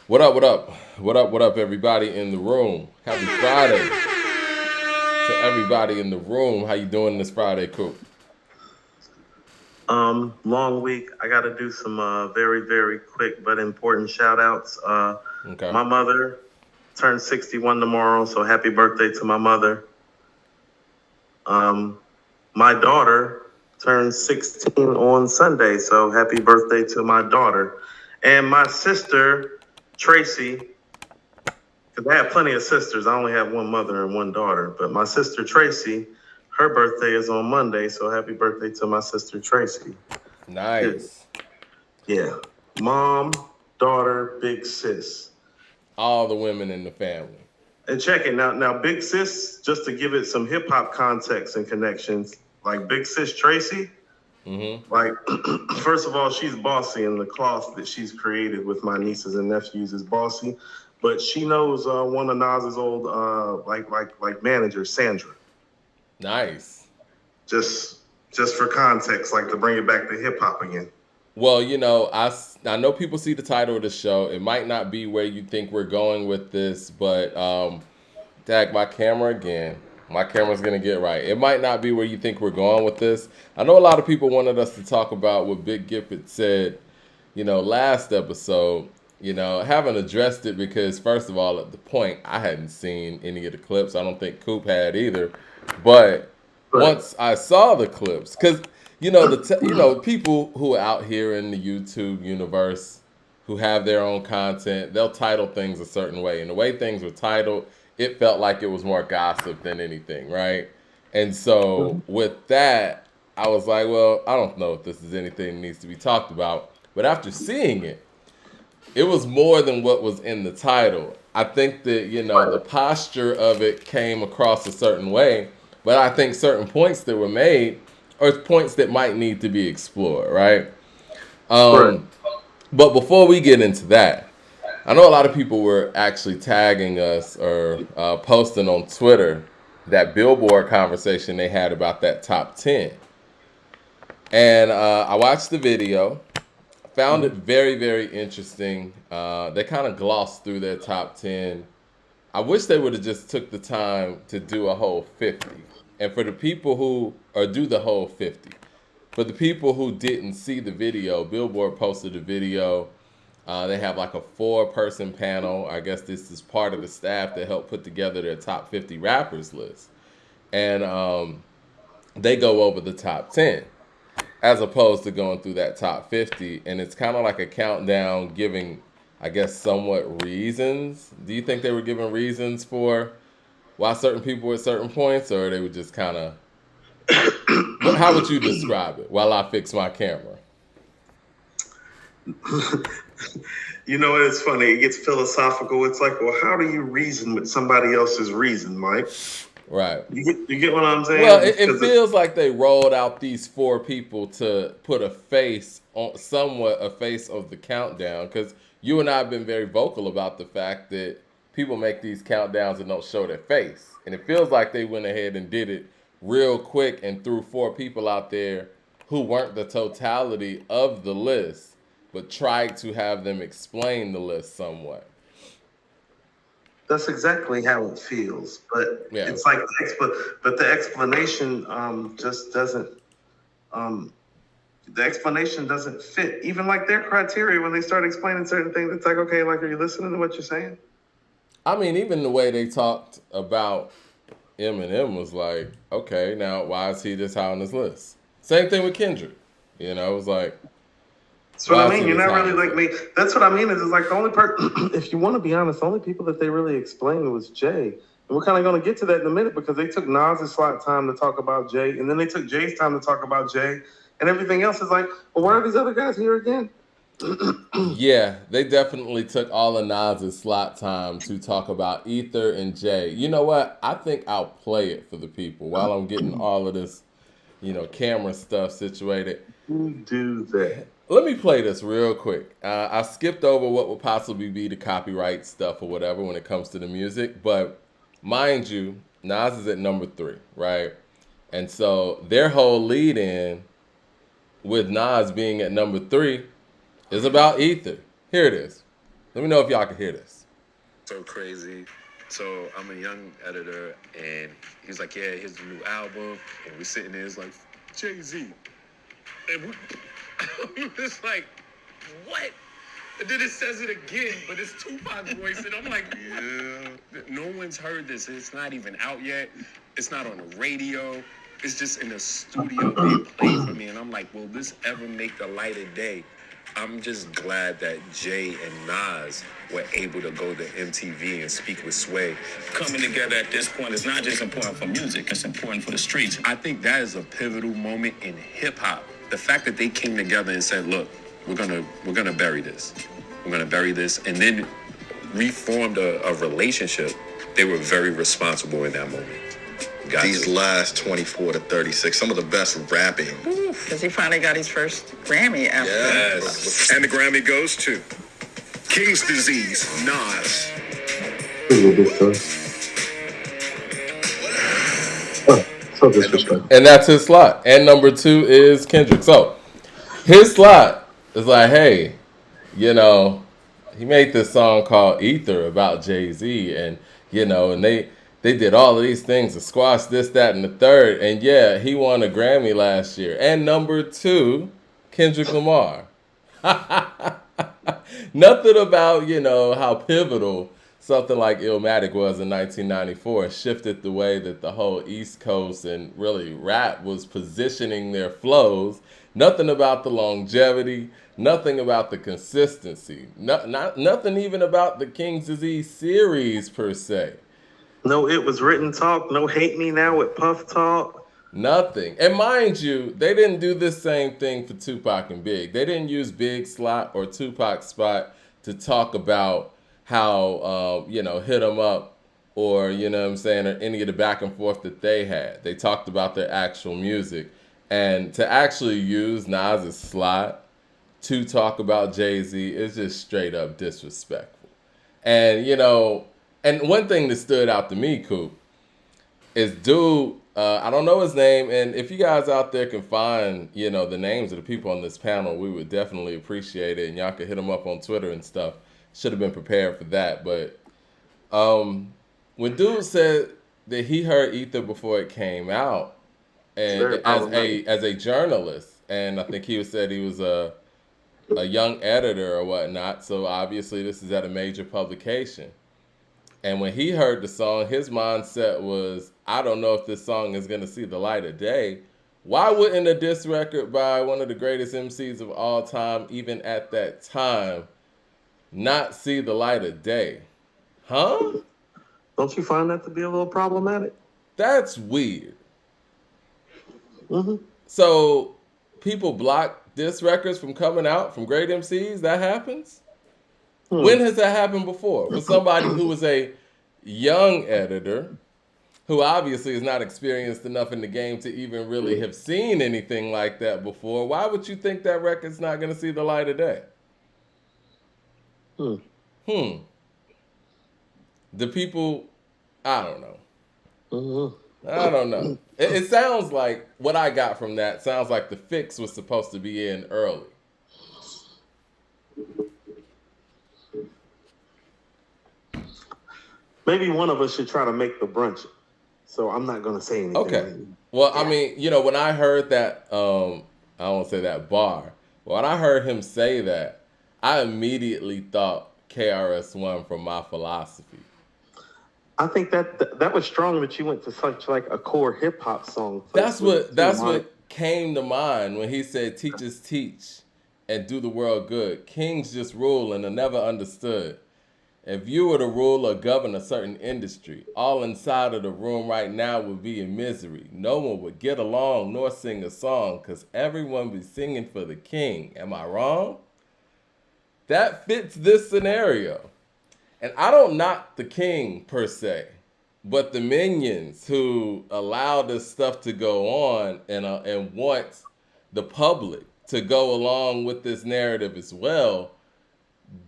What up, what up? What up, everybody in the room? Happy Friday to everybody in the room. How you doing this Friday, Coop? Long week. I got to do some very, very quick but important shout outs. Okay. My mother turned 61 tomorrow, so happy birthday to my mother. Um, my daughter turned 16 on Sunday, so happy birthday to my daughter. And my sister, Tracy, because I have plenty of sisters. I only have one mother and one daughter, but my sister, Tracy, her birthday is on Monday, so happy birthday to my sister, Tracy. Nice. Yeah. Mom, daughter, big sis. All the women in the family. And check it now. Big sis, just to give it some hip hop context and connections, like big sis Tracy. Mm-hmm. Like, first of all, she's bossy, and the cloth that she's created with my nieces and nephews is bossy. But she knows one of Nas's old like managers, Sandra. Nice. Just just for context, like to bring it back to hip hop again. Well, I know people see the title of the show. It might not be where you think we're going with this, but Dag, my camera again. My camera's gonna get right. It might not be where you think we're going with this. I know a lot of people wanted us to talk about what Big Gipp had said, last episode. Haven't addressed it because first of all, at the point, I hadn't seen any of the clips. I don't think Coop had either. But But once I saw the clips, because people who are out here in the YouTube universe who have their own content, they'll title things a certain way, and the way things were titled, it felt like it was more gossip than anything, right? And so with that, I was like, well, I don't know if this is anything that needs to be talked about. But after seeing it, it was more than what was in the title. I think that, the posture of it came across a certain way, but I think certain points that were made are points that might need to be explored, right? right. Um, but before we get into that, I know a lot of people were actually tagging us or posting on Twitter that Billboard conversation they had about that top 10. And I watched the video, found it very, very interesting. They kind of glossed through their top 10. I wish they would have just took the time to do a whole 50. And for the people who, or do the whole 50. For the people who didn't see the video, Billboard posted a video. They have like a 4-person panel. I guess this is part of the staff that helped put together their top 50 rappers list. And they go over the top 10 as opposed to going through that top 50. And it's kind of like a countdown giving, I guess, somewhat reasons. Do you think they were giving reasons for why certain people were at certain points, or they were just kind of, how would you describe it while I fix my camera? You know, it's funny. It gets philosophical. It's like, well, how do you reason with somebody else's reason, Mike? Right. You get what I'm Well, saying? it feels like they rolled out these 4 people to put a face on, somewhat a face of the countdown, because you and I have been very vocal about the fact that people make these countdowns and don't show their face. And it feels like they went ahead and did it real quick and threw 4 people out there who weren't the totality of the list, but tried to have them explain the list somewhat. That's exactly how it feels. But Yeah. it's like, but the explanation just doesn't. Um, the explanation doesn't fit. Even like their criteria when they start explaining certain things, it's like, okay, like, are you listening to what you're saying? I mean, even the way they talked about Eminem was like, okay, now why is he this high on this list? Same thing with Kendrick. It was like, That's what why I is he mean. You're this not high on really this like list? me. That's what I mean. Is like the only part. If you want to be honest, the only people that they really explained was Jay. And we're kind of going to get to that in a minute because they took Nas's slot time to talk about Jay, and then they took Jay's time to talk about Jay, and everything else is like, well, why are these other guys here again? Yeah, they definitely took all of Nas's slot time to talk about Ether and Jay. You know what? I think I'll play it for the people while I'm getting all of this, camera stuff situated. Who do that? Let me play this real quick. I skipped over what would possibly be the copyright stuff or whatever when it comes to the music, but mind you, Nas is at number 3, right? And so their whole lead in with Nas being at number 3 is about Ether. Here it is. Let me know if y'all can hear this. So crazy. So I'm a young editor, and he's like, yeah, here's the new album. And we're sitting there, it's like, Jay-Z. And we was like, what? And then it says it again, but it's Tupac's voice. And I'm like, yeah. No one's heard this. It's not even out yet. It's not on the radio. It's just in the studio being played for me. And I'm like, will this ever make the light of day? I'm just glad that Jay and Nas were able to go to MTV and speak with Sway. Coming together at this point is not just important for music, it's important for the streets. I think that is a pivotal moment in hip hop. The fact that they came together and said, look, we're gonna bury this. We're gonna bury this, and then reformed a relationship. They were very responsible in that moment. These last 24 to 36, some of the best rapping. Because he finally got his first Grammy after. Yes. And the Grammy goes to King's Disease, Nas. So disrespectful. And that's his slot. And number 2 is Kendrick. So his slot is like, hey, you know, he made this song called Ether about Jay-Z, and you know, and they did all of these things to squash this, that, and the third. And yeah, he won a Grammy last year. And number 2, Kendrick Lamar. Nothing about, you know, how pivotal something like Illmatic was in 1994 shifted the way that the whole East Coast and really rap was positioning their flows. Nothing about the longevity, nothing about the consistency, nothing even about the King's Disease series per se. No, it was written talk. No hate me now with Puff Talk. Nothing. And mind you, they didn't do this same thing for Tupac and Big. They didn't use Big slot or Tupac spot to talk about how, you know, hit 'em up or, you know what I'm saying, or any of the back and forth that they had. They talked about their actual music. And to actually use Nas's slot to talk about Jay-Z is just straight up disrespectful. And, you know, and one thing that stood out to me, Coop, is dude, I don't know his name, and if you guys out there can find, you know, the names of the people on this panel, we would definitely appreciate it, and y'all can hit them up on Twitter and stuff. Should have been prepared for that, but when dude said that he heard Ether before it came out, and as a journalist, and I think he said he was a young editor or whatnot, so obviously this is at a major publication. And when he heard the song, his mindset was, I don't know if this song is going to see the light of day. Why wouldn't a diss record by one of the greatest MCs of all time, even at that time, not see the light of day? Huh? Don't you find that to be a little problematic? That's weird. Mm-hmm. So people block diss records from coming out from great MCs? That happens? When has that happened before? With somebody who was a young editor, who obviously is not experienced enough in the game to even really have seen anything like that before, why would you think that record's not going to see the light of day? The people, I don't know. I don't know. It sounds like, what I got from that, sounds like the fix was supposed to be in early. Maybe one of us should try to make the brunch. So I'm not going to say anything. Okay. Well, I mean, you know, when I heard that, I don't want to say that bar. When I heard him say that, I immediately thought KRS-One from My Philosophy. I think that was strong that you went to such like a core hip hop song. That's what came to mind when he said, teachers teach and do the world good. Kings just rule and are never understood. If you were to rule or govern a certain industry, all inside of the room right now would be in misery. No one would get along nor sing a song because everyone be singing for the king. Am I wrong? That fits this scenario. And I don't knock the king per se, but the minions who allow this stuff to go on and want the public to go along with this narrative as well,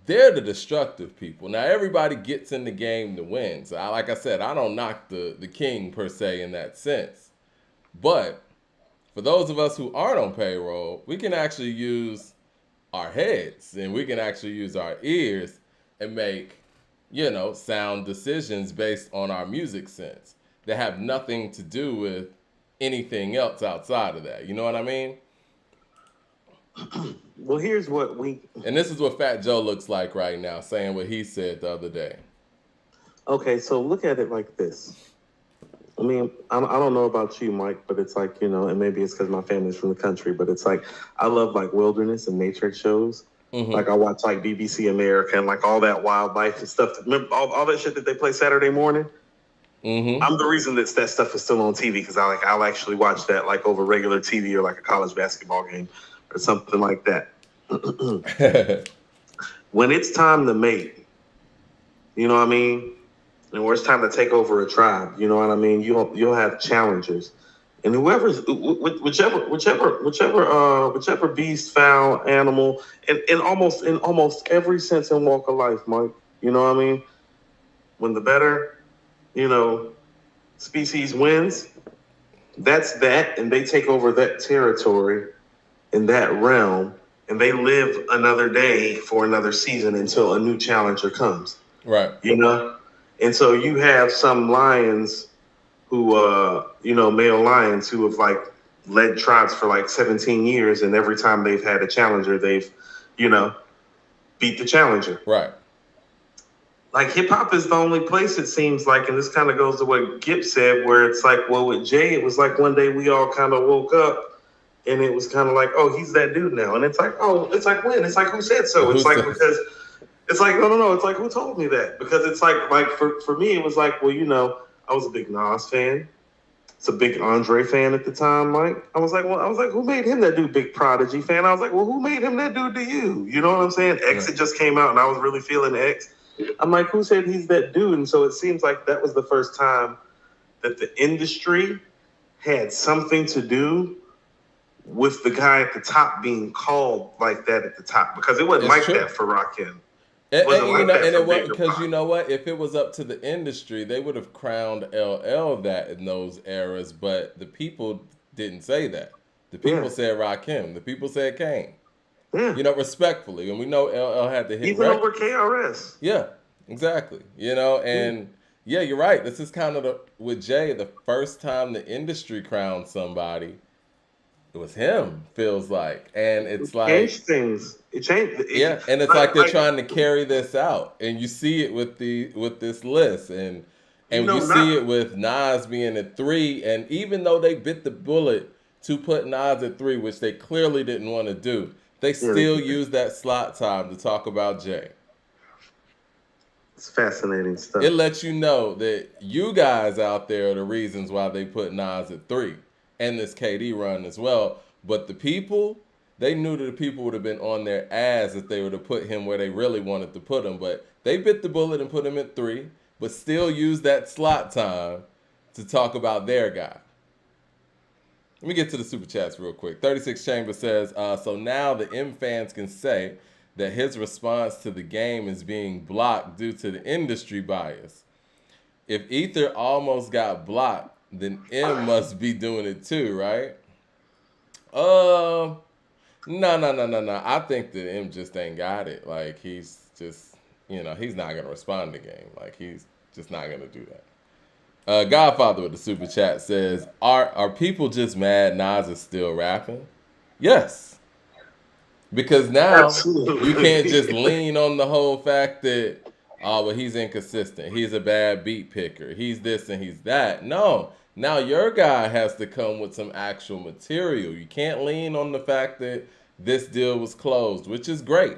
they're the destructive people. Now, everybody gets in the game to win. So, like I said, I don't knock the king per se in that sense. But for those of us who aren't on payroll, we can actually use our heads and we can actually use our ears and make, sound decisions based on our music sense that have nothing to do with anything else outside of that. You know what I mean? Well, here's what And this is what Fat Joe looks like right now, saying what he said the other day. Okay, so look at it like this. I mean, I don't know about you, Mike, but it's like, and maybe it's because my family's from the country, but it's like, I love like wilderness and nature shows. Mm-hmm. Like I watch like BBC America and like all that wildlife and stuff. Remember all that shit that they play Saturday morning? Mm-hmm. I'm the reason that stuff is still on TV because I'll actually watch that like over regular TV or like a college basketball game or something like that. When it's time to mate, you know what I mean? And where it's time to take over a tribe, you know what I mean? You'll have challengers, and whichever beast, fowl, animal, and in almost every sense and walk of life, Mike. You know what I mean? When the better, species wins, that's that, and they take over that territory in that realm, and they live another day for another season until a new challenger comes. Right. And so you have some lions who, male lions who have like led tribes for like 17 years. And every time they've had a challenger, they've, beat the challenger. Right. Like hip hop is the only place it seems like, and this kind of goes to what Gipp said, where it's like, well, with Jay, it was like one day we all kind of woke up and it was kind of like, oh, he's that dude now. And it's like, oh, it's like when? It's like, who said so? It's like, because... It's like, no. It's like, who told me that? Because it's like for me, it was like, well, I was a big Nas fan. It's a big Andre fan at the time, Mike. I was like, who made him that dude? Big Prodigy fan. I was like, well, who made him that dude to you? You know what I'm saying? X had just came out, and I was really feeling X. I'm like, who said he's that dude? And so it seems like that was the first time that the industry had something to do with the guy at the top being called like that at the top, because it wasn't that for Rakim. And it wasn't, because you know what? If it was up to the industry, they would have crowned LL that in those eras, but the people didn't say that. The people said Rakim. The people said Kane. Yeah. Respectfully. And we know LL had the hit even over KRS. Yeah, exactly. And you're right. This is kind of with Jay, the first time the industry crowned somebody, it was him, feels like. And it's like... Changed things. It changed. And it's like they're trying to carry this out. And you see it with this list. And you see it with Nas being at 3. And even though they bit the bullet to put Nas at 3, which they clearly didn't want to do, they still use that slot time to talk about Jay. It's fascinating stuff. It lets you know that you guys out there are the reasons why they put Nas at 3. And this KD run as well. But the people, they knew that the people would have been on their ass if they were to put him where they really wanted to put him. But they bit the bullet and put him at 3, but still used that slot time to talk about their guy. Let me get to the super chats real quick. 36 Chamber says, so now the M fans can say that his response to the game is being blocked due to the industry bias. If Ether almost got blocked, then M must be doing it too, right? No. I think that M just ain't got it. Like, he's just, he's not going to respond to game. Like, he's just not going to do that. Godfather with the super chat says, are people just mad Nas is still rapping? Yes. Because now you can't just lean on the whole fact that, well, he's inconsistent. He's a bad beat picker. He's this and he's that. No. Now your guy has to come with some actual material. You can't lean on the fact that this deal was closed, which is great.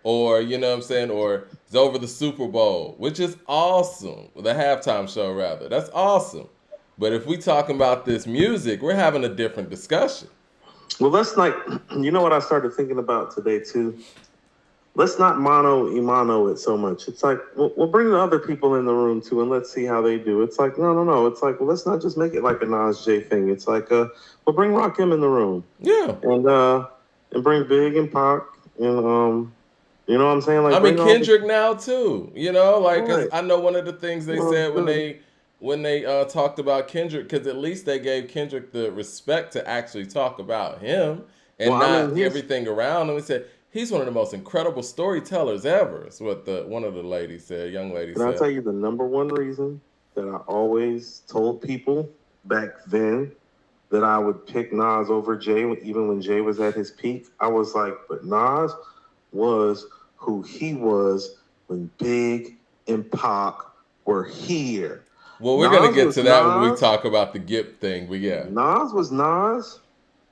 Or, or it's over the Super Bowl, which is awesome. The halftime show, rather. That's awesome. But if we talking about this music, we're having a different discussion. Well, let's not, what I started thinking about today, too? Let's not mano it so much. It's like, we'll bring the other people in the room, too, and let's see how they do. It's like, no. It's like, well, let's not just make it like a Nas J thing. It's like, we'll bring Rakim in the room. Yeah. And bring Big and Pac, and, you know what I'm saying? Like, Kendrick now, too. Cause I know one of the things they said when they talked about Kendrick, because at least they gave Kendrick the respect to actually talk about him and not everything around him. They said, He's one of the most incredible storytellers ever. Is what one of the ladies said, young lady Can I said. tell you the number one reason that I always told people back then that I would pick Nas over Jay, even when Jay was at his peak? I was like, but Nas was who he was when Big and Pac were here. Well, we're going to get to that when we talk about the Gipp thing, but yeah. Nas was Nas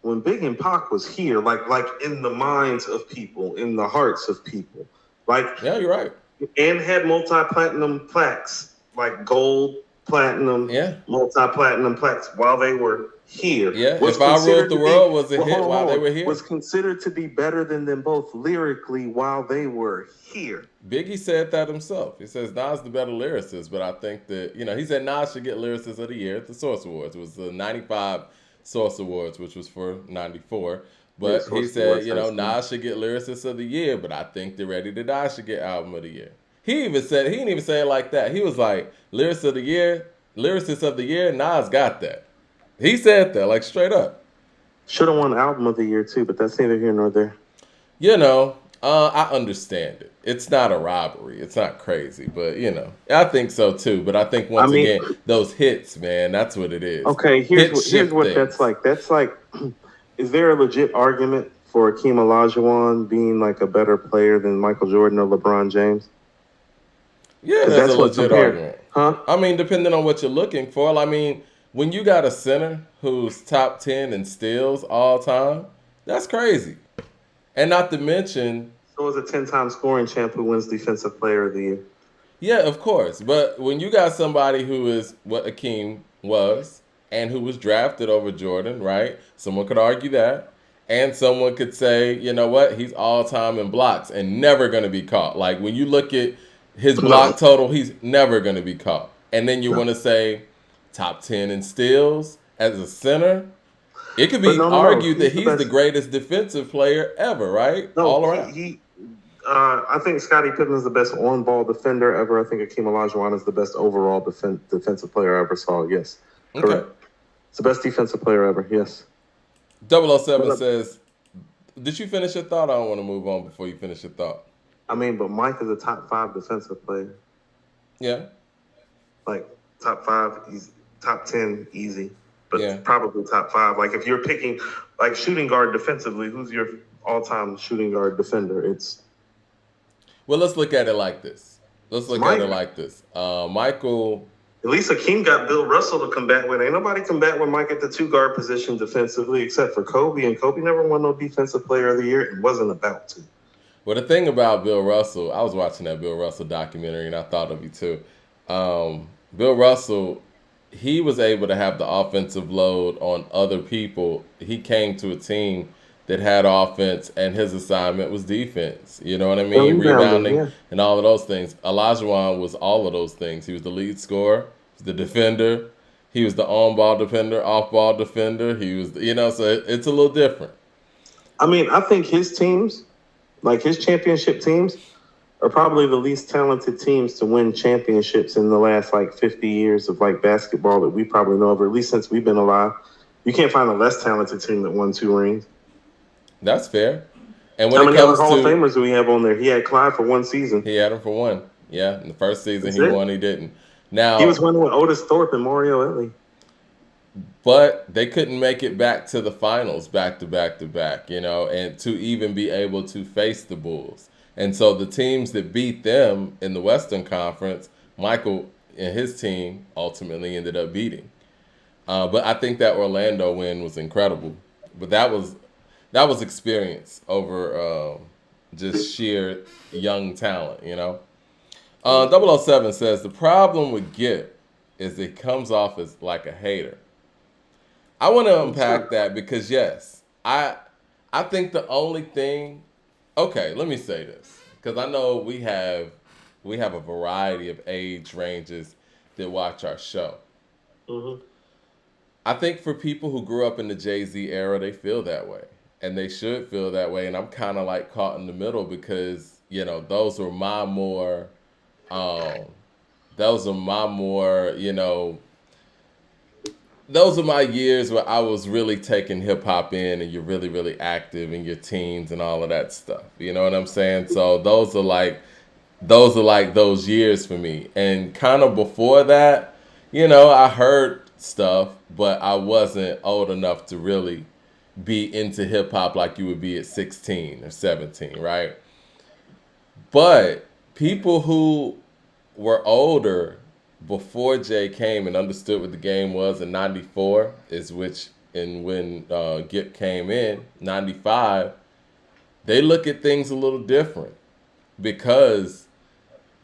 when Big and Pac was here, like in the minds of people, in the hearts of people. Like, yeah, you're right. And had multi-platinum plaques, like gold, platinum, multi-platinum plaques while they were here. Yeah, If I Ruled the World was a hit while they were here. Was considered to be better than them both lyrically while they were here. Biggie said that himself. He says Nas the better lyricist, but I think that, he said Nas should get Lyricist of the Year at the Source Awards. It was the 95 Source Awards, which was for 94. But he said, Nas should get Lyricist of the Year, but I think the Ready to Die should get Album of the Year. He didn't even say it like that. He was like, Lyricist of the Year, Nas got that. He said that, like, straight up. Should have won Album of the Year, too, but that's neither here nor there. I understand it. It's not a robbery. It's not crazy, but, I think so, too. But I think, again, those hits, man, that's what it is. Okay, here's what that's like. That's like, is there a legit argument for Akeem Olajuwon being, like, a better player than Michael Jordan or LeBron James? Yeah, that's a legit argument. Huh? I mean, depending on what you're looking for. I mean, when you got a center who's top 10 in steals all time, that's crazy. And not to mention... So is a 10-time scoring champ who wins Defensive Player of the Year. Yeah, of course. But when you got somebody who is what Akeem was and who was drafted over Jordan, right? Someone could argue that. And someone could say, you know what? He's all-time in blocks and never going to be caught. Like, when you look at his block total, he's never going to be caught. And then you want to say top 10 in steals as a center. It could be argued that he's the greatest defensive player ever, right? No, all around. I think Scottie Pippen is the best on-ball defender ever. I think Akeem Olajuwon is the best overall defensive player I ever saw. Yes, correct. Okay. It's the best defensive player ever. Yes. 007 says, "Did you finish your thought? I don't want to move on before you finish your thought." I mean, but Mike is a top 5 defensive player. Yeah. Like top 5, top 10, easy. But probably top 5. Like if you're picking like shooting guard defensively, who's your all-time shooting guard defender? Well, let's look at it like this. Michael. At least Akeem got Bill Russell to combat with. Ain't nobody combat with Mike at the 2-guard position defensively except for Kobe. And Kobe never won no Defensive Player of the Year and wasn't about to. Well, the thing about Bill Russell, I was watching that Bill Russell documentary and I thought of you too. Bill Russell, he was able to have the offensive load on other people. He came to a team that had offense and his assignment was defense. You know what I mean? Rebounding and all of those things. Olajuwon was all of those things. He was the lead scorer, the defender. He was the on-ball defender, off-ball defender. He was, so it's a little different. I mean, I think his teams, like his championship teams, are probably the least talented teams to win championships in the last, 50 years of, basketball that we probably know of, or at least since we've been alive. You can't find a less talented team that won 2 rings. That's fair. And when how many other Hall of Famers do we have on there? He had Clyde for 1 season. He had him for 1. Yeah, in the first season he won, he didn't. Now he was winning with Otis Thorpe and Mario Elie. But they couldn't make it back to the finals back to back to back, and to even be able to face the Bulls. And so the teams that beat them in the Western Conference, Michael and his team ultimately ended up beating. But I think that Orlando win was incredible. But that was experience over just sheer young talent, 007 says, the problem with Gipp is it comes off as like a hater. I want to unpack that because, yes, I think the only thing... Okay, let me say this, because I know we have a variety of age ranges that watch our show. Mm-hmm. I think for people who grew up in the Jay-Z era, they feel that way. And they should feel that way. And I'm kind of caught in the middle because, those are my more, those are my years where I was really taking hip hop in, and you're really, really active in your teens and all of that stuff. You know what I'm saying? So those are like those years for me. And kind of before that, I heard stuff, but I wasn't old enough to really be into hip hop like you would be at 16 or 17, right? But people who were older before Jay came and understood what the game was in '94 when Gipp came in '95, they look at things a little different because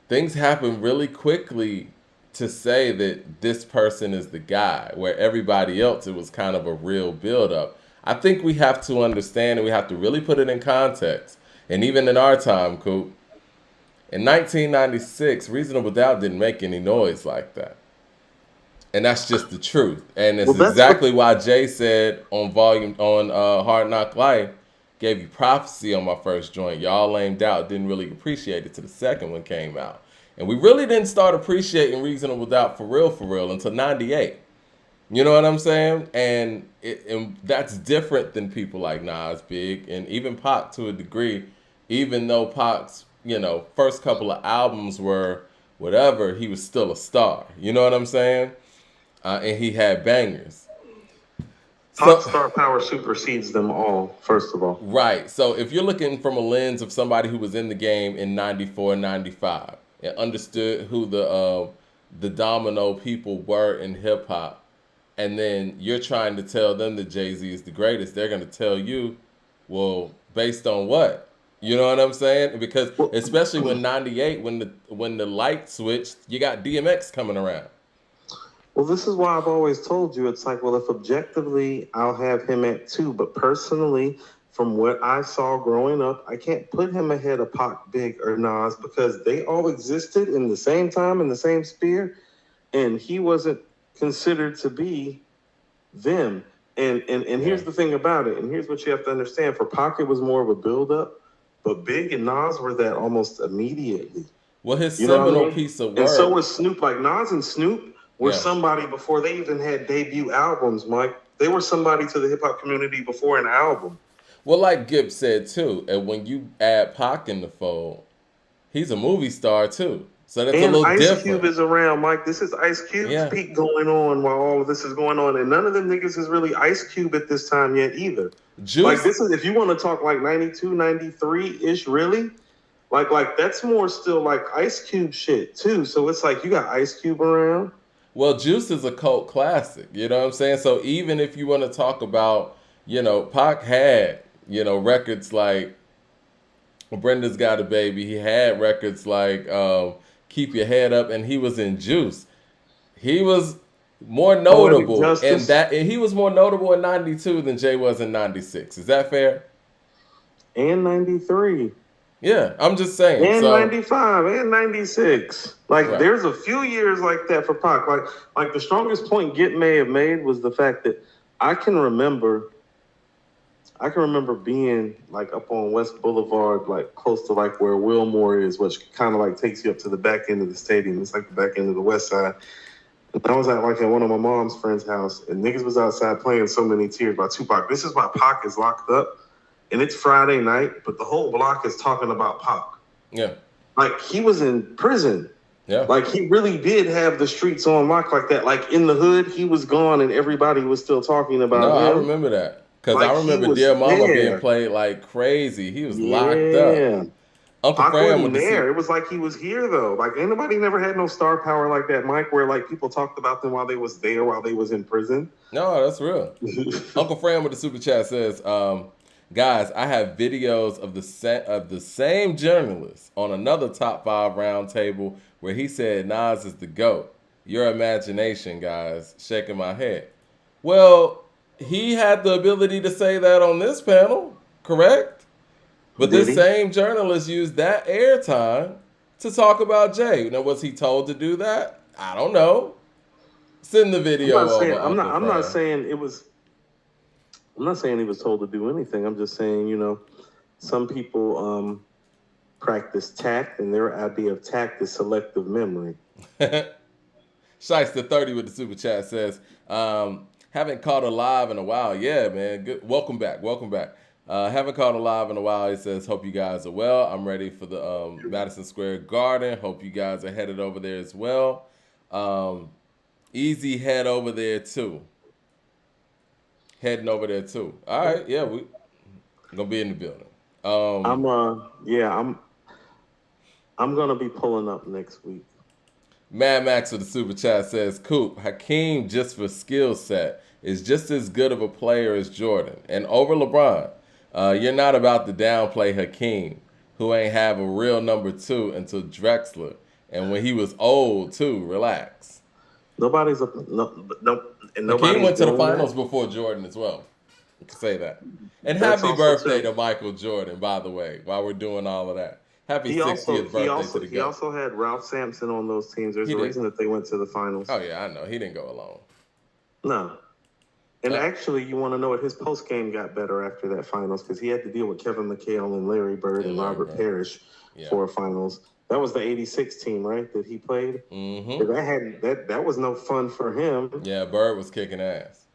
things happen really quickly to say that this person is the guy, where everybody else, it was kind of a real build-up. I think we have to understand and we have to really put it in context. And even in our time, Coop, in 1996, Reasonable Doubt didn't make any noise like that. And that's just the truth. And it's exactly why Jay said on Hard Knock Life, gave you prophecy on my first joint. Y'all lamed out, didn't really appreciate it till the second one came out. And we really didn't start appreciating Reasonable Doubt for real until 98. You know what I'm saying? And that's different than people like Nas, Big, and even Pac to a degree, even though Pac's, first couple of albums were whatever, he was still a star. You know what I'm saying? And he had bangers. Pop star power supersedes them all, first of all. Right. So if you're looking from a lens of somebody who was in the game in 94, 95, and understood who the domino people were in hip hop, and then you're trying to tell them that Jay-Z is the greatest, they're going to tell you, well, based on what? You know what I'm saying? Because especially when 98, when the light switched, you got DMX coming around. Well, this is why I've always told you, it's like, well, if objectively, I'll have him at 2. But personally, from what I saw growing up, I can't put him ahead of Pac, Big, or Nas because they all existed in the same time, in the same sphere. And he wasn't considered to be them. And here's the thing about it. And here's what you have to understand. For Pac, it was more of a build-up. But Big and Nas were that almost immediately. Well, his seminal piece of work. And so was Snoop. Like, Nas and Snoop were somebody before they even had debut albums, Mike. They were somebody to the hip-hop community before an album. Well, like Gipp said, too, and when you add Pac in the fold, he's a movie star, too. So that's a little different. Ice Cube is around, Mike. This is Ice Cube's peak going on while all of this is going on. And none of them niggas is really Ice Cube at this time yet either. Juice. Like, this is, if you want to talk like 92, 93-ish, really, like that's more still like Ice Cube shit, too. So it's like you got Ice Cube around. Well, Juice is a cult classic, you know what I'm saying? So even if you want to talk about, Pac had, records like Brenda's Got a Baby. He had records like Keep Your Head Up, and he was in Juice. He was more notable, and he was more notable in 92 than Jay was in 96. Is that fair? And 93. Yeah, I'm just saying. And 95 and 96. Like, there's a few years like that for Pac. Like the strongest point Gipp may have made was the fact that I can remember being like up on West Boulevard, like close to like where Wilmore is, which kind of like takes you up to the back end of the stadium. It's like the back end of the West Side. And I was at one of my mom's friend's house, and niggas was outside playing So Many Tears by Tupac. This is why Pac is locked up. And it's Friday night, but the whole block is talking about Pac. Yeah. Like, he was in prison. Yeah. Like, he really did have the streets on lock like that. Like, in the hood, he was gone and everybody was still talking about him. I remember that. Because I remember Dear Mama being played like crazy. He was locked up. Uncle Fran was there. It was like he was here, though. Like, anybody never had no star power like that, Mike, where, like, people talked about them while they was there, while they was in prison. No, that's real. Uncle Fran with the super chat says, guys, I have videos of the same journalist on another top 5 round table where he said Nas is the GOAT. Your imagination, guys. Shaking my head. Well, he had the ability to say that on this panel, correct? But this same journalist used that airtime to talk about Jay. Now, was he told to do that? I don't know. Send the video over. I'm not saying he was told to do anything. I'm just saying, some people practice tact, and their idea of tact is selective memory. Shice the 30 with the super chat says, Haven't caught a live in a while. Yeah, man. Good. Welcome back. Haven't caught a live in a while. He says, hope you guys are well. I'm ready for the Madison Square Garden. Hope you guys are headed over there as well. Easy head over there too. Heading over there too. All right, yeah, we gonna be in the building. I'm gonna be pulling up next week. Mad Max with the super chat says, Coop, Hakeem, just for skill set, is just as good of a player as Jordan. And over LeBron, you're not about to downplay Hakeem, who ain't have a real number 2 until Drexler. And when he was old, too, relax. Nobody. Hakeem went to the finals before Jordan as well. You can say that. And happy birthday to Michael Jordan, by the way, while we're doing all of that. Happy 60th birthday to the GOAT. He also had Ralph Sampson on those teams. There's a reason that they went to the finals. Oh, yeah, I know. He didn't go alone. No. And actually, you want to know what his post-game got better after that finals because he had to deal with Kevin McHale and Larry Bird and Robert Parrish for finals. That was the '86 team, right, that he played? Mm-hmm. That was no fun for him. Yeah, Bird was kicking ass.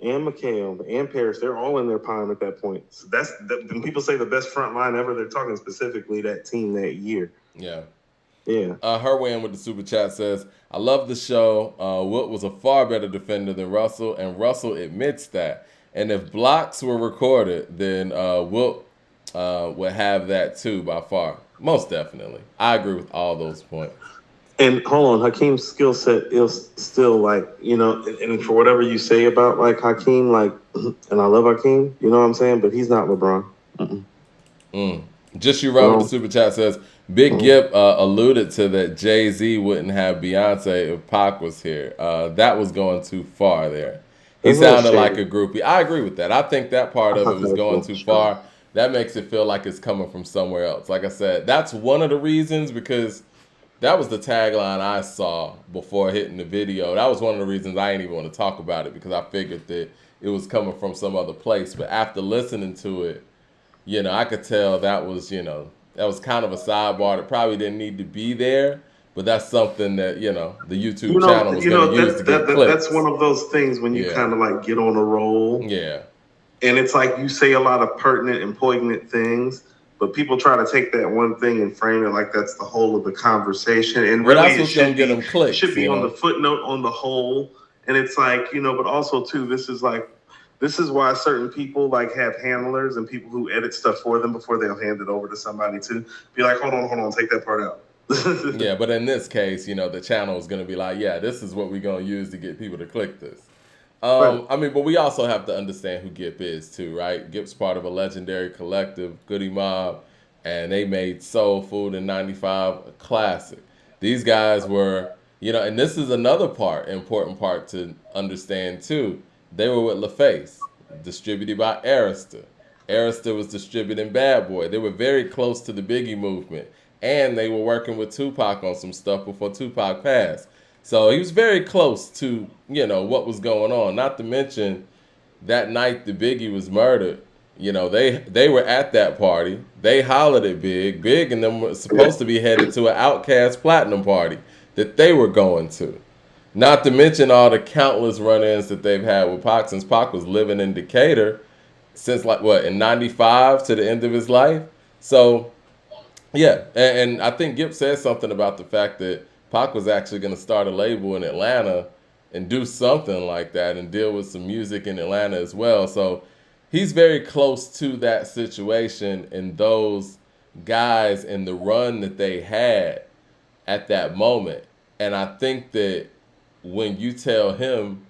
And McHale and Parrish, they're all in their prime at that point. So when people say the best front line ever, they're talking specifically that team that year. Yeah. Yeah. Her win with the super chat says, I love the show. Wilt was a far better defender than Russell, and Russell admits that. And if blocks were recorded, then Wilt would have that too by far. Most definitely. I agree with all those points. And hold on, Hakeem's skill set is still like, and for whatever you say about like Hakeem, like, and I love Hakeem, you know what I'm saying? But he's not LeBron. Just you wrote the super chat says, Big Gipp alluded to that Jay-Z wouldn't have Beyonce if Pac was here. That was going too far there. He sounded like a groupie. I agree with that. I think that part of it was going too far. That makes it feel like it's coming from somewhere else. Like I said, that's one of the reasons because that was the tagline I saw before hitting the video. That was one of the reasons I didn't even want to talk about it because I figured that it was coming from some other place. But after listening to it, I could tell that was, that was kind of a sidebar that probably didn't need to be there. But that's something that, the YouTube channel was going to use to get clicks. That's one of those things when you kind of like get on a roll. Yeah. And it's like you say a lot of pertinent and poignant things, but people try to take that one thing and frame it like that's the whole of the conversation. And really, that's what's going to get them clicks. It should be on the footnote on the whole. And it's like, but also, too, this is why certain people like have handlers and people who edit stuff for them before they'll hand it over to somebody to be like, hold on, take that part out. Yeah, but in this case, the channel is going to be like, yeah, this is what we're going to use to get people to click this. Right. But we also have to understand who Gipp is too, right? Gipp's part of a legendary collective, Goodie Mob, and they made Soul Food in '95 a classic. These guys were, and this is another important part to understand too. They were with LaFace, distributed by Arista. Arista was distributing Bad Boy. They were very close to the Biggie movement, and they were working with Tupac on some stuff before Tupac passed. So he was very close to, what was going on. Not to mention that night the Biggie was murdered, they were at that party. They hollered at Big. Big and them were supposed to be headed to an Outkast Platinum party that they were going to. Not to mention all the countless run-ins that they've had with Pac since Pac was living in Decatur since in '95 to the end of his life. So, yeah, and I think Gipp said something about the fact that Pac was actually going to start a label in Atlanta and do something like that and deal with some music in Atlanta as well. So he's very close to that situation and those guys and the run that they had at that moment. And I think that when you tell him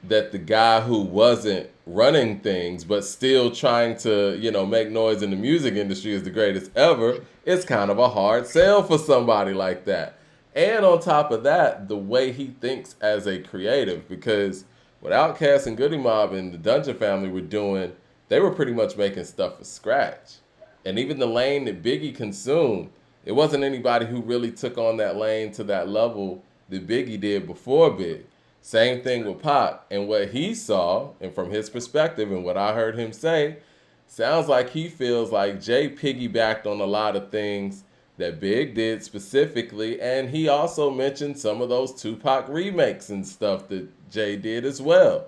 that the guy who wasn't running things but still trying to, make noise in the music industry is the greatest ever, it's kind of a hard sell for somebody like that. And on top of that, the way he thinks as a creative, because what Outkast and Goodie Mob and the Dungeon Family were doing, they were pretty much making stuff from scratch. And even the lane that Biggie consumed, it wasn't anybody who really took on that lane to that level that Biggie did before Big. Same thing with Pac. And what he saw, and from his perspective and what I heard him say, sounds like he feels like Jay piggybacked on a lot of things that Big did specifically, and he also mentioned some of those Tupac remakes and stuff that Jay did as well.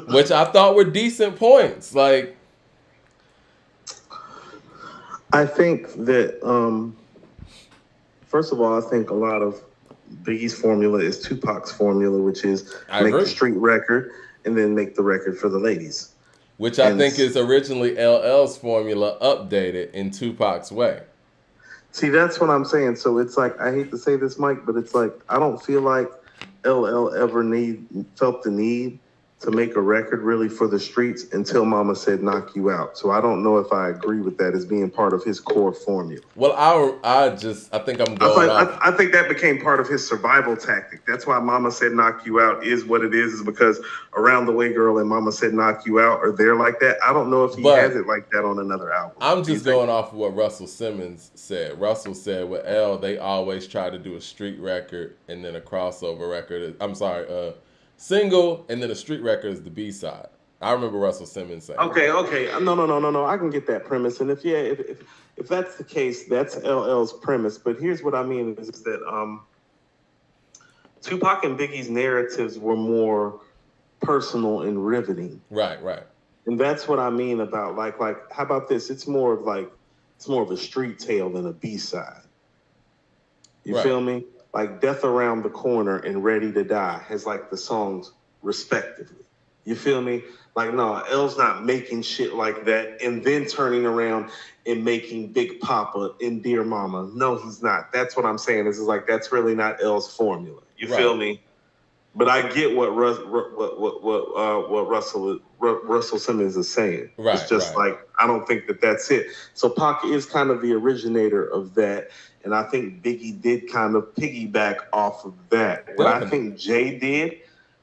which I thought were decent points. Like, I think that first of all, I think a lot of Biggie's formula is Tupac's formula, which is I make agree. the street record and then make the record for the ladies. Which I think is originally LL's formula updated in Tupac's way. See, that's what I'm saying. So it's like, I hate to say this, Mike, but it's like, I don't feel like LL ever felt the need to make a record really for the streets until Mama Said Knock You Out. So I don't know if I agree with that as being part of his core formula. Well, I think I'm going off. I think that became part of his survival tactic. That's why Mama Said Knock You Out is what it is because Around the Way Girl and Mama Said Knock You Out are there like that. I don't know if he has it like that on another album. I'm just going off of what Russell Simmons said. Russell said with L, they always try to do a street record and then a crossover record. Single and then a street record is the B-side. I remember Russell Simmons saying. Okay. No. I can get that premise. And if that's the case, that's LL's premise. But here's what I mean is that Tupac and Biggie's narratives were more personal and riveting. Right. And that's what I mean about like how about this? It's more of a street tale than a B-side. You feel me? Like Death Around the Corner and Ready to Die has like the songs respectively. You feel me? Like, no, L's not making shit like that and then turning around and making Big Papa and Dear Mama. No, he's not. That's what I'm saying. This is like, that's really not L's formula. You feel me? But I get what Russell Simmons is saying. It's just like, I don't think that that's it. So Pac is kind of the originator of that. And I think Biggie did kind of piggyback off of that. What I think Jay did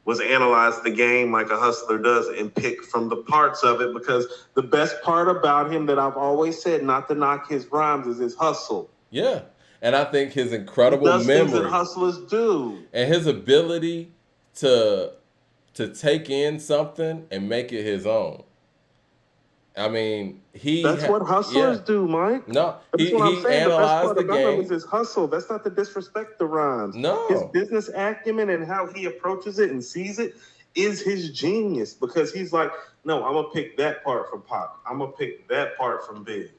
was analyze the game like a hustler does and pick from the parts of it, because the best part about him that I've always said, not to knock his rhymes, is his hustle. Yeah. And I think his incredible memory. Things that hustlers do. And his ability to take in something and make it his own. I mean, that's what hustlers do, Mike. No, that's what I'm saying. Analyzed the game. Is his hustle. That's not to disrespect the rhymes. No, his business acumen and how he approaches it and sees it is his genius, because he's like, no, I'm gonna pick that part from Pac. I'm gonna pick that part from Big.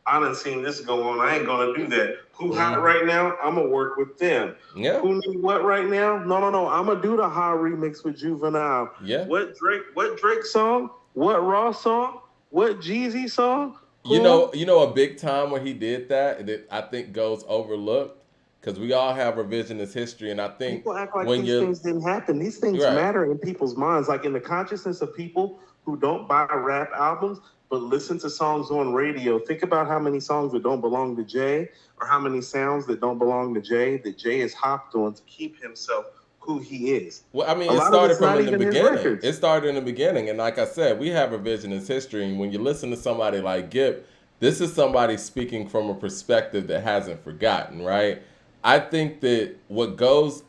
I done seen this go on. I ain't gonna do that. Who hot right now? I'm gonna work with them. Yeah. Who need what right now? No. I'm gonna do the Ha remix with Juvenile. Yeah. What Drake song? What Raw song? What Jeezy song? You know a big time when he did that I think goes overlooked, because we all have revisionist history, and I think people act like these things didn't happen. These things matter in people's minds, like in the consciousness of people who don't buy rap albums but listen to songs on radio. Think about how many songs that don't belong to Jay, or how many sounds that don't belong to Jay that Jay has hopped on to keep himself who he is. Well, I mean, it started from in the beginning. It started in the beginning. And like I said, we have revisionist history. And when you listen to somebody like Gipp, this is somebody speaking from a perspective that hasn't forgotten, right? I think that what goes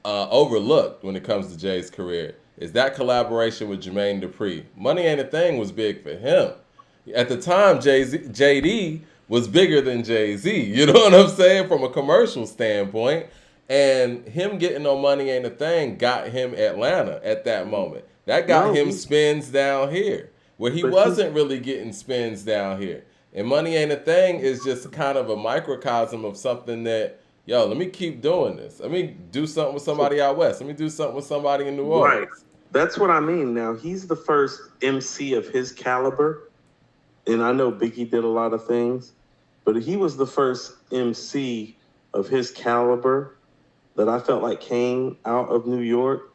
overlooked when it comes to Jay's career is that collaboration with Jermaine Dupri. Money Ain't a Thing was big for him. At the time, JD was bigger than Jay-Z. You know what I'm saying? From a commercial standpoint. And him getting no Money Ain't a Thing got him Atlanta at that moment. That got him spins down here, where he wasn't really getting spins down here. And Money Ain't a Thing is just kind of a microcosm of something that, let me keep doing this. Let me do something with somebody out west. Let me do something with somebody in New Orleans. Right. That's what I mean. Now, he's the first MC of his caliber. And I know Biggie did a lot of things, but he was the first MC of his caliber that I felt like came out of New York,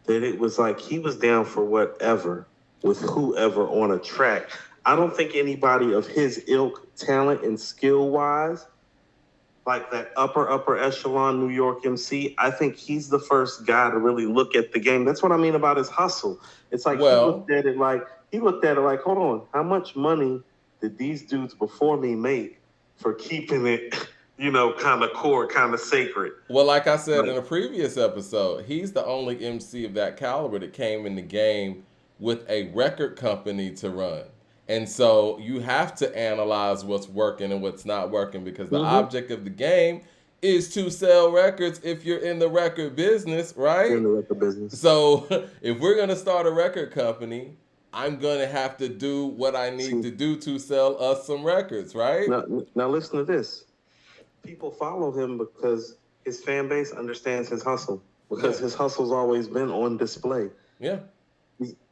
that it was like he was down for whatever with whoever on a track. I don't think anybody of his ilk, talent and skill-wise, like that upper echelon New York MC, I think he's the first guy to really look at the game. That's what I mean about his hustle. It's like he looked at it like, hold on, how much money did these dudes before me make for keeping it kind of core, kind of sacred? Well, like I said in a previous episode, he's the only MC of that caliber that came in the game with a record company to run. And so you have to analyze what's working and what's not working, because the object of the game is to sell records if you're in the record business, right? In the record business. So if we're gonna start a record company, I'm gonna have to do what I need to do to sell us some records, right? Now listen to this. People follow him because his fan base understands his hustle. Because his hustle's always been on display. Yeah.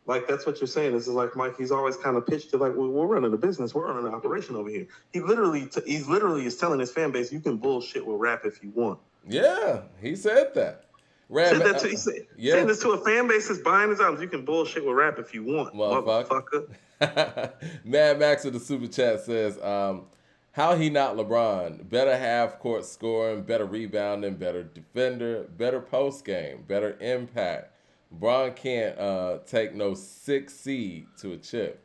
Like, that's what you're saying. This is like Mike. He's always kind of pitched it like, well, we're running a business. We're running an operation over here. He's literally is telling his fan base, you can bullshit with rap if you want. Yeah, he said that. Saying this to a fan base that's buying his albums. You can bullshit with rap if you want, motherfucker. Mad Max with the super chat says, how he not LeBron? Better half court scoring, better rebounding, better defender, better post game, better impact. LeBron can't take no 6 seed to a chip.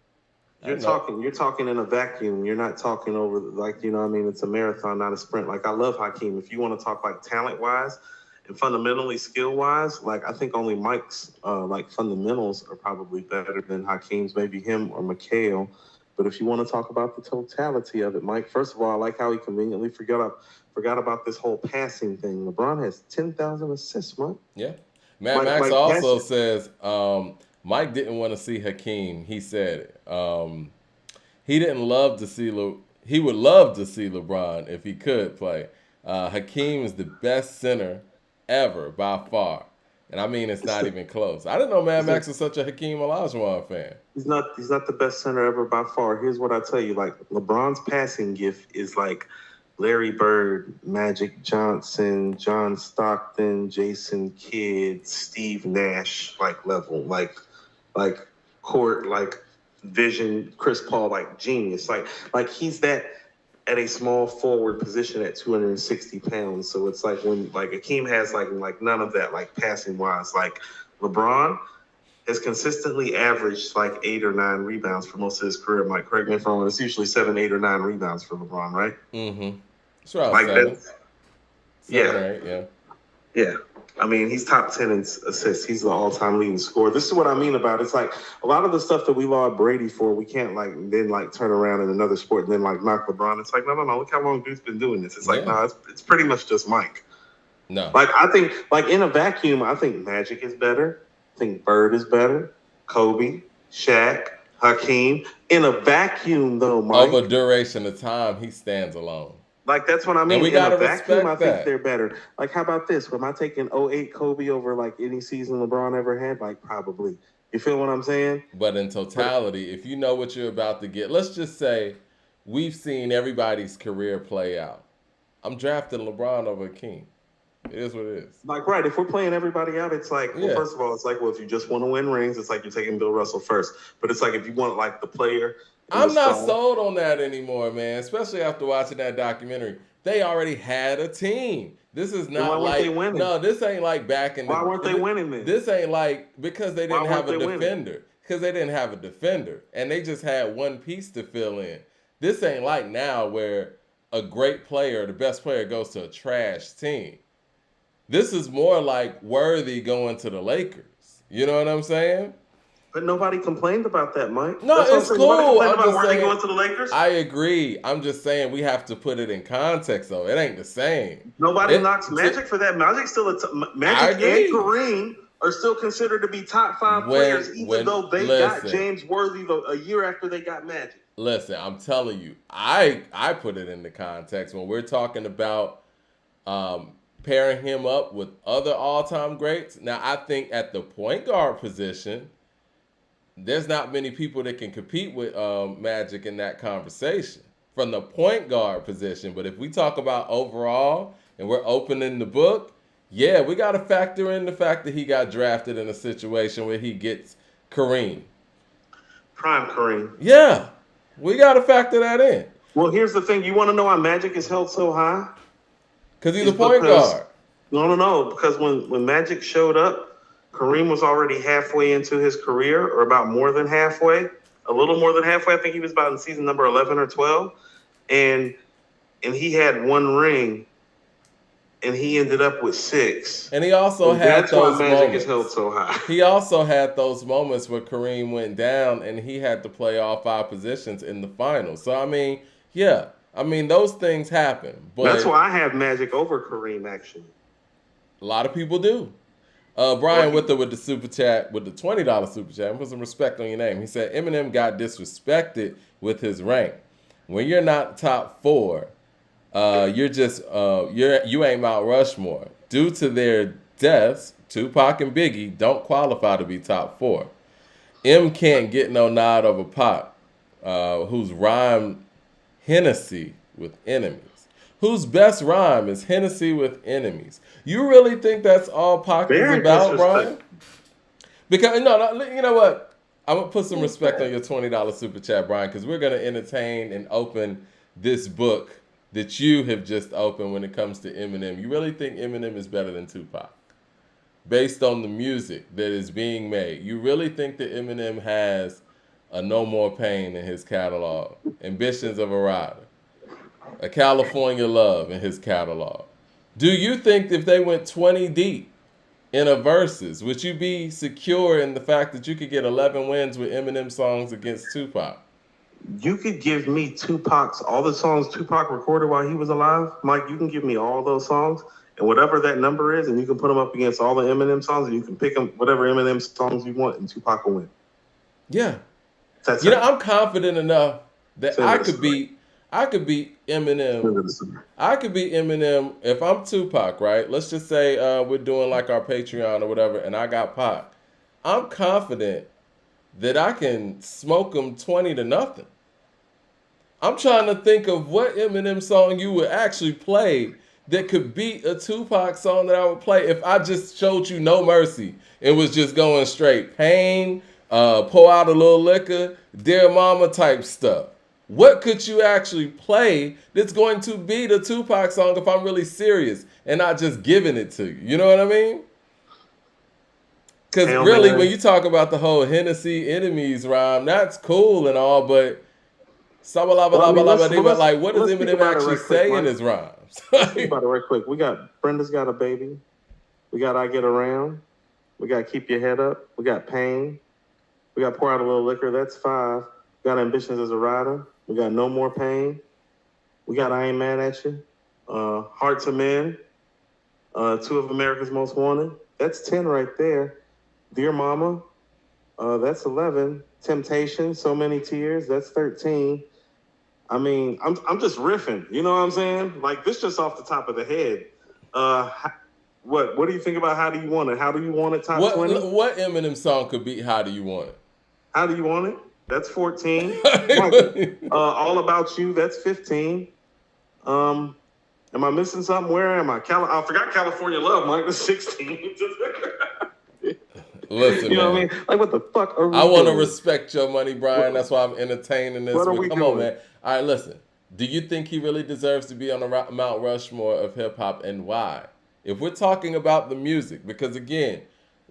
You're talking in a vacuum. You're not talking over, like, you know what I mean? It's a marathon, not a sprint. Like, I love Hakeem. If you want to talk like talent wise and fundamentally skill wise, like, I think only Mike's like fundamentals are probably better than Hakeem's, maybe him or Mikhail. But if you want to talk about the totality of it, Mike, first of all, I like how he conveniently forgot about this whole passing thing. LeBron has 10,000 assists, Mike. Yeah. Max also says Mike didn't want to see Hakeem. He said he didn't love to see he would love to see LeBron if he could play. Hakeem is the best center ever by far. And I mean, it's not even close. I didn't know Mad Max was such a Hakeem Olajuwon fan. He's not the best center ever by far. Here's what I tell you. Like, LeBron's passing gift is like Larry Bird, Magic Johnson, John Stockton, Jason Kidd, Steve Nash, like level, like court, like vision, Chris Paul, like genius. Like he's that at a small forward position at 260 pounds. So it's like when like Hakeem has like none of that, like passing wise. Like LeBron has consistently averaged like 8 or 9 rebounds for most of his career. Mike, correct me if I'm wrong. It's usually 7, 8, or 9 rebounds for LeBron, right? Mm-hmm. That's right. Like that. Yeah. Right, yeah. Yeah. I mean, he's top 10 in assists. He's the all-time leading scorer. This is what I mean about it. It's like a lot of the stuff that we laud Brady for, we can't then turn around in another sport and then knock LeBron. It's like, no. Look how long dude's been doing this. It's like, no, it's pretty much just Mike. No. Like, I think, in a vacuum, I think Magic is better. I think Bird is better. Kobe, Shaq, Hakeem. In a vacuum, though, Mike. Over duration of time, he stands alone. Like, that's what I mean. And we gotta respect I think they're better. Like, how about this? Am I taking 08 Kobe over, like, any season LeBron ever had? Like, probably. You feel what I'm saying? But in totality, if you know what you're about to get, let's just say we've seen everybody's career play out. I'm drafting LeBron over King. It is what it is. Like, right, if we're playing everybody out, it's like, well, first of all, it's like, well, if you just want to win rings, it's like you're taking Bill Russell first. But it's like if you want, like, the player... I'm not sold on that anymore, man, especially after watching that documentary. They already had a team. This is not this ain't like back in the... Why weren't they winning then? This ain't like, because they didn't have a defender. Because they didn't have a defender. And they just had one piece to fill in. This ain't like now where a great player, the best player, goes to a trash team. This is more like Worthy going to the Lakers. You know what I'm saying? But nobody complained about that, Mike. No, it's cool. I'm just saying, going to the Lakers? I agree. I'm just saying we have to put it in context, though. It ain't the same. Nobody knocks Magic for that. Magic still Magic and Kareem are still considered to be top 5 players, even though they got James Worthy a year after they got Magic. Listen, I'm telling you, I put it into context when we're talking about pairing him up with other all-time greats. Now, I think at the point guard position, there's not many people that can compete with Magic in that conversation from the point guard position. But if we talk about overall and we're opening the book, yeah, we got to factor in the fact that he got drafted in a situation where he gets Kareem. Prime Kareem. Yeah, we got to factor that in. Well, here's the thing. You want to know why Magic is held so high? Because he's a point guard. No. Because when Magic showed up, Kareem was already halfway into his career, or about more than halfway, a little more than halfway. I think he was about in season number 11 or 12. And he had 1 ring, and he ended up with 6. And he also had those moments. That's why Magic is held so high. He also had those moments where Kareem went down, and he had to play all 5 positions in the finals. So, I mean, yeah, I mean, those things happen. But That's why I have Magic over Kareem, actually. a lot of people do. Brian with the super chat, with the $20 super chat, and put some respect on your name. He said Eminem got disrespected with his rank. When you're not top 4, you're just you ain't Mount Rushmore. Due to their deaths, Tupac and Biggie don't qualify to be top 4. M can't get no nod over Pac, whose rhyme Hennessy with enemies. Whose best rhyme is Hennessy with enemies? You really think that's all Pac is about, Brian? Because no, you know what? I'm gonna put some respect on your $20 super chat, Brian, because we're gonna entertain and open this book that you have just opened when it comes to Eminem. You really think Eminem is better than Tupac? Based on the music that is being made, you really think that Eminem has a No More Pain in his catalog, Ambitions of a Rider, a California Love in his catalog? Do you think if they went 20 deep in a verses, would you be secure in the fact that you could get 11 wins with Eminem songs against Tupac? You could give me all the songs Tupac recorded while he was alive. Mike, you can give me all those songs, and whatever that number is, and you can put them up against all the Eminem songs, and you can pick them, whatever Eminem songs you want, and Tupac will win. Yeah. I'm confident enough that I could beat Eminem. I could beat Eminem if I'm Tupac, right? Let's just say we're doing like our Patreon or whatever, and I got Pac. I'm confident that I can smoke him 20-0. I'm trying to think of what Eminem song you would actually play that could beat a Tupac song that I would play if I just showed you No Mercy and was just going straight Pain, Pour Out a Little Liquor, Dear Mama type stuff. What could you actually play that's going to beat a Tupac song if I'm really serious and not just giving it to you? You know what I mean? Because really, when you talk about the whole Hennessy enemies rhyme, that's cool and all, but like, what does Eminem actually say in his rhymes? Let's think about it right quick. We got Brenda's Got a Baby. We got I Get Around. We got Keep Your Head Up. We got Pain. We got Pour Out a Little Liquor. That's 5. We got Ambitions as a Rider. We got No More Pain. We got I Ain't Mad at You. Hearts of Men. 2 of America's Most Wanted. That's 10 right there. Dear Mama. That's 11. Temptation. So Many Tears. That's 13. I mean, I'm just riffing. You know what I'm saying? Like, this just off the top of the head. What do you think about How Do You Want It? How Do You Want It top 20? What Eminem song could beat How Do You Want It? How Do You Want It? That's 14. All About You, that's 15. Am I missing something? Where am I? I forgot California Love, Mike, that's 16. Listen, you know what I mean? Like, what the fuck are we I want to doing? respect your money, Brian. That's why I'm entertaining this. What are we Come doing? on, man. All right, listen. Do you think he really deserves to be on the Mount Rushmore of hip-hop, and why? If we're talking about the music, because, again,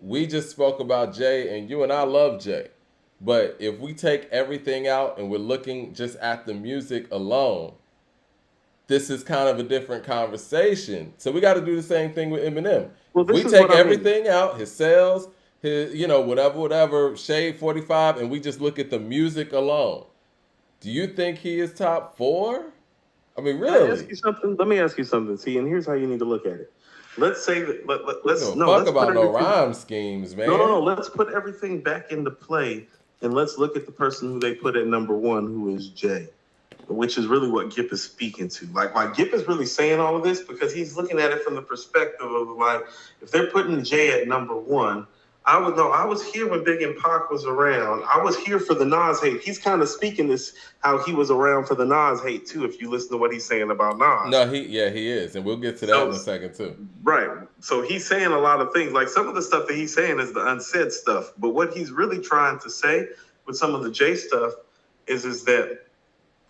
we just spoke about Jay, and you and I love Jay. But if we take everything out and we're looking just at the music alone, this is kind of a different conversation. So we got to do the same thing with Eminem. Well, we take everything out, his sales, his, whatever, Shade 45, and we just look at the music alone. Do you think he is top 4? I mean, really? Let me ask you something. See, and here's how you need to look at it. Let's say that let's talk about no rhyme schemes, man. No. Let's put everything back into play, and let's look at the person who they put at number 1, who is Jay, which is really what Gipp is speaking to. Like, why Gipp is really saying all of this, because he's looking at it from the perspective of, like, if they're putting Jay at number 1, I would know. I was here when Big and Pac was around. I was here for the Nas hate. He's kind of speaking this how he was around for the Nas hate too. If you listen to what he's saying about Nas. No, he is, and we'll get to that in a second too. Right. So he's saying a lot of things. Like, some of the stuff that he's saying is the unsaid stuff. But what he's really trying to say with some of the J stuff is that,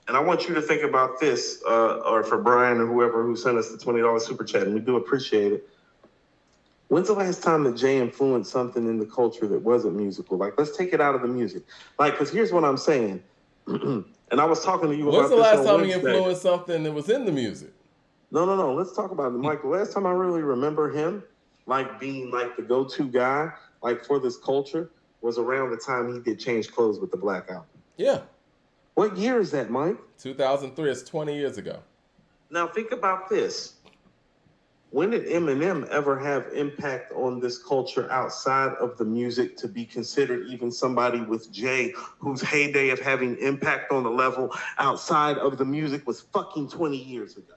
and I want you to think about this, or for Brian or whoever who sent us the $20 super chat, and we do appreciate it. When's the last time that Jay influenced something in the culture that wasn't musical? Like, let's take it out of the music. Like, because here's what I'm saying. And I was talking to you about this. When's the last time he influenced something that was in the music? No. Let's talk about it, Mike. The last time I really remember him, like, being like the go-to guy, like, for this culture, was around the time he did Change Clothes with the Black Album. Yeah. What year is that, Mike? 2003. It's 20 years ago. Now think about this. When did Eminem ever have impact on this culture outside of the music to be considered even somebody with Jay, whose heyday of having impact on the level outside of the music was fucking 20 years ago?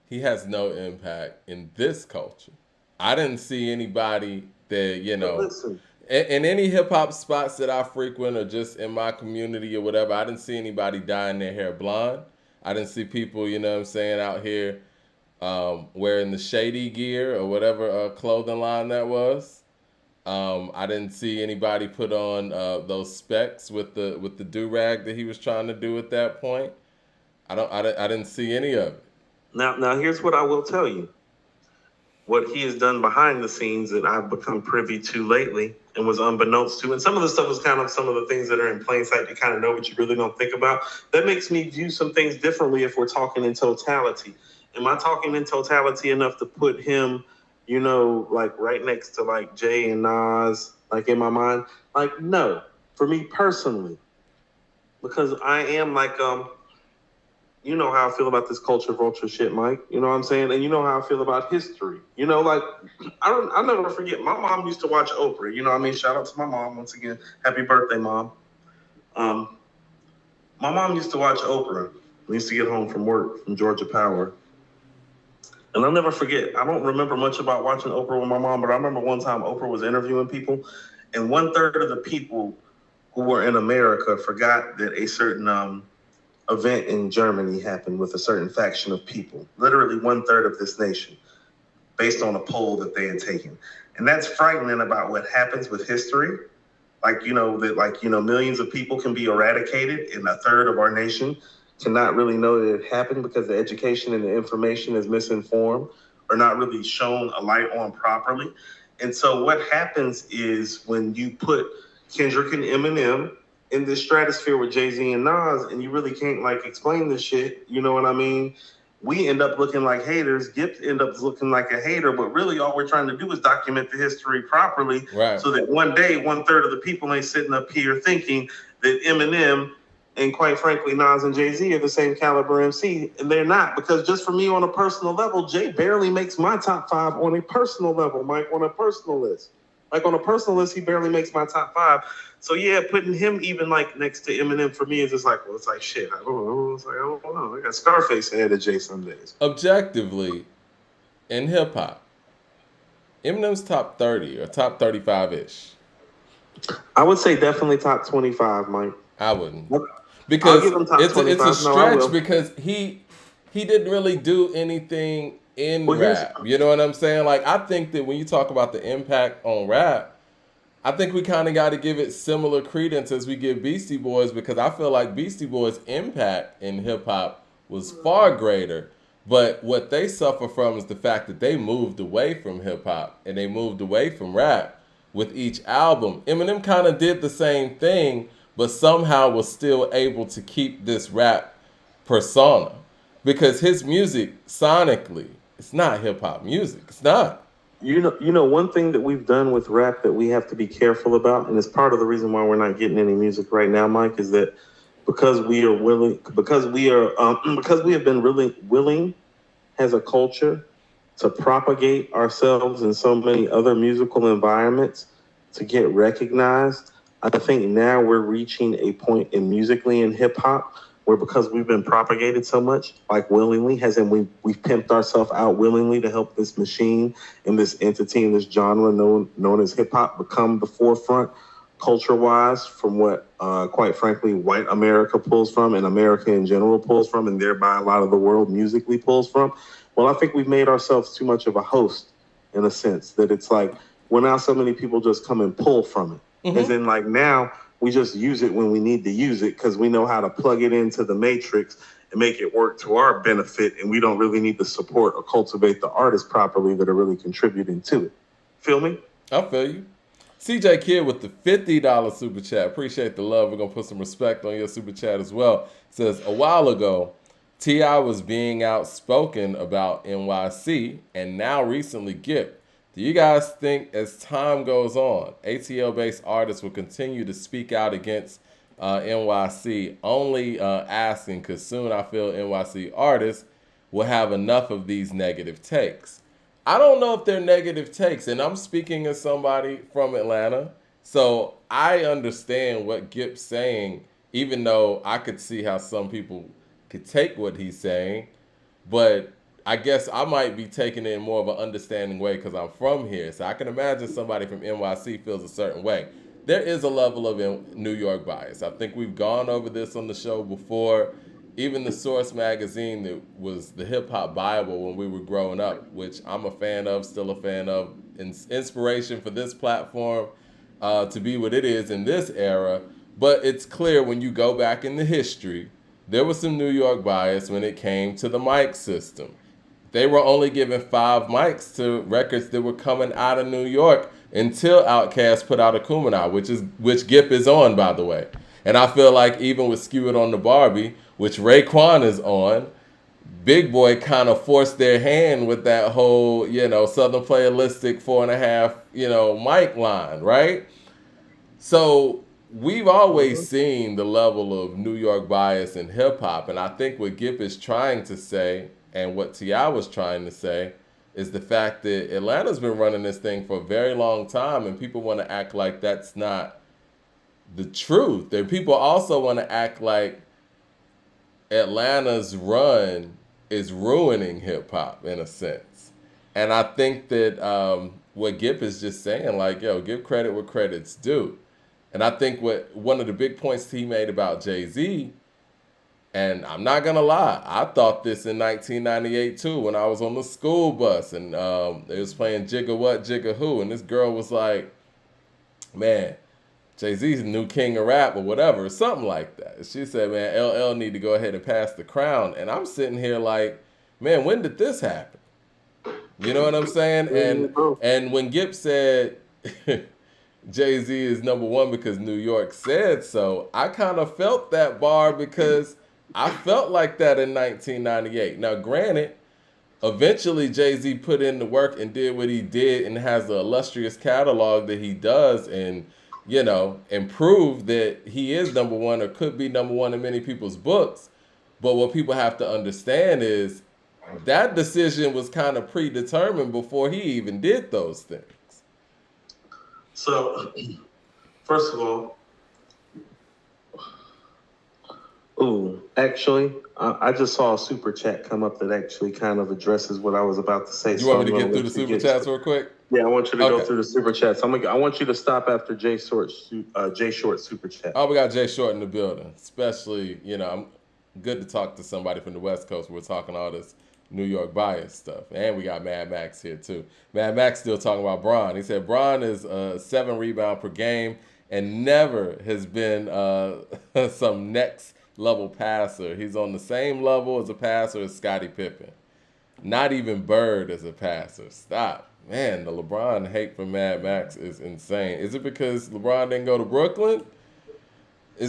He has no impact in this culture. I didn't see anybody that, Listen, in any hip hop spots that I frequent or just in my community or whatever, I didn't see anybody dyeing their hair blonde. I didn't see people, out here wearing the shady gear or whatever clothing line that was. I didn't see anybody put on those specs with the do-rag that he was trying to do at that point. I didn't see any of it. Now here's what I will tell you. What he has done behind the scenes that I've become privy to lately and was unbeknownst to. And some of the stuff is kind of some of the things that are in plain sight you kind of know, but you really don't think about. That makes me view some things differently if we're talking in totality. Am I talking in totality enough to put him, like right next to like Jay and Nas, like in my mind? Like, no, for me personally, because I am like, you know how I feel about this culture vulture shit, Mike. You know what I'm saying? And you know how I feel about history. Like, I'll never forget. My mom used to watch Oprah. You know what I mean? Shout out to my mom once again. Happy birthday, Mom. My mom used to watch Oprah. We used to get home from work from Georgia Power. And I'll never forget. I don't remember much about watching Oprah with my mom, but I remember one time Oprah was interviewing people, and 1/3 of the people who were in America forgot that a certain event in Germany happened with a certain faction of people, literally 1/3 of this nation, based on a poll that they had taken. And that's frightening about what happens with history. Millions of people can be eradicated and 1/3 of our nation cannot really know that it happened because the education and the information is misinformed or not really shown a light on properly. And so what happens is when you put Kendrick and Eminem in this stratosphere with Jay-Z and Nas, and you really can't explain this shit, you know what I mean? We end up looking like haters. Gipp end up looking like a hater, but really all we're trying to do is document the history properly, right? So that one day 1/3 of the people ain't sitting up here thinking that Eminem and quite frankly Nas and Jay-Z are the same caliber MC, and they're not. Because just for me on a personal level, Jay barely makes my top 5 on a personal level, Mike, on a personal list. Like on a personal list, he barely makes my top 5. So yeah, putting him even next to Eminem for me is just it's like shit. I don't know. It's like I don't know. I got Scarface ahead of Jay some days. Objectively, in hip hop, Eminem's top 30 or top 35-ish. I would say definitely top 25, Mike. I wouldn't, because it's a stretch because he didn't really do anything in rap. You know what I'm saying? I think that when you talk about the impact on rap, I think we kind of got to give it similar credence as we give Beastie Boys, because I feel like Beastie Boys' impact in hip-hop was far greater. But what they suffer from is the fact that they moved away from hip-hop and they moved away from rap with each album. Eminem kind of did the same thing, but somehow was still able to keep this rap persona. Because his music, sonically, it's not hip-hop music. It's not. You know, one thing that we've done with rap that we have to be careful about, and it's part of the reason why we're not getting any music right now, Mike, is that because we have been really willing as a culture to propagate ourselves in so many other musical environments to get recognized. I think now we're reaching a point musically in hip hop where, because we've been propagated so much, willingly, we've pimped ourselves out willingly to help this machine and this entity and this genre known as hip hop become the forefront culture-wise from what, quite frankly, white America pulls from and America in general pulls from, and thereby a lot of the world musically pulls from. Well, I think we've made ourselves too much of a host in a sense that it's well, now so many people just come and pull from it. Mm-hmm. As in now we just use it when we need to use it because we know how to plug it into the matrix and make it work to our benefit, and we don't really need to support or cultivate the artists properly that are really contributing to it. Feel me? I feel you. CJ Kidd with the $50 super chat. Appreciate the love. We're going to put some respect on your super chat as well. Says, a while ago, T.I. was being outspoken about NYC, and now recently Gipp. Do you guys think as time goes on, ATL-based artists will continue to speak out against NYC, only asking because soon I feel NYC artists will have enough of these negative takes. I don't know if they're negative takes, and I'm speaking as somebody from Atlanta, so I understand what Gipp's saying, even though I could see how some people could take what he's saying, but I guess I might be taking it in more of an understanding way because I'm from here. So I can imagine somebody from NYC feels a certain way. There is a level of New York bias. I think we've gone over this on the show before. Even the Source magazine that was the hip hop Bible when we were growing up, which I'm a fan of, still a fan of, inspiration for this platform to be what it is in this era. But it's clear when you go back in the history, there was some New York bias when it came to the mic system. They were only giving 5 mics to records that were coming out of New York until Outkast put out a Kumina, which Gipp is on, by the way. And I feel like even with Skew It on the Barbie, which Raekwon is on, Big Boy kind of forced their hand with that whole, Southern Playalistic 4.5, mic line, right? So we've always seen the level of New York bias in hip hop, and I think what Gipp is trying to say and what T.I. was trying to say is the fact that Atlanta's been running this thing for a very long time, and people want to act like that's not the truth. And people also want to act like Atlanta's run is ruining hip hop in a sense. And I think that what Gipp is just saying, like, give credit where credit's due. And I think one of the big points he made about Jay-Z, and I'm not going to lie, I thought this in 1998 too when I was on the school bus and they was playing Jigga What, Jigga Who, and this girl was like, man, Jay-Z's the new king of rap or whatever, something like that. She said, man, LL need to go ahead and pass the crown. And I'm sitting here like, man, when did this happen? You know what I'm saying? And when Gipp said Jay-Z is number one because New York said so, I kind of felt that bar because I felt like that in 1998. Now, granted, eventually Jay-Z put in the work and did what he did and has the illustrious catalog that he does and, and proved that he is number one or could be number one in many people's books. But what people have to understand is that decision was kind of predetermined before he even did those things. So, first of all, actually, I just saw a super chat come up that actually kind of addresses what I was about to say. You want me to get through the super chats real quick? Yeah, I want you to go through the super chats. I want you to stop after Jay Short super chat. Oh, we got Jay Short in the building. Especially, I'm good to talk to somebody from the West Coast. We're talking all this New York bias stuff. And we got Mad Max here too. Mad Max still talking about Bron. He said Bron is 7 rebound per game and never has been some next level passer. He's on the same level as a passer as Scottie Pippen. Not even Bird as a passer. Stop. Man, the LeBron hate for Mad Max is insane. Is it because LeBron didn't go to Brooklyn?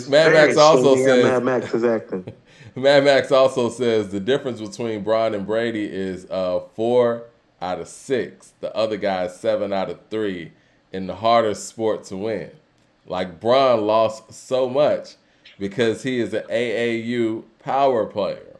Mad Max also says Mad Max is acting. Mad Max also says the difference between Bron and Brady is 4 out of 6. The other guy is 7 out of 3 in the hardest sport to win. Like Bron lost so much because he is an AAU power player.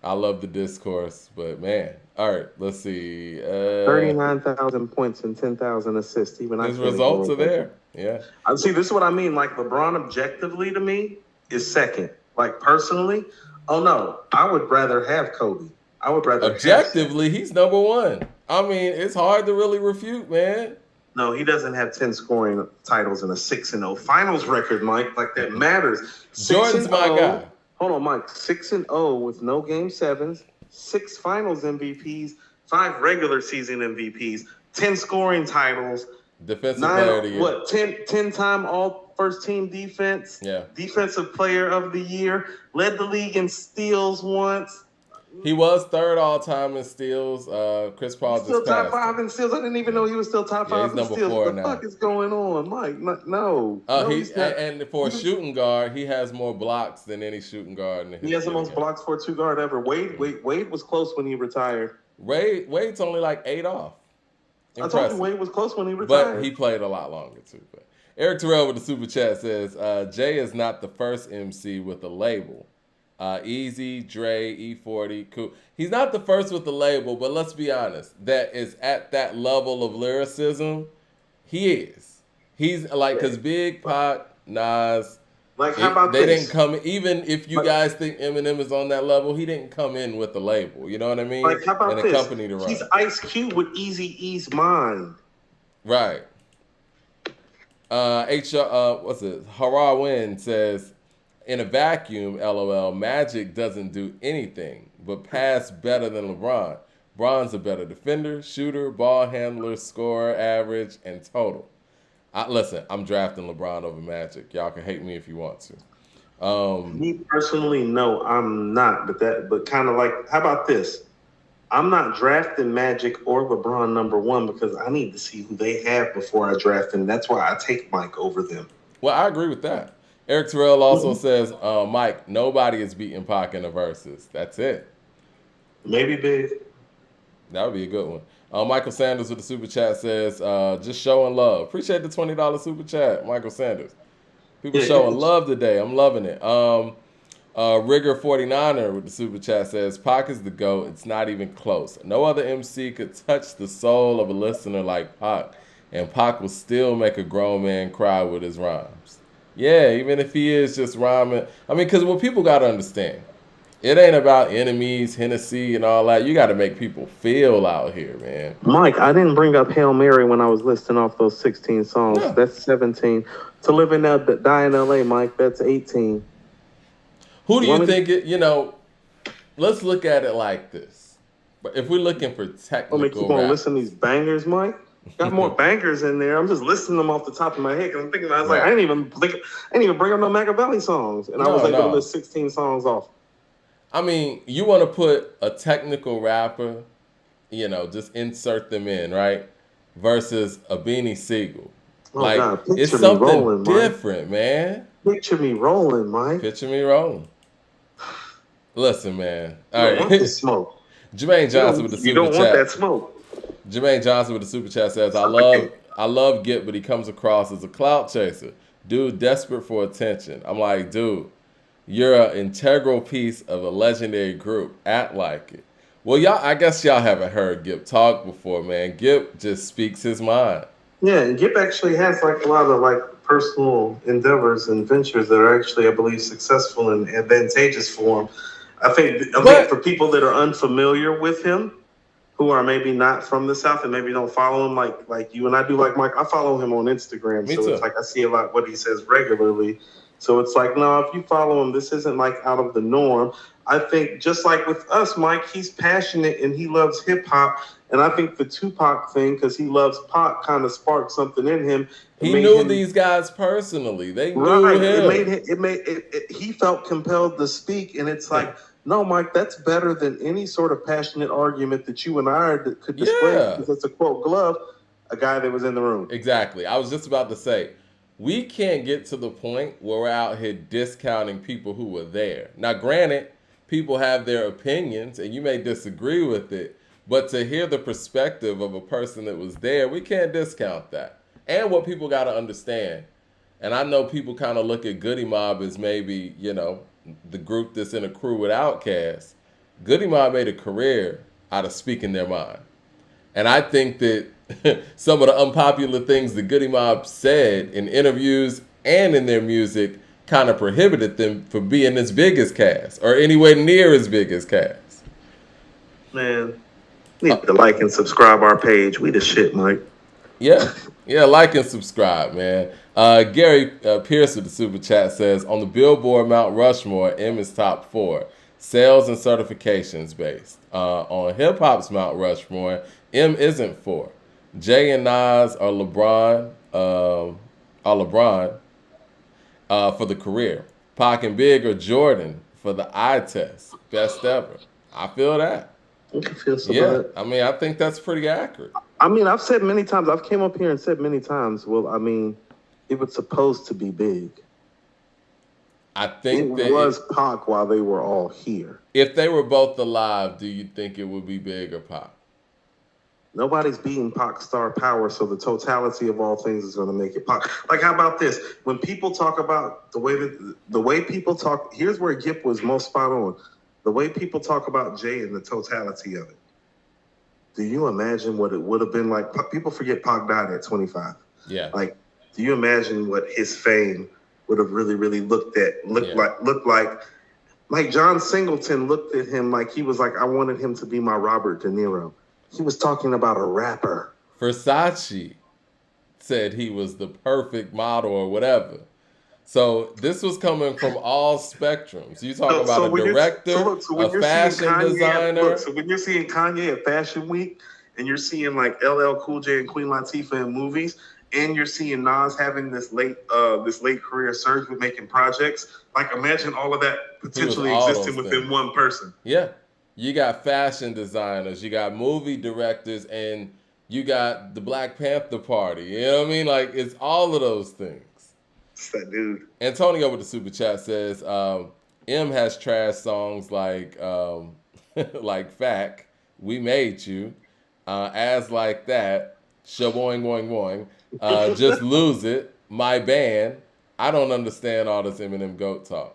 I love the discourse, but man. All right, let's see. 39,000 points and 10,000 assists. Even his results are there. Yeah. See, this is what I mean. Like LeBron, objectively to me, is second. Like personally, oh no, I would rather have Kobe. I would rather. Objectively, he's number one. I mean, it's hard to really refute, man. No, he doesn't have 10 scoring titles and a 6-0 finals record, Mike. Like that matters. Jordan's my guy. Hold on, Mike. 6-0 with no game sevens, 6 finals MVPs, 5 regular season MVPs, 10 scoring titles, defensive player of the year. What? 10-time all first team defense. Yeah. Defensive player of the year. Led the league in steals once. He was third all time in steals. Chris Paul just still top passed 5 in steals. I didn't even know he was still top 5 in steals. What the fuck is going on, Mike? No. And for a shooting guard, he has more blocks than any shooting guard in the history. He has the most blocks for a 2 guard ever. Wade was close when he retired. Wade's only like 8 off. Impressive. I told you Wade was close when he retired. But he played a lot longer too. But Eric Terrell with the super chat says, Jay is not the first MC with a label. Easy, Dre, E40, cool. He's not the first with the label, but let's be honest, that is at that level of lyricism. He is. He's like, because Big, Pac, Nas, Like, how about they this? didn't come, even if you guys think Eminem is on that level, he didn't come in with the label. You know what I mean? Like, how about and a this? company to run. He's Ice Cube with Eazy-E's Mind. Right. What's it? Hara Win says, in a vacuum, LOL, Magic doesn't do anything but pass better than LeBron. Bron's a better defender, shooter, ball handler, scorer, average, and total. Listen, I'm drafting LeBron over Magic. Y'all can hate me if you want to. Me personally, no, I'm not. But kind of like, how about this? I'm not drafting Magic or LeBron number one because I need to see who they have before I draft them. That's why I take Mike over them. Well, I agree with that. Eric Terrell also says, Mike, nobody is beating Pac in the verses. That's it. Maybe Big. That would be a good one. Michael Sanders with the super chat says, just showing love. Appreciate the $20 super chat, Michael Sanders. People showing love today. I'm loving it. Rigger 49er with the super chat says, Pac is the GOAT. It's not even close. No other MC could touch the soul of a listener like Pac, and Pac will still make a grown man cry with his rhymes. Yeah, even if he is just rhyming. I mean, because what people got to understand, it ain't about enemies, Hennessy, and all that. You got to make people feel out here, man. Mike, I didn't bring up Hail Mary when I was listing off those 16 songs. Yeah. That's 17. To Live in Die in L.A., Mike, that's 18. Who do you think let's look at it like this. But if we're looking for technical keep on listening to these bangers, Mike. Got more bangers in there. I'm just listing them off the top of my head because I'm thinking, I was like, I didn't even bring up no Machiavelli songs. And I was able to list 16 songs off. I mean, you want to put a technical rapper, just insert them in, right? Versus a Beanie Siegel. God, it's something different, man. Picture me rolling, Mike. Picture me rolling. Listen, man. All right. Want the smoke. Jermaine Johnson with the super chat. You don't want that smoke. Jermaine Johnson with the super chat says, I love Gipp, but he comes across as a clout chaser. Dude, desperate for attention. I'm like, dude, you're an integral piece of a legendary group. Act like it. Well, I guess y'all haven't heard Gipp talk before, man. Gipp just speaks his mind. Yeah, and Gipp actually has a lot of personal endeavors and ventures that are actually, I believe, successful and advantageous for him. I think for people that are unfamiliar with him, who are maybe not from the South and maybe don't follow him like you and I do, like Mike, I follow him on Instagram. Me so too. It's like I see a lot what he says regularly. So it's like, no, if you follow him, this isn't out of the norm. I think just like with us, Mike, he's passionate and he loves hip hop. And I think the Tupac thing, because he loves Pac, kind of sparked something in him. He knew these guys personally. They knew him. He felt compelled to speak. And it's like, no, Mike, that's better than any sort of passionate argument that you and I could display. Because it's a quote glove, a guy that was in the room. Exactly. I was just about to say, we can't get to the point where we're out here discounting people who were there. Now, granted, people have their opinions and you may disagree with it, but to hear the perspective of a person that was there, we can't discount that. And what people got to understand, and I know people kind of look at Goodie Mob as maybe, the group that's in a crew with Outkast. Goodie Mob made a career out of speaking their mind. And I think that some of the unpopular things that Goodie Mob said in interviews and in their music kind of prohibited them from being as big as Cass or anywhere near as big as Cass. Man, need to like and subscribe our page. We the shit, Mike. Yeah, like and subscribe, man. Gary Pierce with the super chat says, on the Billboard Mount Rushmore, M is top 4. Sales and certifications based. On hip hop's Mount Rushmore, M isn't 4. Jay and Nas are LeBron for the career. Pac and Big are Jordan for the eye test. Best ever. I feel that. I can feel so bad. I mean, I think that's pretty accurate. I mean, I've said many times, I've came up here and said many times, well, I mean, it was supposed to be big. I think it was Pac while they were all here. If they were both alive, do you think it would be Big or Pac? Nobody's beating Pac star power, so the totality of all things is going to make it Pac. Like, how about this? When people talk about the way people talk, here's where Gipp was most spot on. The way people talk about Jay and the totality of it. Do you imagine what it would have been like? People forget Pac died at 25. Yeah. Like, do you imagine what his fame would have really looked like? Like John Singleton looked at him like he was like, I wanted him to be my Robert De Niro. He was talking about a rapper. Versace said he was the perfect model or whatever. So this was coming from all spectrums. You talk about a director, a fashion designer. So when you're seeing Kanye at Fashion Week, and you're seeing like LL Cool J and Queen Latifah in movies, and you're seeing Nas having this late career surge with making projects, like imagine all of that potentially existing within one person. Yeah. You got fashion designers, you got movie directors, and you got the Black Panther Party. You know what I mean? Like, it's all of those things. It's that dude. Antonio with the super chat says, M has trash songs like like Fack, We Made You, As Like That, Shaboing Boing Boing, Just Lose It, My Band. I don't understand all this Eminem GOAT talk.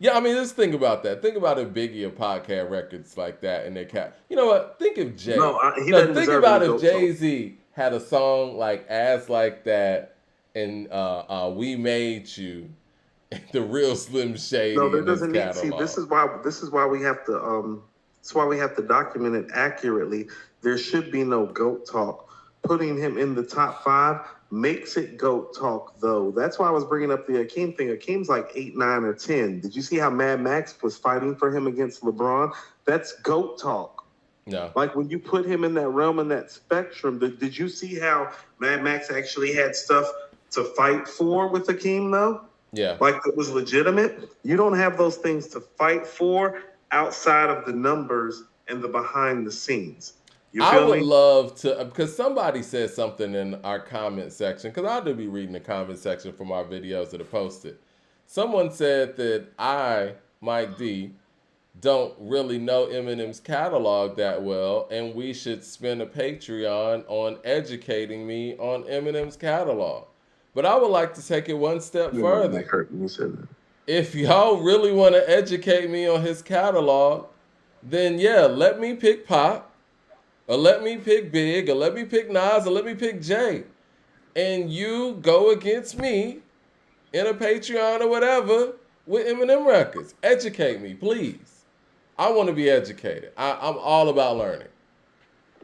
Yeah, I mean, just think about that. Think about if Biggie or Pac had records like that in their cat. You know what? Think if Jay. Think about if Jay-Z had a song like As Like That and We Made You, the real Slim Shady. No, there doesn't need. See, this is why we have to. That's why we have to document it accurately. There should be no GOAT talk. Putting him in the top 5 makes it GOAT talk, though. That's why I was bringing up the Akeem thing. Akeem's like 8, 9, or 10. Did you see how Mad Max was fighting for him against LeBron? That's GOAT talk. No. Like when you put him in that realm, in that spectrum, did you see how Mad Max actually had stuff to fight for with Akeem, though? Yeah. Like it was legitimate? You don't have those things to fight for outside of the numbers and the behind the scenes. I would love to, because somebody said something in our comment section, because I do be reading the comment section from our videos that are posted. Someone said that I, Mike D, don't really know Eminem's catalog that well, and we should spend a Patreon on educating me on Eminem's catalog. But I would like to take it one step further. You said that. If y'all really want to educate me on his catalog, then yeah, let me pick Pop. Or let me pick Big, or let me pick Nas, or let me pick Jay. And you go against me in a Patreon or whatever with Eminem records. Educate me, please. I want to be educated. I'm all about learning.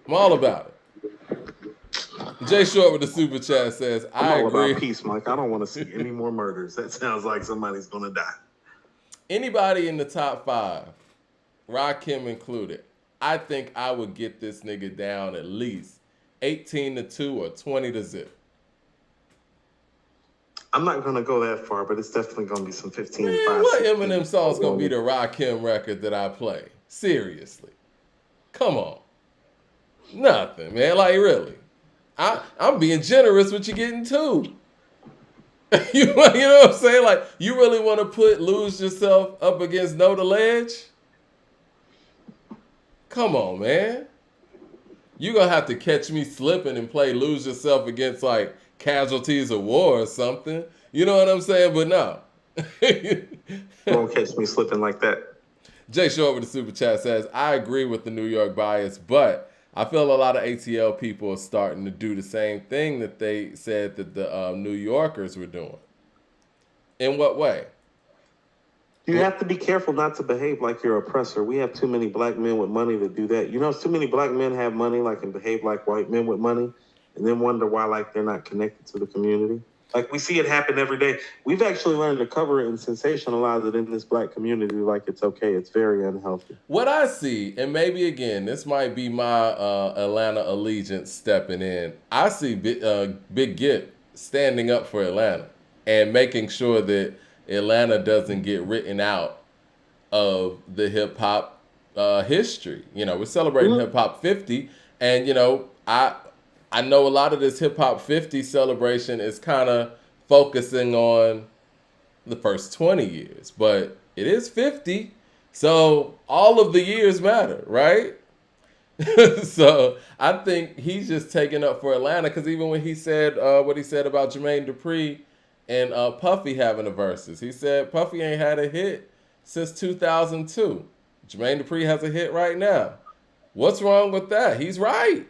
I'm all about it. Jay Short with the super chat says, I all agree. About peace, Mike. I don't want to see any more murders. That sounds like somebody's going to die. Anybody in the top 5, Rakim included, I think I would get this nigga down at least 18-2 or 20-0. I'm not going to go that far, but it's definitely going to be some 15-5. What Eminem song's going to be the Rakim record that I play? Seriously. Come on. Nothing, man. Like, really. I'm being generous with you getting 2. You know what I'm saying? Like, you really want to Lose Yourself up against Know the Ledge? Come on, man. You're going to have to catch me slipping and play Lose Yourself against, like, Casualties of War or something. You know what I'm saying? But no. Won't catch me slipping like that. Jay Short with the super chat says, I agree with the New York bias, but I feel a lot of ATL people are starting to do the same thing that they said that the New Yorkers were doing. In what way? You have to be careful not to behave like your oppressor. We have too many black men with money to do that. You know, too many black men have money, like, and behave like white men with money, and then wonder why, like, they're not connected to the community. Like, we see it happen every day. We've actually learned to cover it and sensationalize it in this black community like it's okay. It's very unhealthy. What I see, and maybe, again, this might be my Atlanta allegiance stepping in. I see Big Gipp standing up for Atlanta and making sure that Atlanta doesn't get written out of the hip-hop history. You know, we're celebrating Hip-Hop 50, and, you know, I know a lot of this Hip-Hop 50 celebration is kind of focusing on the first 20 years, but it is 50, so all of the years matter, right? So I think he's just taking up for Atlanta because even when he said what he said about Jermaine Dupri and Puffy having a versus, he said Puffy ain't had a hit since 2002. Jermaine Dupri has a hit right now. What's wrong with that? He's right.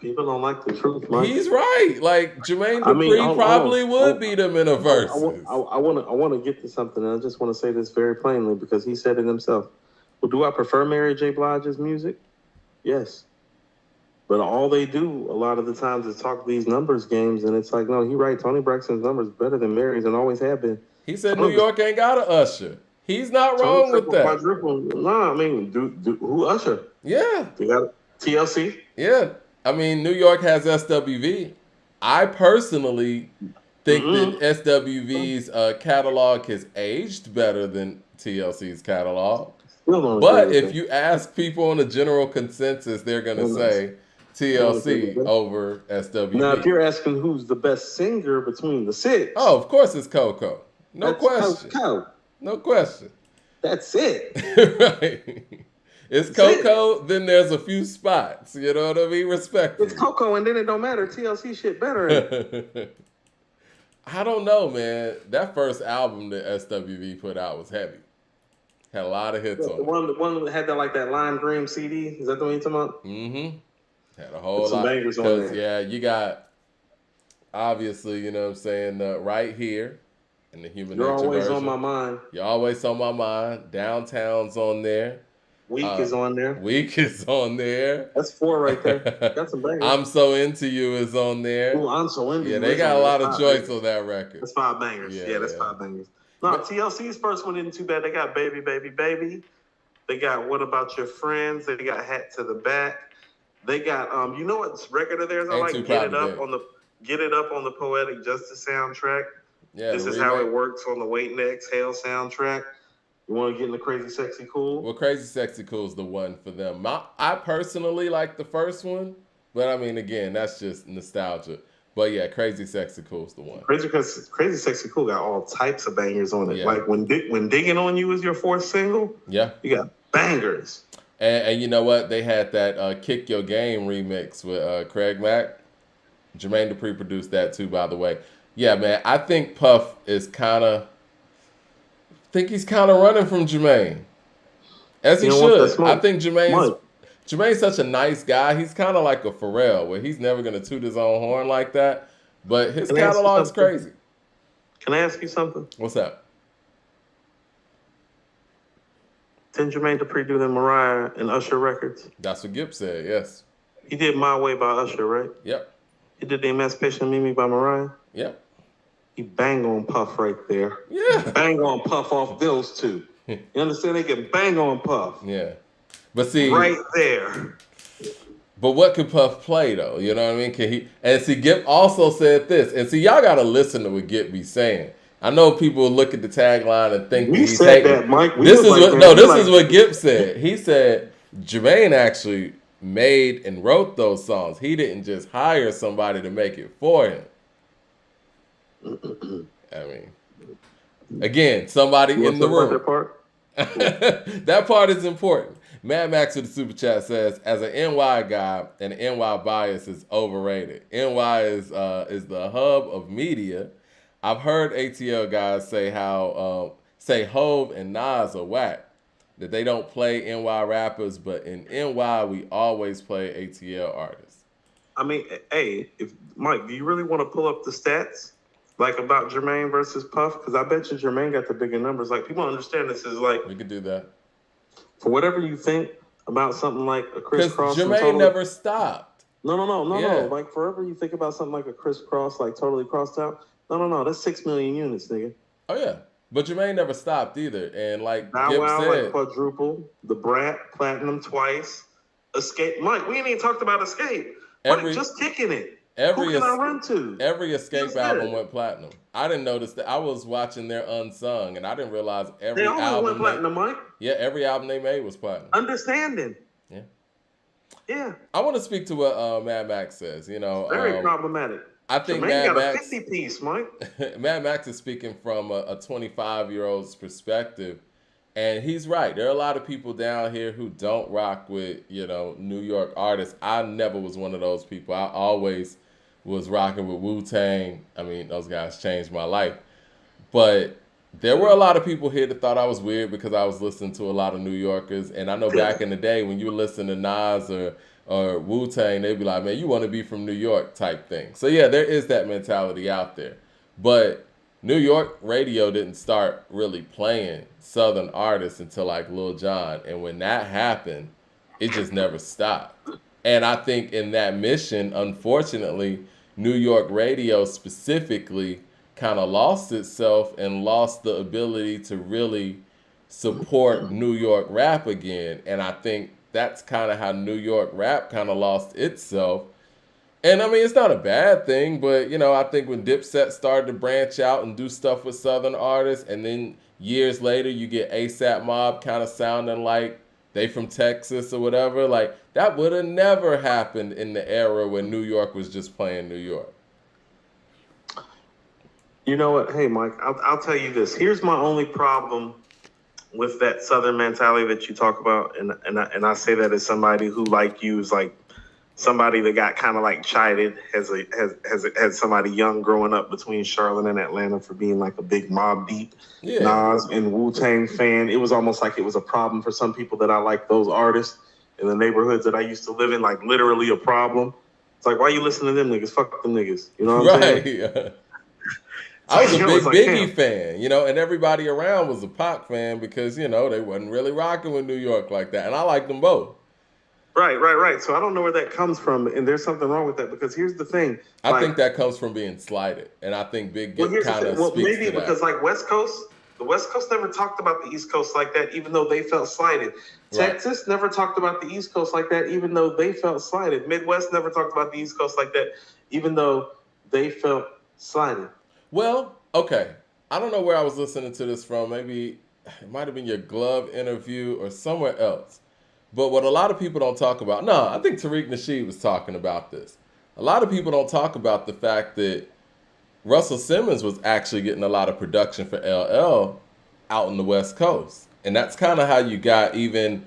People don't like the truth, Mike. He's right. Like Jermaine Dupri probably would beat him in a versus. I want to get to something, and I just want to say this very plainly because he said it himself. Well, do I prefer Mary J. Blige's music? Yes. But all they do a lot of the times is talk these numbers games, and it's like, no, he right. Tony Braxton's numbers better than Mary's and always have been. He said New York ain't got an Usher. He's not wrong with that. No, I mean, who Usher? Yeah. You got TLC? Yeah. I mean, New York has SWV. I personally think that SWV's catalog has aged better than TLC's catalog. But if you ask people on the general consensus, they're going to say TLC over SWV. Now, if you're asking who's the best singer between the six. Oh, of course it's Coco. No question. Coco. No question. That's it. Right. It's Coco, then there's a few spots. You know what I mean? Respectfully. It's Coco, and then it don't matter. TLC shit better. I don't know, man. That first album that SWV put out was heavy. Had a lot of hits on it. The one that had that lime green CD. Is that the one you're talking about? Mm-hmm. Had a whole lot. Some bangers on there. Yeah, you got, obviously, you know what I'm saying, Right Here and the Human Nature You're always version. on my mind. You're always on my mind. Downtown's on there. Week is on there. Week is on there. That's 4 right there. That's some bangers. I'm So Into You is on there. Ooh, I'm So Into You. Yeah, they got a lot of choice on that record. That's 5 bangers. Yeah, that's 5 bangers. No, TLC's first one isn't too bad. They got Baby, Baby, Baby. They got What About Your Friends. They got Hat to the Back. They got you know what record of theirs I like? Get It Up on the Poetic Justice soundtrack. Yeah, This Is How It Works on the Wait and Exhale soundtrack. You want to get into Crazy Sexy Cool? Well, Crazy Sexy Cool is the one for them. I personally like the first one, but I mean, again, that's just nostalgia. But yeah, Crazy Sexy Cool is the one. Crazy Sexy Cool got all types of bangers on it. Yeah. Like when Digging on You is your 4th single. Yeah, you got bangers. And you know what? They had that Kick Your Game remix with Craig Mack. Jermaine Dupri produced that too, by the way. Yeah, man, I think Puff is he's kind of running from Jermaine, as he should. I think Jermaine's such a nice guy. He's kind of like a Pharrell, where he's never going to toot his own horn like that. But his catalog's crazy. Can I ask you something? What's that? Didn't Jermaine Dupri do the Mariah and Usher records? That's what Gipp said, yes. He did My Way by Usher, right? Yep. He did the Emancipation of Mimi by Mariah? Yep. He bang on Puff right there. Yeah. Bang on Puff off those two. You understand? They can bang on Puff. Yeah. But see. Right there. But what could Puff play, though? You know what I mean? Can he? And see, Gipp also said this. And see, y'all got to listen to what Gipp be saying. I know people look at the tagline and think he's said that, Mike. This is what Gipp said. He said Jermaine actually made and wrote those songs. He didn't just hire somebody to make it for him. I mean, again, somebody in the room. That part? That part is important. Mad Max with the super chat says, as an NY guy, and NY bias is overrated. NY is the hub of media. I've heard ATL guys say say Hove and Nas are whack. That they don't play NY rappers, but in NY we always play ATL artists. I mean, hey, Mike, do you really want to pull up the stats? Like about Jermaine versus Puff? Because I bet you Jermaine got the bigger numbers. Like, people understand this is like... We could do that. For whatever you think about something like a Criss Cross... Because Jermaine never stopped. No. Like, forever you think about something like a Criss Cross, like Totally Crossed Out. No. That's 6 million units, nigga. Oh, yeah. But Jermaine never stopped either. And like Gipp said... Like Quadruple, The Brat, Platinum twice, Escape. Mike, we ain't even talked about Escape. Mike, just kicking it. Who can I run to? Every Escape album went platinum. I didn't notice that. I was watching their Unsung, and I didn't realize every album... They all went platinum, Mike. Yeah, every album they made was platinum. Understanding. Yeah. I want to speak to what Mad Max says. You know, very problematic. I think Mad Max... got a 50-piece, Mike. Mad Max is speaking from a 25-year-old's perspective, And he's right. There are a lot of people down here who don't rock with, New York artists. I never was one of those people. I always was rocking with Wu-Tang. I mean, those guys changed my life. But there were a lot of people here that thought I was weird because I was listening to a lot of New Yorkers. And I know back in the day when you were listening to Nas or Wu-Tang, they'd be like, man, you want to be from New York type thing. So yeah, there is that mentality out there. But New York radio didn't start really playing Southern artists until like Lil Jon. And when that happened, it just never stopped. And I think in that mission, unfortunately, New York radio specifically kind of lost itself and lost the ability to really support New York rap again. And I think that's kind of how New York rap kind of lost itself. And I mean, it's not a bad thing, but I think when Dipset started to branch out and do stuff with Southern artists, and then years later you get ASAP Mob kind of sounding like they from Texas or whatever, like that would have never happened in the era when New York was just playing New York. You know what? Hey, Mike, I'll tell you this. Here's my only problem with that Southern mentality that you talk about, and I say that as somebody who, like you, is like somebody that got kind of like chided as somebody young growing up between Charlotte and Atlanta for being like a big Mobb Deep, Nas and Wu-Tang fan. It was almost like it was a problem for some people that I like those artists in the neighborhoods that I used to live in, like literally a problem. It's like, why you listen to them niggas? Fuck them niggas. You know what I'm saying? I was a big Biggie fan, and everybody around was a Pac fan because, they wasn't really rocking with New York like that. And I liked them both. Right. So I don't know where that comes from. And there's something wrong with that because here's the thing. I think that comes from being slighted. And I think Big Gipp kind of speaks maybe to that. Because like the West Coast never talked about the East Coast like that, even though they felt slighted. Right. Texas never talked about the East Coast like that, even though they felt slighted. Midwest never talked about the East Coast like that, even though they felt slighted. Well, okay. I don't know where I was listening to this from. Maybe it might have been your Glove interview or somewhere else. But what a lot of people don't talk about, I think Tariq Nasheed was talking about this. A lot of people don't talk about the fact that Russell Simmons was actually getting a lot of production for LL out in the West Coast. And that's kind of how you got even,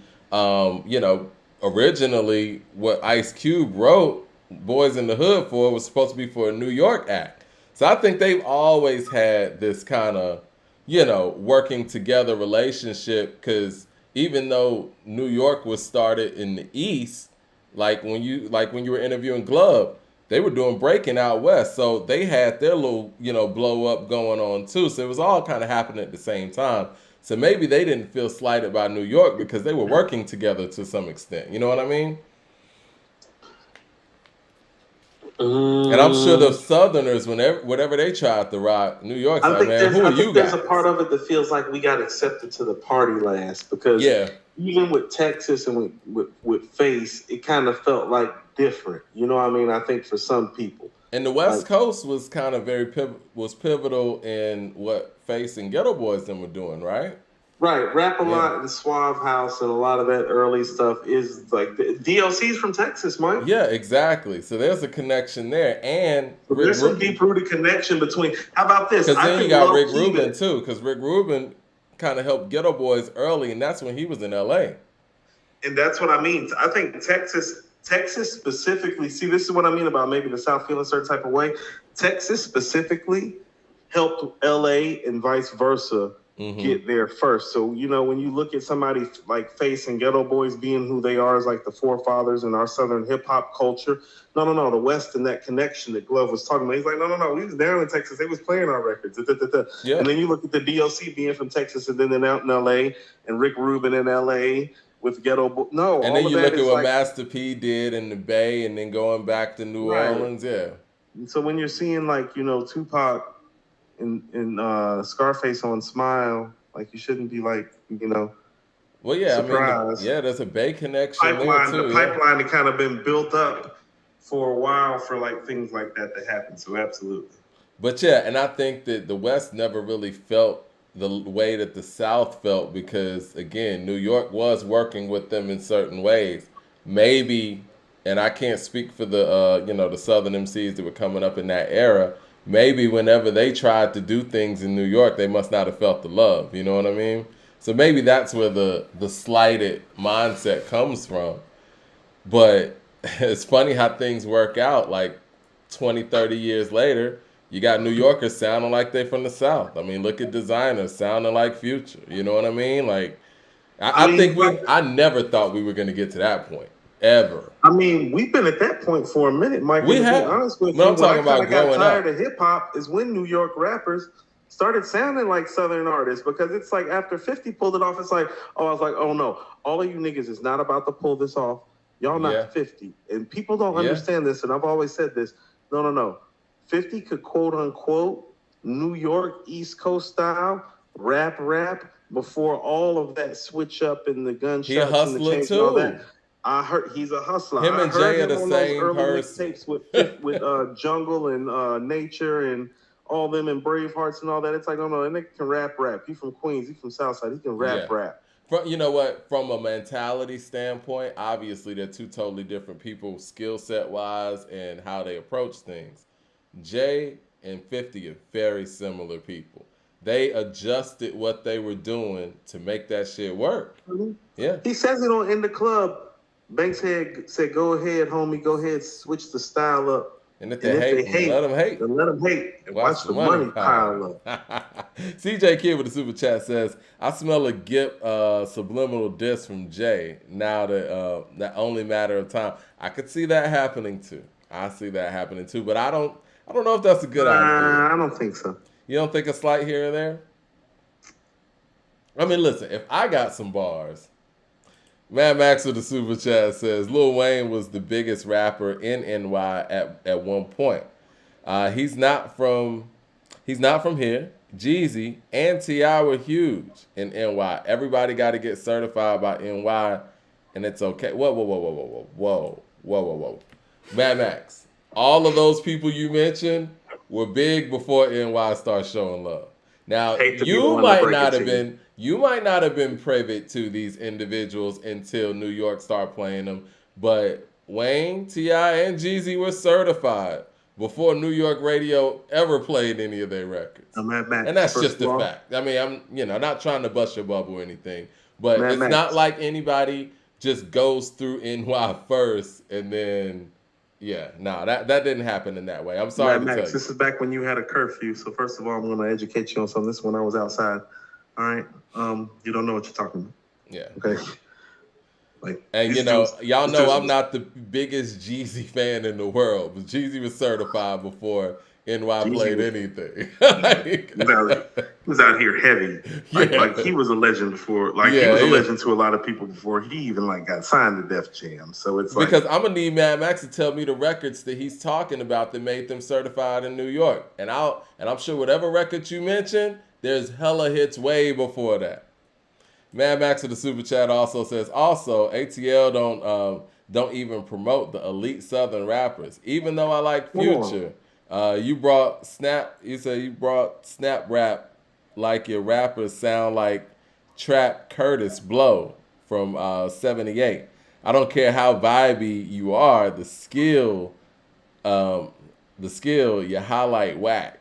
originally what Ice Cube wrote Boys in the Hood for was supposed to be for a New York act. So I think they've always had this kind of, working together relationship because even though New York was started in the East, like when you were interviewing Glove, they were doing breaking out West. So they had their little, blow up going on too. So it was all kind of happening at the same time. So maybe they didn't feel slighted by New York because they were working together to some extent. You know what I mean? And I'm sure the Southerners, whatever they tried to rock, New York's like, man, who are you guys? There's a part of it that feels like we got accepted to the party last because even with Texas and with Face, it kind of felt like different. You know what I mean? I think for some people. And the West Coast was kind of pivotal in what Face and Ghetto Boys them were doing, right? Right, Rap-A-Lot and Suave House and a lot of that early stuff is like DLC's from Texas, Mike. Yeah, exactly. So there's a connection there, and there's some deep-rooted connection between. How about this? Because then you got Rick Rubin too, because Rick Rubin kind of helped Ghetto Boys early, and that's when he was in LA. And that's what I mean. I think Texas specifically. See, this is what I mean about maybe the South feeling a certain type of way. Texas specifically helped LA and vice versa. Get there first. So, when you look at somebody like Face and Ghetto Boys being who they are as like the forefathers in our Southern hip hop culture. No, the West and that connection that Glove was talking about. He's like, no, we was down in Texas. They was playing our records. Yeah. And then you look at the DLC being from Texas and then out in LA and Rick Rubin in LA with Ghetto Boys. No. And then you look at what Master P did in the Bay and then going back to New Orleans. Yeah. And so when you're seeing like, Tupac in Scarface on Smile, like you shouldn't be like, well, yeah, surprised. I mean, there's a Bay connection there too. The pipeline had kind of been built up for a while for like things like that to happen. So absolutely. But yeah, and I think that the West never really felt the way that the South felt because again, New York was working with them in certain ways. Maybe, and I can't speak for the the Southern MCs that were coming up in that era. Maybe whenever they tried to do things in New York, they must not have felt the love. You know what I mean? So maybe that's where the slighted mindset comes from. But it's funny how things work out. Like 20, 30 years later, you got New Yorkers sounding like they from the South. I mean, look at designers sounding like Future. You know what I mean? Like, I think I never thought we were going to get to that point, ever. I mean, we've been at that point for a minute, Mike. We have. To be honest with No, you, I'm talking when I about got growing tired up. of hip hop is when New York rappers started sounding like Southern artists, because it's like after 50 pulled it off, it's like, I was like, oh no, all of you niggas is not about to pull this off. Y'all not 50. And people don't understand this, and I've always said this. No. 50 could quote unquote New York East Coast style rap before all of that switch up in the gunshots He a hustler and the change too. and all that. I heard he's a hustler. Him and Jay are the same person. Tapes with Jungle and Nature and all them and Bravehearts and all that. It's like, no, that nigga can rap. He from Queens. He from Southside. He can rap. You know what? From a mentality standpoint, obviously they're two totally different people, skill set wise and how they approach things. Jay and 50 are very similar people. They adjusted what they were doing to make that shit work. Mm-hmm. Yeah. He says it on In the Club. Bankshead said, "Go ahead, homie. Go ahead, switch the style up. And if they hate, let them hate. Then let them hate. And watch the money pile up." CJ Kid with the super chat says, "I smell a Gipp subliminal diss from Jay. Now that only matter of time." I could see that happening too. I see that happening too, but I don't know if that's a good idea. I don't think so. You don't think a slight here or there? I mean, listen, if I got some bars. Mad Max with the super chat says Lil Wayne was the biggest rapper in NY at one point. He's not from here. Jeezy and T.I. were huge in NY. Everybody got to get certified by NY, and it's okay. Whoa. Mad Max. All of those people you mentioned were big before NY started showing love. Now you might not have been privy to these individuals until New York started playing them, but Wayne, T.I., and Jeezy were certified before New York radio ever played any of their records. And that's just a fact. I mean, I'm not trying to bust your bubble or anything, but it's not like anybody just goes through NY first and then that didn't happen in that way. I'm sorry to tell you. This is back when you had a curfew. So first of all, I'm going to educate you on something. This is when I was outside. All right. You don't know what you're talking about. Yeah. Okay. And y'all know I'm not the biggest Jeezy fan in the world, but Jeezy was certified before NY played anything. He was out here heavy. Like he was a legend before. He was a legend to a lot of people before he even got signed to Def Jam. So it's because I'm gonna need Mad Max to tell me the records that he's talking about that made them certified in New York, and I'm sure whatever record you mentioned, there's hella hits way before that. Mad Max with the super chat also says, ATL don't even promote the elite Southern rappers, even though I like Future. You said you brought snap rap like your rappers sound like Trap Curtis Blow from 78. I don't care how vibey you are, the skill you highlight whack.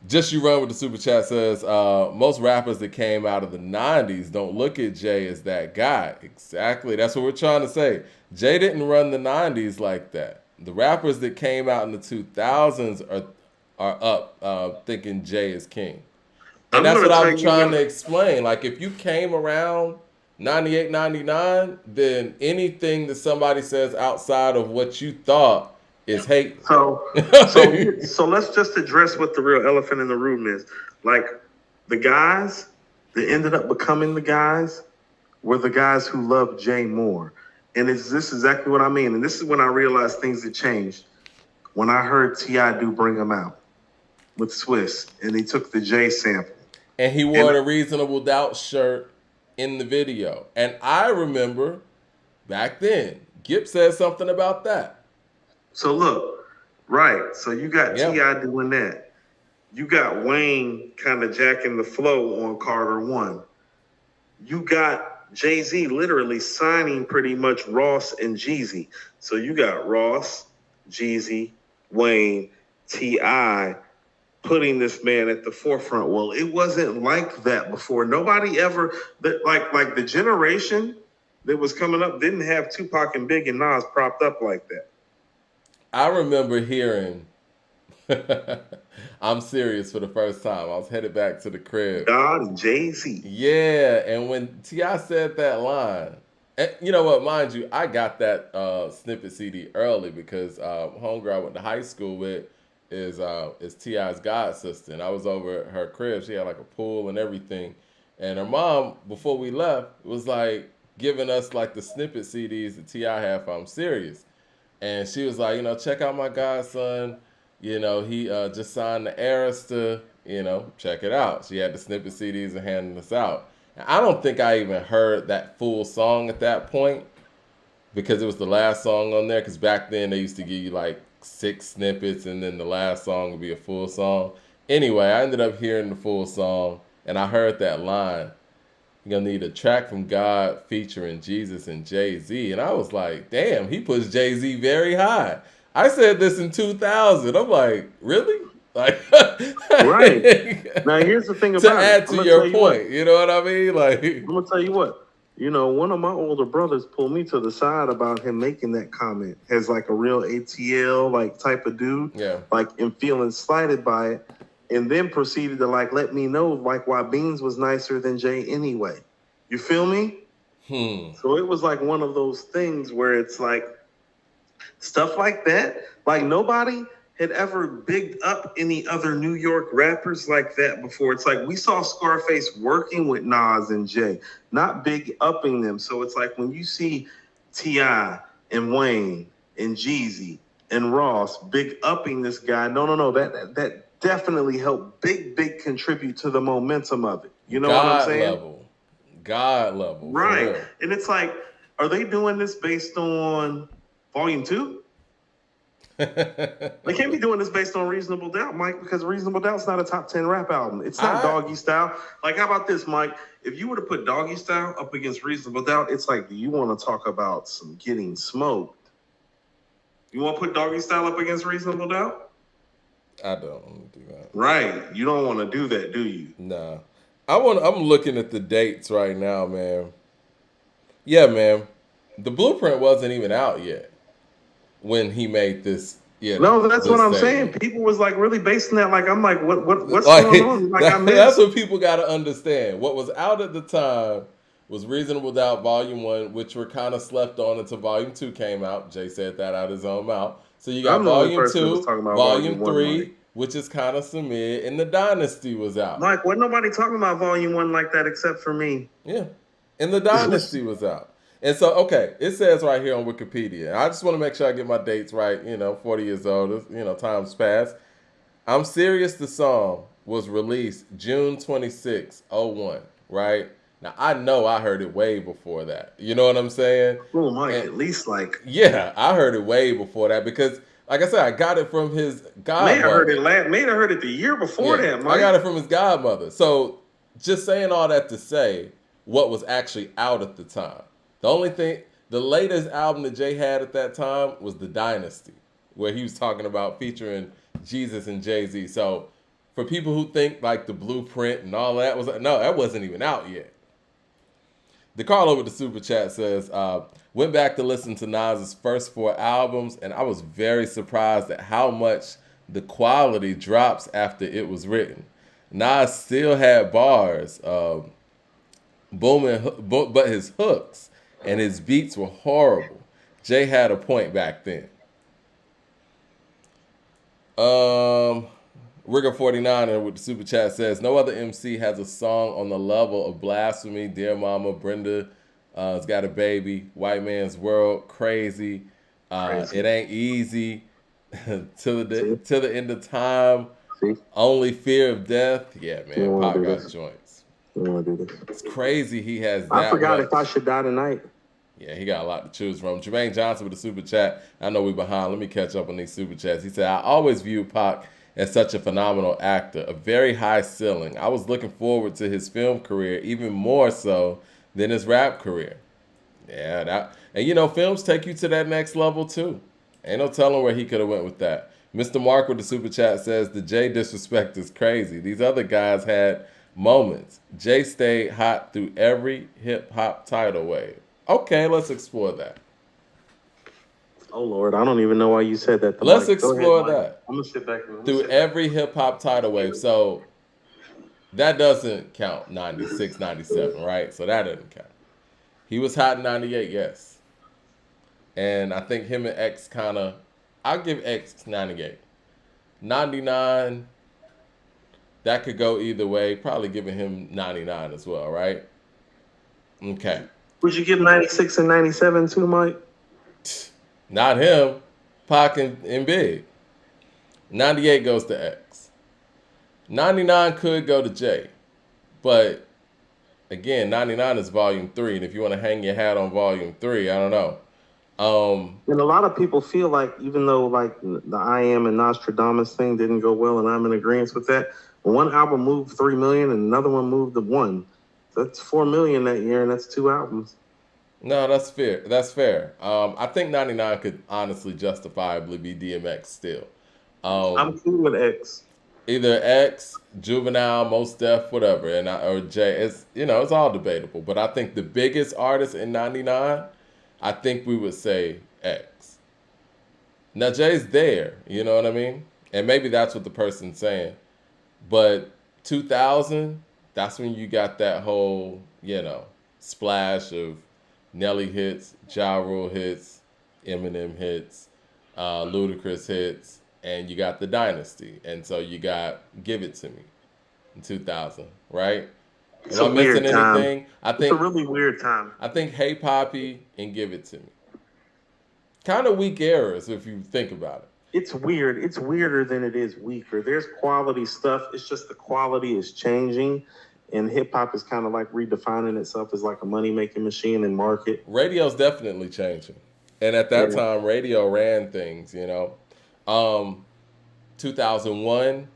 Just You Run with the super chat says, most rappers that came out of the 90s don't look at Jay as that guy. Exactly. That's what we're trying to say. Jay didn't run the 90s like that. The rappers that came out in the 2000s are up thinking Jay is king. And that's what I'm trying to explain. Like, if you came around 98, 99, then anything that somebody says outside of what you thought is hate. So let's just address what the real elephant in the room is. Like, the guys that ended up becoming the guys were the guys who loved Jay more. And this is exactly what I mean. And this is when I realized things had changed. When I heard T.I. do Bring 'Em Out with Swiss, and he took the Jay sample. And he wore the Reasonable Doubt shirt in the video. And I remember back then, Gipp said something about that. So look, right. So you got T.I. doing that. You got Wayne kind of jacking the flow on Carter 1. You got Jay-Z literally signing pretty much Ross and Jeezy. So you got Ross, Jeezy, Wayne, T.I. putting this man at the forefront. Well, it wasn't like that before. Nobody ever like the generation that was coming up didn't have Tupac and Big and Nas propped up like that. I remember hearing I'm serious for the first time. I was headed back to the crib. God and Jay-Z. Yeah, and when T.I. said that line, and you know what, mind you, I got that snippet CD early because homegirl I went to high school with is T.I.'s god sister. And I was over at her crib. She had like a pool and everything. And her mom, before we left, was like giving us like the snippet CDs that T.I. had for I'm Serious. And she was like, check out my godson. He just signed the Arista, check it out. She had the snippet CDs and handing us out. And I don't think I even heard that full song at that point because it was the last song on there. Because back then they used to give you like 6 snippets and then the last song would be a full song. Anyway, I ended up hearing the full song and I heard that line. You're going to need a track from God featuring Jesus and Jay-Z. And I was like, damn, he puts Jay-Z very high. I said this in 2000. I'm like, really? Like, right. Now, here's the thing about it. To add to your point, you know what I mean? Like, I'm going to tell you what. One of my older brothers pulled me to the side about him making that comment as like a real ATL like type of dude. Yeah. Like, and feeling slighted by it. And then proceeded to like let me know like why Beans was nicer than Jay anyway. You feel me? So it was like one of those things where it's like stuff like that. Like nobody had ever bigged up any other New York rappers like that before. It's like we saw Scarface working with Nas and Jay, not big upping them. So it's like when you see T.I. and Wayne and Jeezy and Ross big upping this guy, no, that definitely helped big contribute to the momentum of it. You know what I'm saying? God level. Right. Yeah. And it's like, are they doing this based on Volume 2? They can't be doing this based on Reasonable Doubt, Mike, because Reasonable Doubt's not a top 10 rap album. It's not Doggy Style. Like, how about this, Mike? If you were to put Doggy Style up against Reasonable Doubt, it's like, do you want to talk about some getting smoked? You want to put Doggy Style up against Reasonable Doubt? I don't want to do that. Right. You don't want to do that, do you? Nah. I'm looking at the dates right now, man. Yeah, man. The Blueprint wasn't even out yet when he made this. Yeah. No, that's what I'm saying. People was like really basing that. Like, I'm like, what's going on? Like, that's what people got to understand. What was out at the time was Reasonable Doubt Volume 1, which were kind of slept on until Volume 2 came out. Jay said that out his own mouth. So you got Volume 2, Volume 3, which is kind of some mid, and The Dynasty was out. Mike, wasn't nobody talking about Volume 1 like that except for me. Yeah, and The Dynasty was out. And so, okay, it says right here on Wikipedia. I just want to make sure I get my dates right. 40 years old, time's passed. I'm Serious, the song was released June 26, 01, right? Now, I know I heard it way before that. You know what I'm saying? Oh, Mike, at least like... Yeah, I heard it way before that because, like I said, I got it from his godmother. May have heard it the year before that, Mike. I got it from his godmother. So, just saying all that to say what was actually out at the time. The latest album that Jay had at that time was The Dynasty, where he was talking about featuring Jesus and Jay-Z. So, for people who think like the Blueprint and all that that wasn't even out yet. The Carlo with the Super Chat says, went back to listen to Nas's first 4 albums, and I was very surprised at how much the quality drops after it was written. Nas still had bars, booming, but his hooks and his beats were horrible. Jay had a point back then. Rigger49 with the Super Chat says, no other MC has a song on the level of Blasphemy, Dear Mama, Brenda, It's Got a Baby, White Man's World, Crazy, It Ain't Easy, Till the End of Time, Only Fear of Death. Yeah, man, Pop got joints. It's crazy he has that I forgot much. If I Should Die Tonight. Yeah, he got a lot to choose from. Jermaine Johnson with the Super Chat. I know we behind. Let me catch up on these Super Chats. He said, I always view Pac as such a phenomenal actor, a very high ceiling. I was looking forward to his film career even more so than his rap career. Yeah, and films take you to that next level too. Ain't no telling where he could have went with that. Mr. Mark with the super chat says the Jay disrespect is crazy. These other guys had moments. Jay stayed hot through every hip hop tidal wave. Okay, let's explore that. Oh Lord, I don't even know why you said that. Let's explore that. I'm gonna sit back and Through every hip hop tidal wave. So that doesn't count 96, 97, right? So that doesn't count. He was hot in 98, yes. And I think him and X kind of, I'll give X 98. 99, that could go either way. Probably giving him 99 as well, right? Okay. Would you give 96 and 97 too, Mike? Not him. Pac and Big. 98 goes to X. 99 could go to J. But again, 99 is volume 3. And if you want to hang your hat on volume 3, I don't know. And a lot of people feel like, even though like the I Am and Nostradamus thing didn't go well, and I'm in agreement with that, one album moved 3 million and another one moved to 1. So that's 4 million that year, and that's 2 albums. No, that's fair. That's fair. I think 99 could honestly justifiably be DMX still. I'm cool with X. Either X, Juvenile, Most Def, whatever, or J. It's all debatable. But I think the biggest artist in 99, I think we would say X. Now Jay's there, you know what I mean? And maybe that's what the person's saying. But 2000, that's when you got that whole, splash of Nelly hits, Ja Rule hits, Eminem hits, Ludacris hits, and you got the Dynasty. And so you got Give It To Me in 2000, right? It's Am I missing anything? It's a really weird time. I think Hey Poppy and Give It To Me. Kind of weak eras if you think about it. It's weird. It's weirder than it is weaker. There's quality stuff. It's just the quality is changing. And hip hop is kind of like redefining itself as like a money making machine and market. Radio's definitely changing. And at that time, radio ran things, 2001,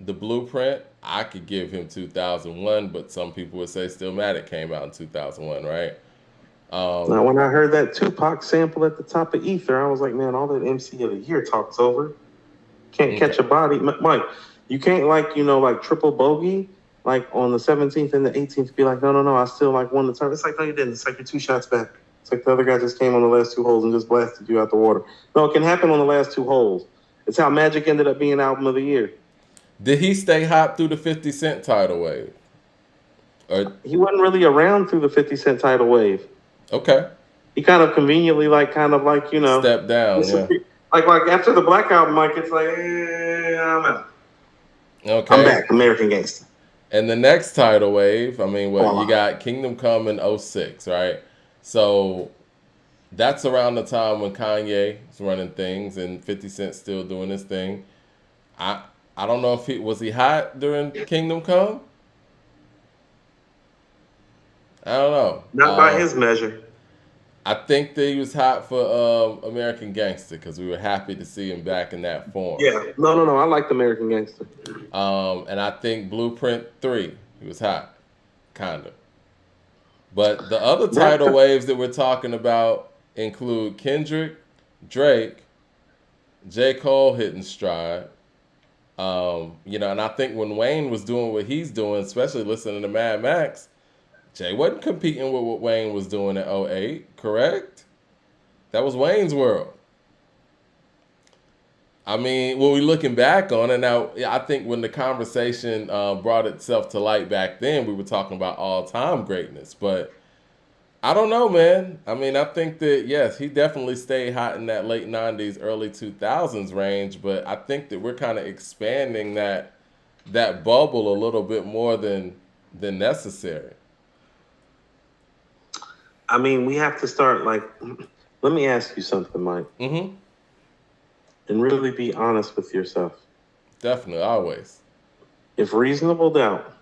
The Blueprint, I could give him 2001, but some people would say Stillmatic came out in 2001, right? Now, when I heard that Tupac sample at the top of Ether, I was like, man, all that MC of the Year talk's over. Can't catch a body. Mike, you can't like triple bogey, like on the 17th and the 18th, be like, no, I still like won the turn. It's like, no, you didn't. It's like you're 2 shots back. It's like the other guy just came on the last 2 holes and just blasted you out the water. No, it can happen on the last 2 holes. It's how Magic ended up being Album of the Year. Did he stay hot through the 50 Cent tidal wave? Or he wasn't really around through the 50 Cent tidal wave. Okay. He kind of conveniently, stepped down. Yeah. Like after the Black Album, Mike, it's like, I'm out. Okay. I'm back, American Gangster. And the next tidal wave, you got Kingdom Come in 06, right? So that's around the time when Kanye was running things and 50 Cent still doing his thing. I don't know if was he hot during Kingdom Come? I don't know. Not by his measure. I think that he was hot for American Gangster because we were happy to see him back in that form. Yeah. No. I liked American Gangster. And I think Blueprint 3, he was hot. Kind of. But the other tidal waves that we're talking about include Kendrick, Drake, J. Cole hitting stride. And I think when Wayne was doing what he's doing, especially listening to Mad Max, Jay wasn't competing with what Wayne was doing in 08, correct? That was Wayne's world. When we're looking back on it now, I think when the conversation brought itself to light back then, we were talking about all-time greatness. But I don't know, man. I think that, yes, he definitely stayed hot in that late 90s, early 2000s range. But I think that we're kind of expanding that bubble a little bit more than necessary. We have to start, let me ask you something, Mike. Mm-hmm. And really be honest with yourself. Definitely, always. If Reasonable Doubt,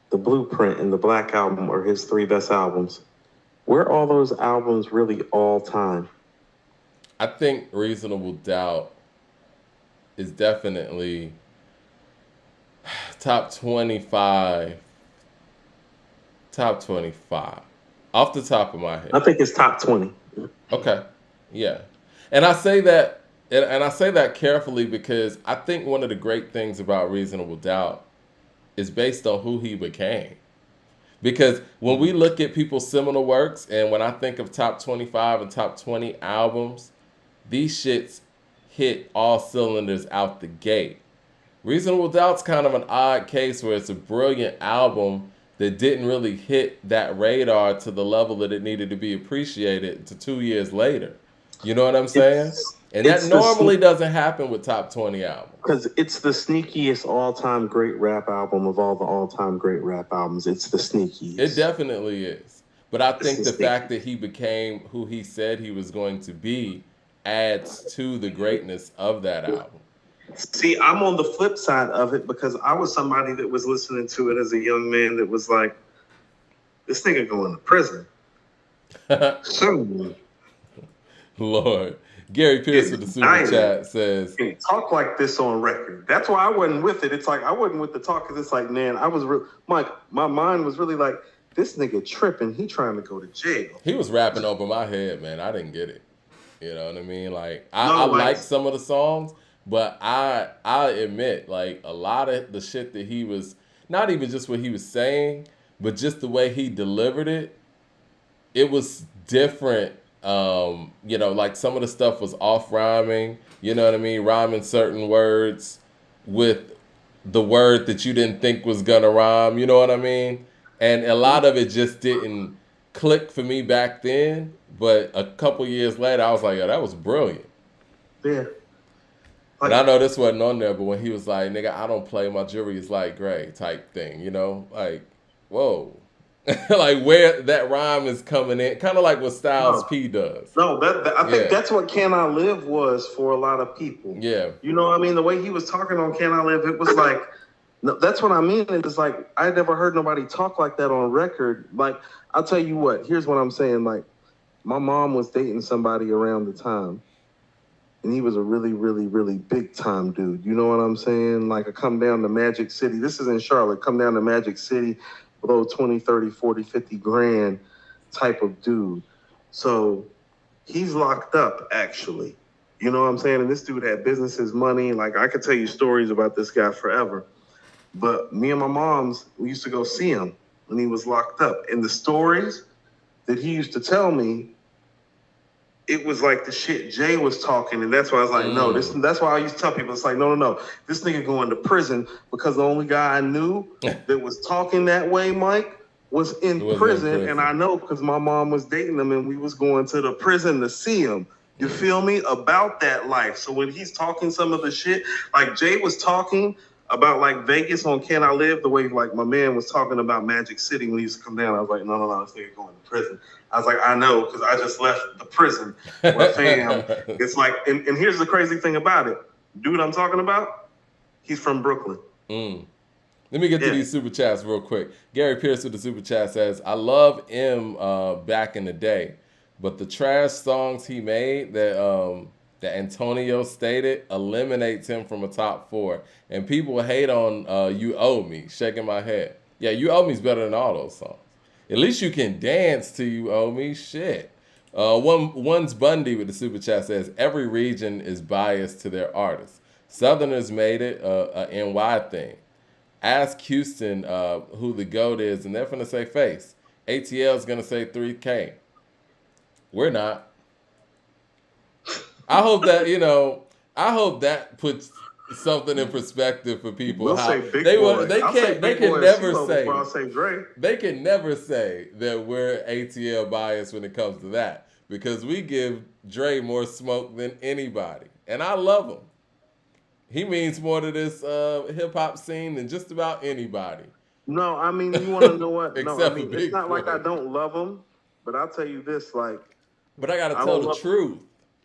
The Blueprint, and the Black Album are his 3 best albums, were all those albums really all time? I think Reasonable Doubt is definitely top 25. Top 25. Off the top of my head. I think it's top 20. Okay. Yeah. And I say that And I say that carefully because I think one of the great things about Reasonable Doubt is based on who he became. Because when we look at people's seminal works, and when I think of top 25 and top 20 albums, these shits hit all cylinders out the gate. Reasonable Doubt's kind of an odd case where it's a brilliant album that didn't really hit that radar to the level that it needed to be appreciated to 2 years later. You know what I'm saying? And that normally doesn't happen with top 20 albums. Because it's the sneakiest all-time great rap album of all the all-time great rap albums. It's the sneakiest. It definitely is. But I think the fact that he became who he said he was going to be adds to the greatness of that album. See, I'm on the flip side of it because I was somebody that was listening to it as a young man that was like, this nigga going to prison. Soon. Lord. Gary Pierce with the super chat says, talk like this on record. That's why I wasn't with it. It's like I wasn't with the talk because it's like, man, I was my mind was really like, this nigga tripping. He trying to go to jail. He was rapping over my head, man. I didn't get it. You know what I mean? Like I like some of the songs, but I admit, like a lot of the shit that he was, not even just what he was saying, but just the way he delivered it, it was different. You know, like some of the stuff was off rhyming, you know what I mean? Rhyming certain words with the word that you didn't think was gonna rhyme, you know what I mean? And a lot of it just didn't click for me back then, but a couple years later, I was like, yo, that was brilliant. Yeah. And I know this wasn't on there, but when he was like, nigga, I don't play, my jury is like gray type thing, you know? Like, whoa. Like where that rhyme is coming in, kind of like what Styles P does. No, I think that's what Can I Live was for a lot of people. Yeah. You know what I mean? The way he was talking on Can I Live, it was like, no, that's what I mean. It's like, I never heard nobody talk like that on record. Like, I'll tell you what, here's what I'm saying. Like, my mom was dating somebody around the time, and he was a really, really, really big time dude. You know what I'm saying? Like, I come down to Magic City. This is in Charlotte. Come down to Magic City. Below 20, 30, 40, 50 grand type of dude. So he's locked up, actually. You know what I'm saying? And this dude had businesses, money. Like, I could tell you stories about this guy forever. But me and my moms, we used to go see him when he was locked up. And the stories that he used to tell me, it was like the shit Jay was talking, and that's why I was like, no, that's why I used to tell people, it's like, no, this nigga going to prison because the only guy I knew that was talking that way, Mike, was in prison, and I know because my mom was dating him, and we was going to the prison to see him. You feel me? About that life. So when he's talking some of the shit, like Jay was talking about like Vegas on Can I Live, the way like my man was talking about Magic City when he used to come down, I was like, no, this nigga going to prison. I was like, I know, because I just left the prison. Well, fam, it's like, and here's the crazy thing about it. Dude I'm talking about, he's from Brooklyn. Let me get to these super chats real quick. Gary Pierce with the super chat says, I love M back in the day, but the trash songs he made that Antonio stated eliminates him from a top 4. And people hate on You Owe Me, shaking my head. Yeah, You Owe Me's better than all those songs. At least you can dance to You Owe Me. Shit. One's Bundy with the super chat says, every region is biased to their artists. Southerners made it a NY thing. Ask Houston who the GOAT is, and they're going to say Face. ATL's going to say 3K. We're not. I hope that puts something in perspective for people. We'll say Big Boy. They can never say that we're ATL biased when it comes to that, because we give Dre more smoke than anybody, and I love him. He means more to this hip hop scene than just about anybody. No, I mean, you want to know what? It's not Boy. like I don't love him, but I'll tell you this, like. But I gotta tell the truth.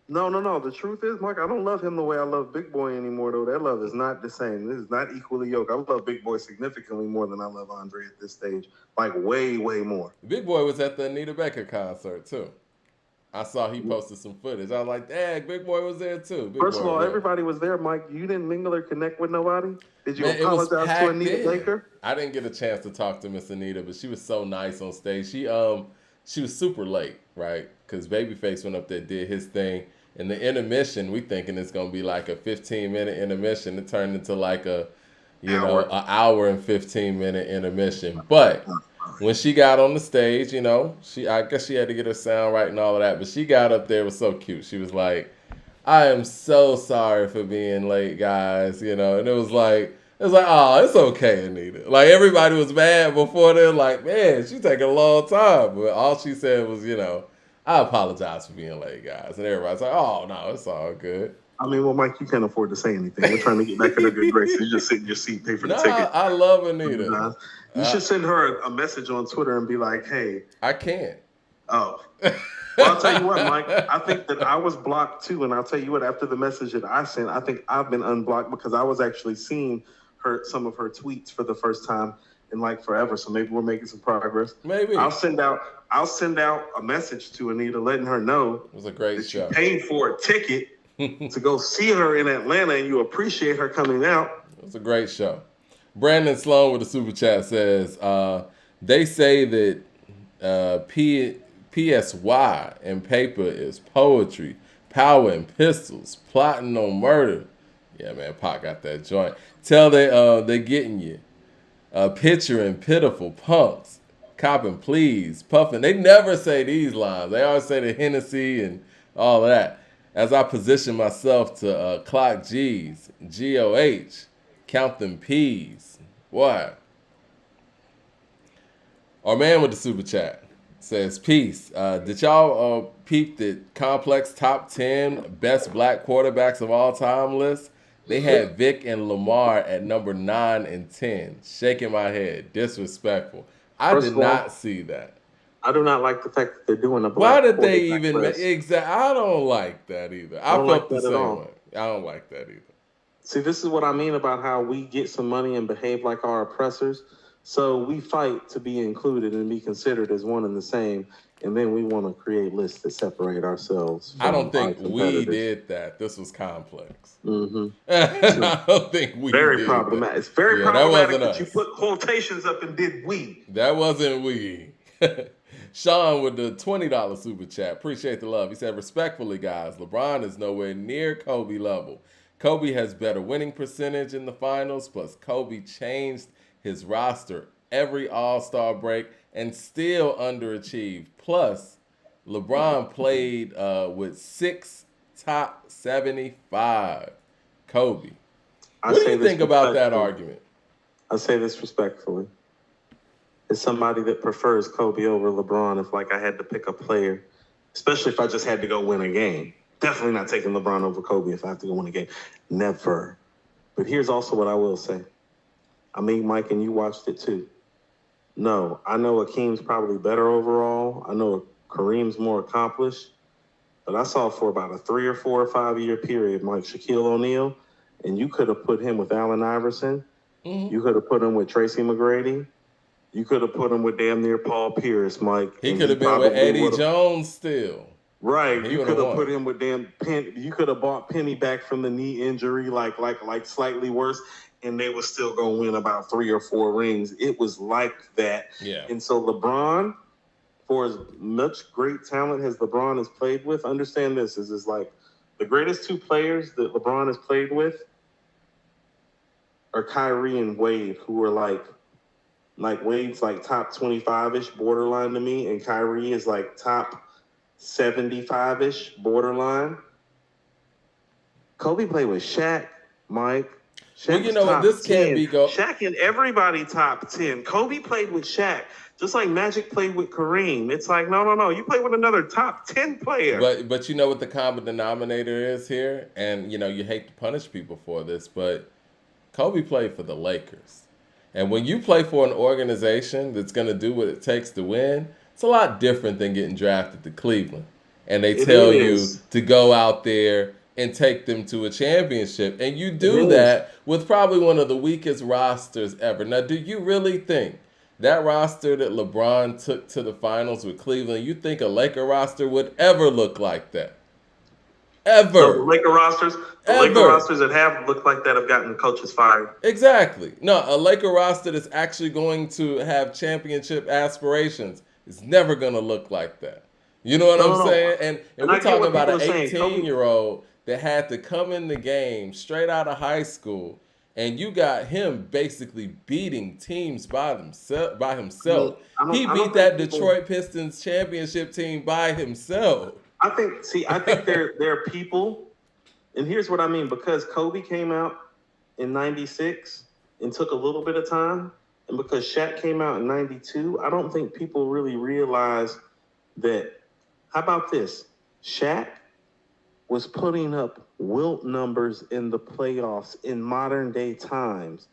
No. The truth is, Mike, I don't love him the way I love Big Boy anymore, though. That love is not the same. This is not equally yoked. I love Big Boy significantly more than I love Andre at this stage. Like, way, way more. Big Boy was at the Anita Baker concert, too. I saw he posted some footage. I was like, dang, Big Boy was there, too. First of all, everybody was there, Mike. You didn't mingle or connect with nobody? Did you apologize to Anita Baker? I didn't get a chance to talk to Miss Anita, but she was so nice on stage. she was super late, right? Because Babyface went up there, did his thing. And the intermission, we thinking it's going to be like a 15-minute intermission. It turned into like an hour and 15-minute intermission. But when she got on the stage, I guess she had to get her sound right and all of that. But she got up there, it was so cute. She was like, I am so sorry for being late, guys. And it was like, oh, it's okay, Anita. Like, everybody was mad before. They're like, man, she's taking a long time. But all she said was, I apologize for being late, guys. And everybody's like, oh, no, it's all good. I mean, well, Mike, you can't afford to say anything. We're trying to get back in a good grace. You just sit in your seat, pay for the ticket. I love Anita. You should send her a message on Twitter and be like, hey. I can't. Oh. Well, I'll tell you what, Mike. I think that I was blocked, too. And I'll tell you what, after the message that I sent, I think I've been unblocked because I was actually seeing some of her tweets for the first time in like forever. So maybe we're making some progress. Maybe. I'll send out a message to Anita letting her know it was a great show. You paid for a ticket to go see her in Atlanta and you appreciate her coming out. It was a great show. Brandon Sloan with the super chat says, they say that PSY and paper is poetry, power and pistols, plotting on murder. Yeah, man, Pac got that joint. Tell they getting you. Picturing pitiful punks, copping please, puffing. They never say these lines. They always say the Hennessy and all of that. As I position myself to clock G's, GOH, count them P's. What? Our man with the super chat says, peace. Did y'all peep the complex top 10 best black quarterbacks of all time list? They had Vic and Lamar at number 9 and 10. Shaking my head. Disrespectful. I did not see that. I do not like the fact that they're doing a Why black did they even list. I don't like that either. I felt the same way. I don't like that either. See, this is what I mean about how we get some money and behave like our oppressors. So we fight to be included and be considered as one and the same. And then we want to create lists that separate ourselves. I don't think we did that. This was complex. Mm-hmm. I don't think we very did problematic. That. It's very problematic that you put quotations up and did we. That wasn't we. Sean with the $20 super chat. Appreciate the love. He said, respectfully, guys, LeBron is nowhere near Kobe level. Kobe has better winning percentage in the finals, plus Kobe changed his roster every All-Star break and still underachieved. Plus, LeBron played with 6 top 75. Kobe. What do you think about that argument? I say this respectfully. As somebody that prefers Kobe over LeBron, if like I had to pick a player, especially if I just had to go win a game. Definitely not taking LeBron over Kobe if I have to go win a game. Never. But here's also what I will say. I mean, Mike, and you watched it too. No, I know Akeem's probably better overall. I know Kareem's more accomplished. But I saw for about a 3 or 4 or 5 year period, Mike, Shaquille O'Neal, and you could have put him with Allen Iverson. Mm-hmm. You could have put him with Tracy McGrady. You could have put him with damn near Paul Pierce, Mike. He could have been with Eddie Jones still. Right. You could have put him with damn Penny. You could have bought Penny back from the knee injury, like slightly worse, and they were still gonna win about 3 or 4 rings. It was like that. Yeah. And so LeBron, for as much great talent as LeBron has played with, understand this is like the greatest 2 players that LeBron has played with are Kyrie and Wade, who are like Wade's like top 25-ish borderline to me, and Kyrie is like top 75-ish borderline. Kobe played with Shaq, Mike. Shaq well, this 10. Can't be go. Shaq and everybody top 10. Kobe played with Shaq, just like Magic played with Kareem. It's like, no. You play with another top 10 player. But you know what the common denominator is here? And, you hate to punish people for this, but Kobe played for the Lakers. And when you play for an organization that's going to do what it takes to win, it's a lot different than getting drafted to Cleveland. And they tell you to go out there and take them to a championship. And you do that with probably one of the weakest rosters ever. Now, do you really think that roster that LeBron took to the finals with Cleveland, you think a Laker roster would ever look like that? Ever. So the Laker rosters that have looked like that have gotten coaches fired. Exactly. No, a Laker roster that's actually going to have championship aspirations is never gonna look like that. You know what I'm saying? And And we're I get talking what about an people are saying. Kobe- 18-year-old that had to come in the game straight out of high school, and you got him basically beating teams by himself. He I beat don't that think people- Detroit Pistons championship team by himself. I think there are people, and here's what I mean, because Kobe came out in 96 and took a little bit of time, and because Shaq came out in 92, I don't think people really realize that. How about this? Shaq was putting up wilt numbers in the playoffs in modern day times.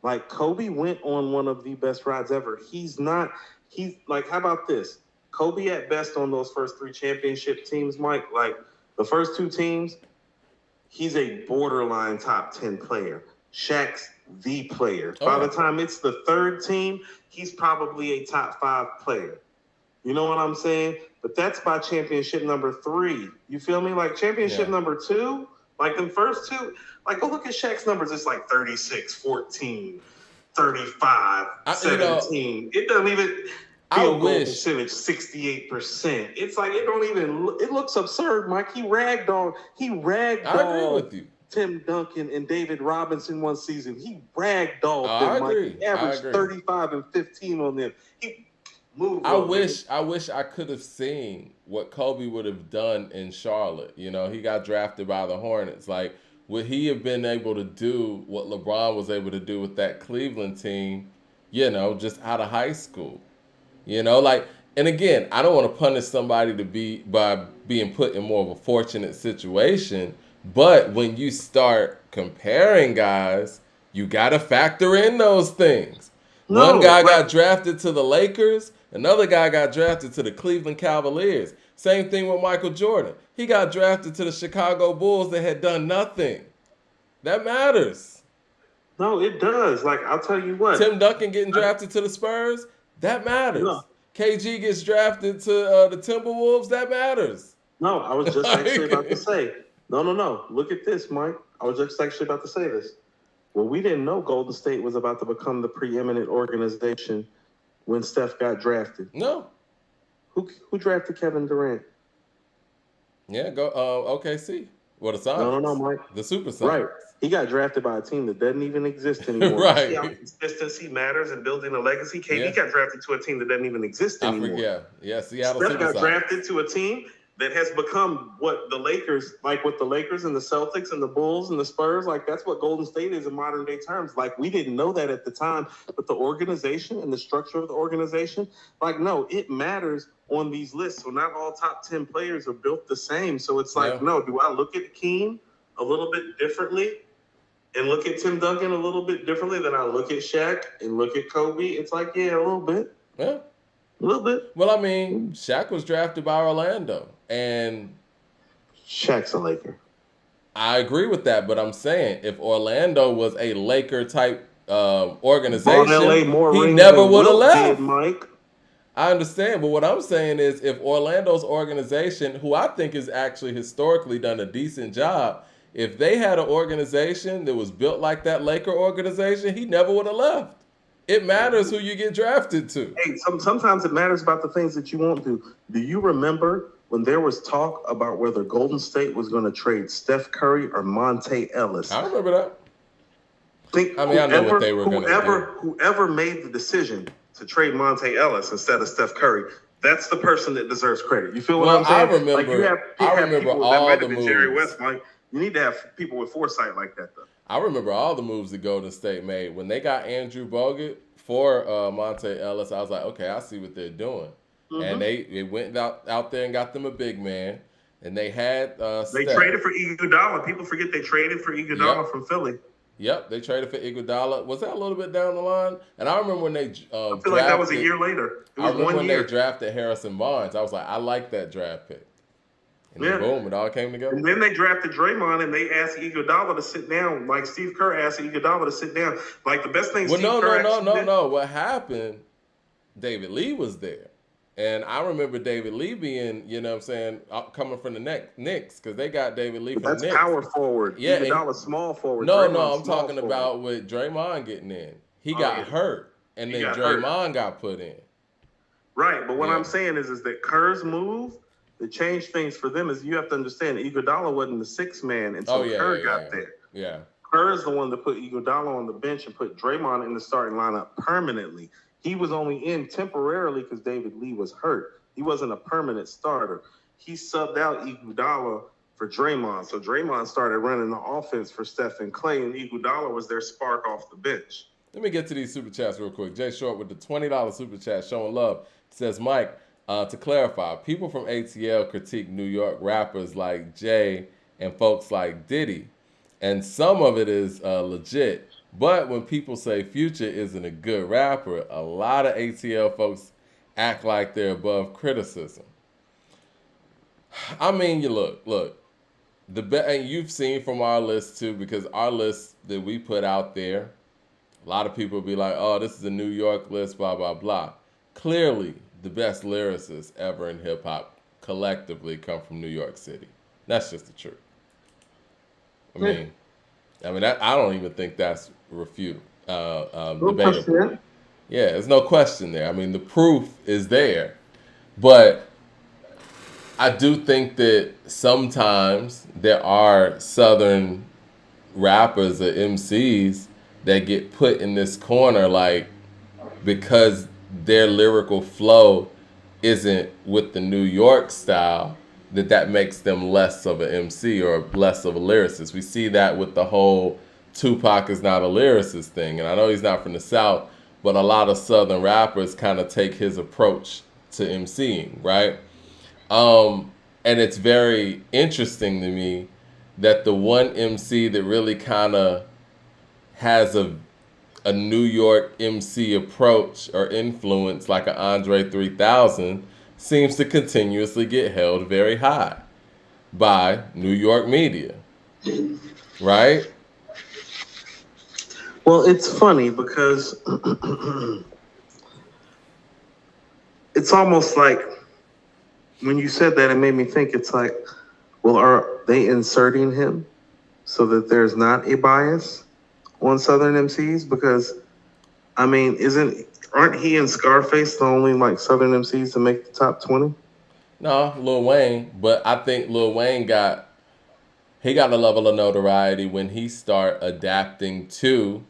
Like Kobe went on one of the best rides ever. He's like, how about this? Kobe at best on those first 3 championship teams, Mike, like the first 2 teams, he's a borderline top 10 player. Shaq's the player. By the time it's the 3rd team, he's probably a top 5 player. You know what I'm saying? But that's by championship number 3. You feel me? Like championship number 2, like the first 2, like go look at Shaq's numbers. It's like 36, 14, 35, 17. It doesn't even field goal percentage 68%. It's like it don't even. It looks absurd, Mike. He ragdolled. I agree with you. Tim Duncan and David Robinson one season. He ragdolled them, Mike. He averaged 35 and 15 on them. He moved. I wish I could have seen what Kobe would have done in Charlotte. You know, he got drafted by the Hornets. Like, would he have been able to do what LeBron was able to do with that Cleveland team, you know, just out of high school? You know, like, and again, I don't want to punish somebody by being put in more of a fortunate situation, but when you start comparing guys, you got to factor in those things. One guy got drafted to the Lakers, another guy got drafted to the Cleveland Cavaliers. Same thing with Michael Jordan. He got drafted to the Chicago Bulls that had done nothing. That matters. No, it does. Like, I'll tell you what. Tim Duncan getting drafted to the Spurs, that matters. No. KG gets drafted to the Timberwolves, that matters. No, I was just actually about to say. No. Look at this, Mike. I was just actually about to say this. Well, we didn't know Golden State was about to become the preeminent organization when Steph got drafted. No. Who drafted Kevin Durant? Yeah, OKC. Well, the Sonics. No, Mike. The Super Sonics. Right. He got drafted by a team that doesn't even exist anymore. Right. See how consistency matters in building a legacy? KD got drafted to a team that doesn't even exist anymore. Seattle Steph Super got drafted to a team that has become what the Lakers, like with the Lakers and the Celtics and the Bulls and the Spurs, like that's what Golden State is in modern day terms. Like we didn't know that at the time, but the organization and the structure of the organization, like no, it matters on these lists. So not all top 10 players are built the same. So it's like, no, do I look at Keem a little bit differently and look at Tim Duncan a little bit differently than I look at Shaq and look at Kobe? It's like, yeah, a little bit. Yeah. A little bit. Well, I mean, Shaq was drafted by Orlando, and Shaq's a Laker. I agree with that, but I'm saying if Orlando was a Laker-type organization, he never would have left. Mike. I understand, but what I'm saying is if Orlando's organization, who I think has actually historically done a decent job, if they had an organization that was built like that Laker organization, he never would have left. It matters who you get drafted to. Hey, sometimes it matters about the things that you won't do. Do you remember when there was talk about whether Golden State was going to trade Steph Curry or Monte Ellis? I remember that. I know what they were going to do. Whoever made the decision to trade Monte Ellis instead of Steph Curry, that's the person that deserves credit. You feel what I'm saying? I remember all the moves. Jerry West, Mike. You need to have people with foresight like that, though. I remember all the moves that Golden State made. When they got Andrew Bogut for Monte Ellis, I was like, okay, I see what they're doing. Mm-hmm. And they went out there and got them a big man. And they had They traded for Iguodala. People forget they traded for Iguodala from Philly. Yep, they traded for Iguodala. Was that a little bit down the line? And I remember when they I feel like that was a year later. It was I remember 1 when year. they drafted Harrison Barnes. I was like, I like that draft pick. And then boom, it all came together. And then they drafted Draymond, and they asked Iguodala to sit down, like Steve Kerr asked Iguodala to sit down. Like the best thing. No. What happened? David Lee was there, and I remember David Lee being, you know, what I'm saying, coming from the Knicks because they got David Lee from the Knicks. That's power forward. Yeah, Iguodala small forward. No, I'm talking about with Draymond getting in. He got hurt, and then Draymond got put in. Right, but what Yeah. I'm saying is that Kerr's move to change things for them is you have to understand Iguodala wasn't the sixth man until Kerr got there. Yeah. Kerr is the one that put Iguodala on the bench and put Draymond in the starting lineup permanently. He was only in temporarily because David Lee was hurt. He wasn't a permanent starter. He subbed out Iguodala for Draymond. So Draymond started running the offense for Steph and Clay, and Iguodala was their spark off the bench. Let me get to these super chats real quick. Jay Short with the $20 super chat showing love. Says, Mike, to clarify, people from ATL critique New York rappers like Jay and folks like Diddy, and some of it is legit. But when people say Future isn't a good rapper, a lot of ATL folks act like they're above criticism. I mean, you look, and you've seen from our list too, because our list that we put out there, a lot of people be like, oh, this is a New York list, blah, blah, blah. Clearly, the best lyricists ever in hip-hop collectively come from New York City. That's just the truth. I mean, I don't even think that's debatable. Yeah, there's no question there. I mean, the proof is there. But I do think that sometimes there are Southern rappers or MCs that get put in this corner, like, because their lyrical flow isn't with the New York style, that makes them less of an MC or less of a lyricist. We see that with the whole Tupac is not a lyricist thing. And I know he's not from the South, but a lot of Southern rappers kind of take his approach to MCing, right? And it's very interesting to me that the one MC that really kind of has a New York MC approach or influence, like an Andre 3000, seems to continuously get held very high by New York media, right? Well, it's funny because it's almost like when you said that, it made me think it's like, well, are they inserting him so that there's not a bias on Southern MCs? Because, I mean, aren't he and Scarface the only like Southern MCs to make the top 20? No, Lil Wayne, but I think Lil Wayne got a level of notoriety when he start adapting to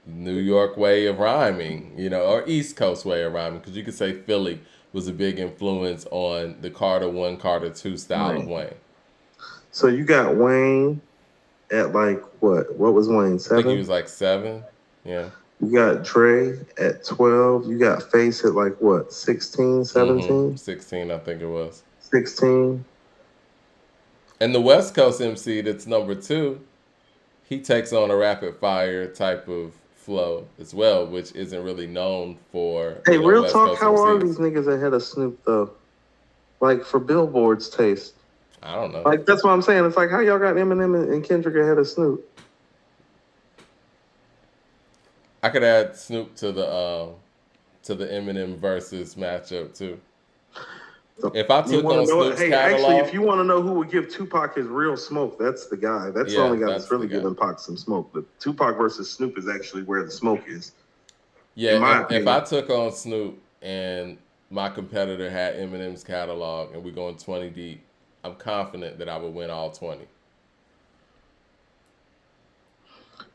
New York way of rhyming, or East Coast way of rhyming, because you could say Philly was a big influence on the Carter 1, Carter 2 style of Wayne. So you got Wayne at like what? What was Wayne, 7? I think he was like 7, yeah. You got Dre at 12. You got Face at like what, 16, 17? 16, I think it was. 16. And the West Coast MC that's number 2, he takes on a rapid fire type of flow as well, which isn't really known for. Hey, real West talk, Coast how are MCs. these niggas ahead of Snoop though? Like for Billboard's taste. I don't know. Like that's what I'm saying. It's like how y'all got Eminem and Kendrick ahead of Snoop. I could add Snoop to the Eminem versus matchup too. If I took on Snoop's catalog, actually, if you want to know who would give Tupac his real smoke, that's the guy. That's the only guy that's really giving Pac some smoke. But Tupac versus Snoop is actually where the smoke is. Yeah, if I took on Snoop and my competitor had Eminem's catalog and we're going 20 deep, I'm confident that I would win all 20.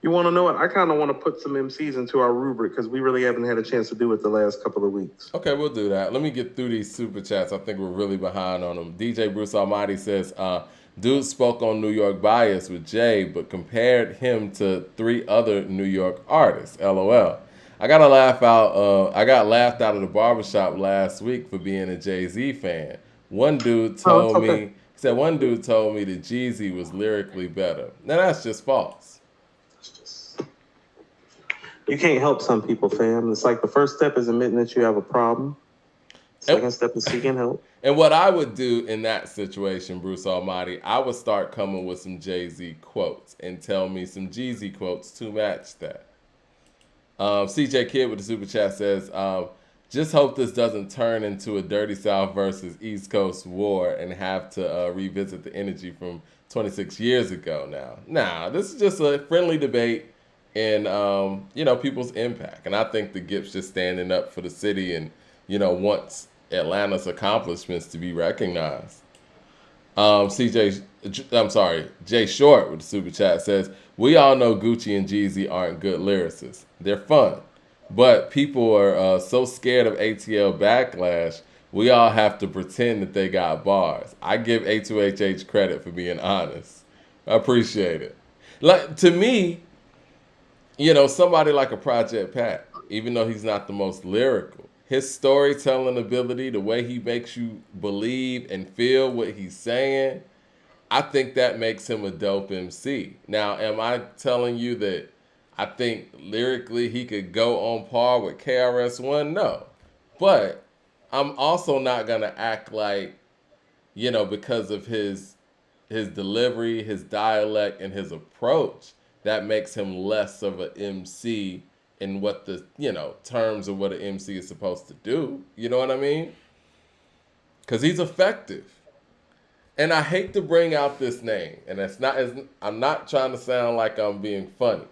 You want to know what? I kind of want to put some MCs into our rubric because we really haven't had a chance to do it the last couple of weeks. Okay, we'll do that. Let me get through these super chats. I think we're really behind on them. DJ Bruce Almighty says, dude spoke on New York bias with Jay, but compared him to 3 other New York artists. LOL. I got laughed out of the barbershop last week for being a Jay-Z fan. One dude told me that Jeezy was lyrically better. Now that's just false. You can't help some people, fam. It's like the first step is admitting that you have a problem. Second step is seeking help. And what I would do in that situation, Bruce Almighty, I would start coming with some Jay-Z quotes and tell me some Jeezy quotes to match that. CJ Kidd with the super chat says, just hope this doesn't turn into a Dirty South versus East Coast war and have to revisit the energy from 26 years ago now. Nah, this is just a friendly debate and, people's impact. And I think the Gipp's just standing up for the city and wants Atlanta's accomplishments to be recognized. Jay Short with the super chat says, we all know Gucci and Jeezy aren't good lyricists. They're fun. But people are so scared of ATL backlash, we all have to pretend that they got bars. I give A2HH credit for being honest. I appreciate it. Like, to me, somebody like a Project Pat, even though he's not the most lyrical, his storytelling ability, the way he makes you believe and feel what he's saying, I think that makes him a dope MC. Now, am I telling you that I think lyrically he could go on par with KRS-One? No. But I'm also not going to act like, because of his delivery, his dialect, and his approach, that makes him less of an MC in what the, terms of what an MC is supposed to do. You know what I mean? Because he's effective. And I hate to bring out this name, and I'm not trying to sound like I'm being funny.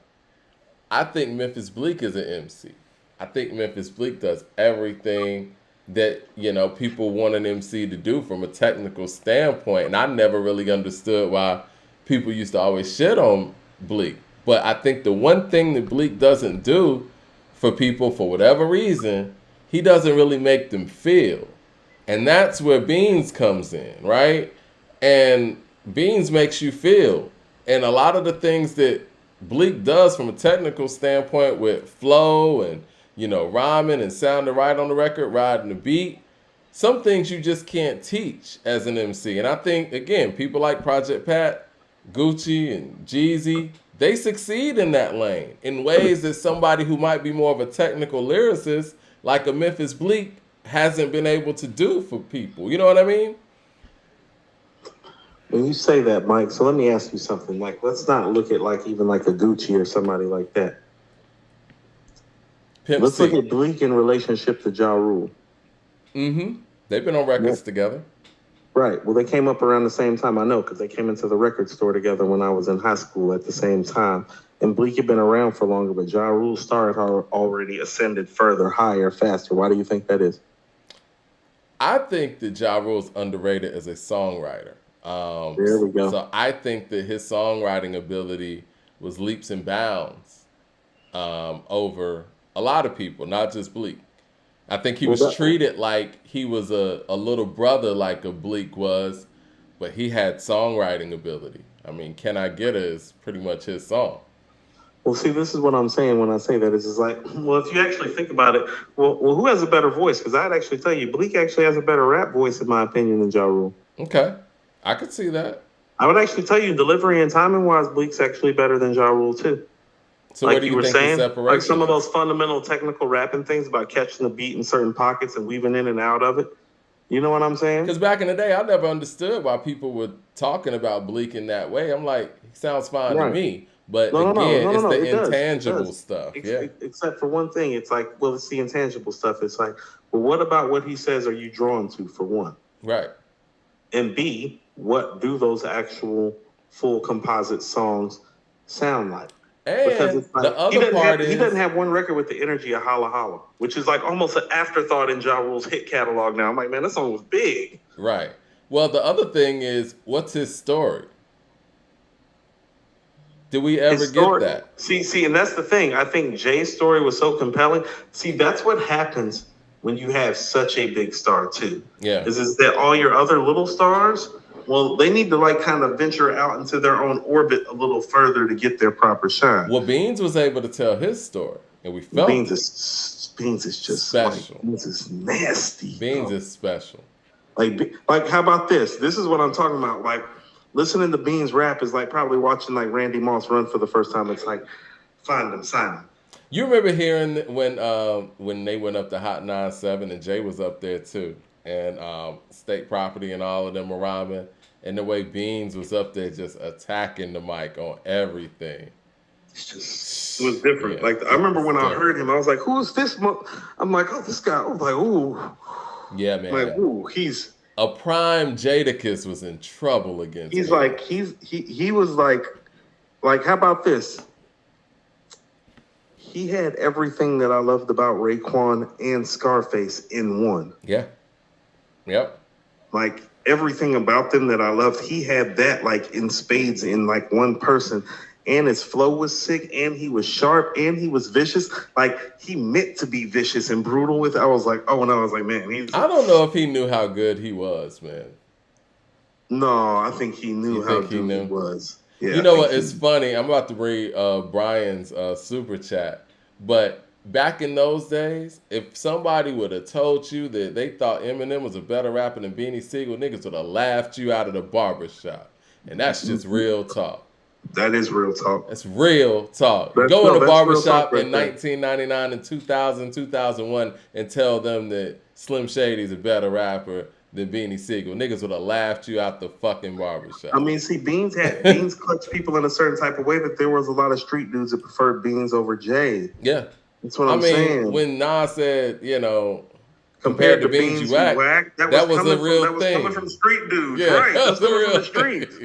I think Memphis Bleek is an MC. I think Memphis Bleek does everything that, people want an MC to do from a technical standpoint. And I never really understood why people used to always shit on Bleek. But I think the one thing that Bleek doesn't do for people, for whatever reason, he doesn't really make them feel. And that's where Beans comes in, right? And Beans makes you feel. And a lot of the things that Bleek does from a technical standpoint with flow and, rhyming and sounding right on the record, riding the beat, some things you just can't teach as an MC. And I think, again, people like Project Pat, Gucci, and Jeezy, they succeed in that lane in ways that somebody who might be more of a technical lyricist, like a Memphis Bleek, hasn't been able to do for people. You know what I mean? When you say that, Mike, so let me ask you something. Like, let's not look at even a Gucci or somebody like that. Pimp Let's C. look at Bleek in relationship to Ja Rule. Mm-hmm. They've been on records together. Right. Well, they came up around the same time. I know, because they came into the record store together when I was in high school at the same time. And Bleek had been around for longer, but Ja Rule's star had already ascended further, higher, faster. Why do you think that is? I think that Ja Rule's underrated as a songwriter. There we go. So I think that his songwriting ability was leaps and bounds over a lot of people, not just Bleek. I think he was treated like he was a little brother like a Bleek was, but he had songwriting ability. I mean, Can I Get Her is pretty much his song. Well, see, this is what I'm saying when I say that. It's just like, well, if you actually think about it, well, who has a better voice? Because I'd actually tell you, Bleek actually has a better rap voice, in my opinion, than Ja Rule. Okay. I could see that. I would actually tell you, delivery and timing-wise, Bleek's actually better than Ja Rule, too. So what do you think the separation like some of is? those fundamental technical rapping things about catching the beat in certain pockets and weaving in and out of it. You know what I'm saying? Because back in the day, I never understood why people were talking about Bleek in that way. I'm like, he sounds fine to me. But it's the intangible stuff. Except for one thing. It's like, well, it's the intangible stuff. It's like, well, what about what he says are you drawn to, for one? Right. And B, what do those actual full composite songs sound like? And because it's like, the other part is he doesn't have one record with the energy of Holla Holla, which is like almost an afterthought in Ja Rule's hit catalog now. I'm like, man, that song was big. Right. Well, the other thing is, what's his story? Did we ever get that? See, and that's the thing. I think Jay's story was so compelling. See, that's what happens when you have such a big star too. Yeah. Is that all your other little stars? Well, they need to like kind of venture out into their own orbit a little further to get their proper shine. Well, Beans was able to tell his story, and we felt Beans is just special. Like, Beans is nasty. Beans is special. Like, how about this? This is what I'm talking about. Like, listening to Beans rap is like probably watching like Randy Moss run for the first time. It's like, find him, sign him. You remember hearing when they went up to Hot 97 and Jay was up there too, and State Property and all of them were rhyming, and the way Beans was up there just attacking the mic on everything. It was different. Yeah, like I remember when I heard him, I was like, "Who's this?" I'm like, "Oh, this guy." I was like, "Ooh." Yeah, man. Like, ooh, he's a prime Jadakiss was in trouble against. He's him. like he was like how about this? he had everything that I loved about Raekwon and Scarface in one. Yeah. Yep. Like everything about them that I loved, he had that like in spades in like one person. And his flow was sick, and he was sharp, and he was vicious. Like he meant to be vicious and brutal with it. I was like, oh no, I was like, man, I don't know if he knew how good he was, man. No, I think he knew how good he was. Yeah, you know what? It's funny. I'm about to read Brian's super chat, but back in those days, if somebody would have told you that they thought Eminem was a better rapper than Beanie Sigel, niggas would have laughed you out of the barbershop, and that's just real talk. That is real talk. That's real talk. Go in the barbershop in 1999 and 2000, 2001 and tell them that Slim Shady's a better rapper than Beanie Sigel. Niggas would have laughed you out the fucking barbershop. I mean, see, Beans clutched people in a certain type of way, but there was a lot of street dudes that preferred Beans over Jay. Yeah. That's what I'm saying. When Nas said, compared to Beans You Whack, that was a real thing. That was coming from street dudes, right? That's coming from the streets.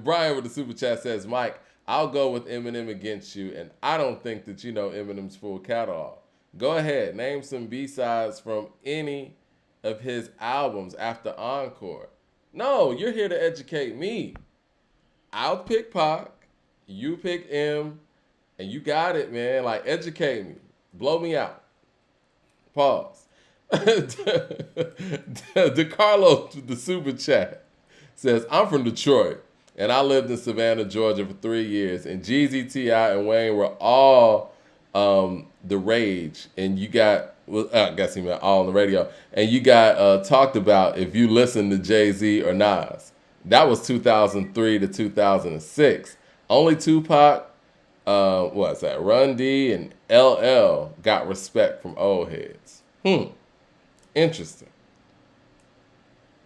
Brian with the super chat says, Mike, I'll go with Eminem against you, and I don't think that you know Eminem's full catalog. Go ahead, name some B-sides from any of his albums after Encore. No, you're here to educate me. I'll pick Pac, you pick M, and you got it, man. Like, educate me. Blow me out. Pause. DeCarlo, the super chat, says, I'm from Detroit, and I lived in Savannah, Georgia for 3 years, and Jeezy, T.I., and Wayne were all the rage, and you got, I guess he meant all on the radio, and you got talked about if you listen to Jay-Z or Nas. That was 2003 to 2006. Only Tupac, what's that, Run D and LL got respect from old heads. Interesting.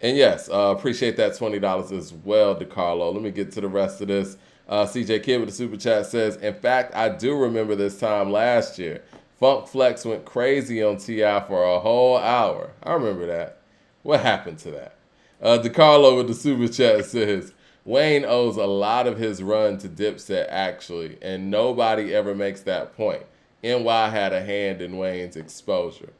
And yes, appreciate that $20 as well, DeCarlo. Let me get to the rest of this. CJ Kidd with the super chat says, in fact, I do remember this time last year. Funk Flex went crazy on T.I. for a whole hour. I remember that. What happened to that? DeCarlo with the super chat says, Wayne owes a lot of his run to Dipset, actually, and nobody ever makes that point. NY had a hand in Wayne's exposure.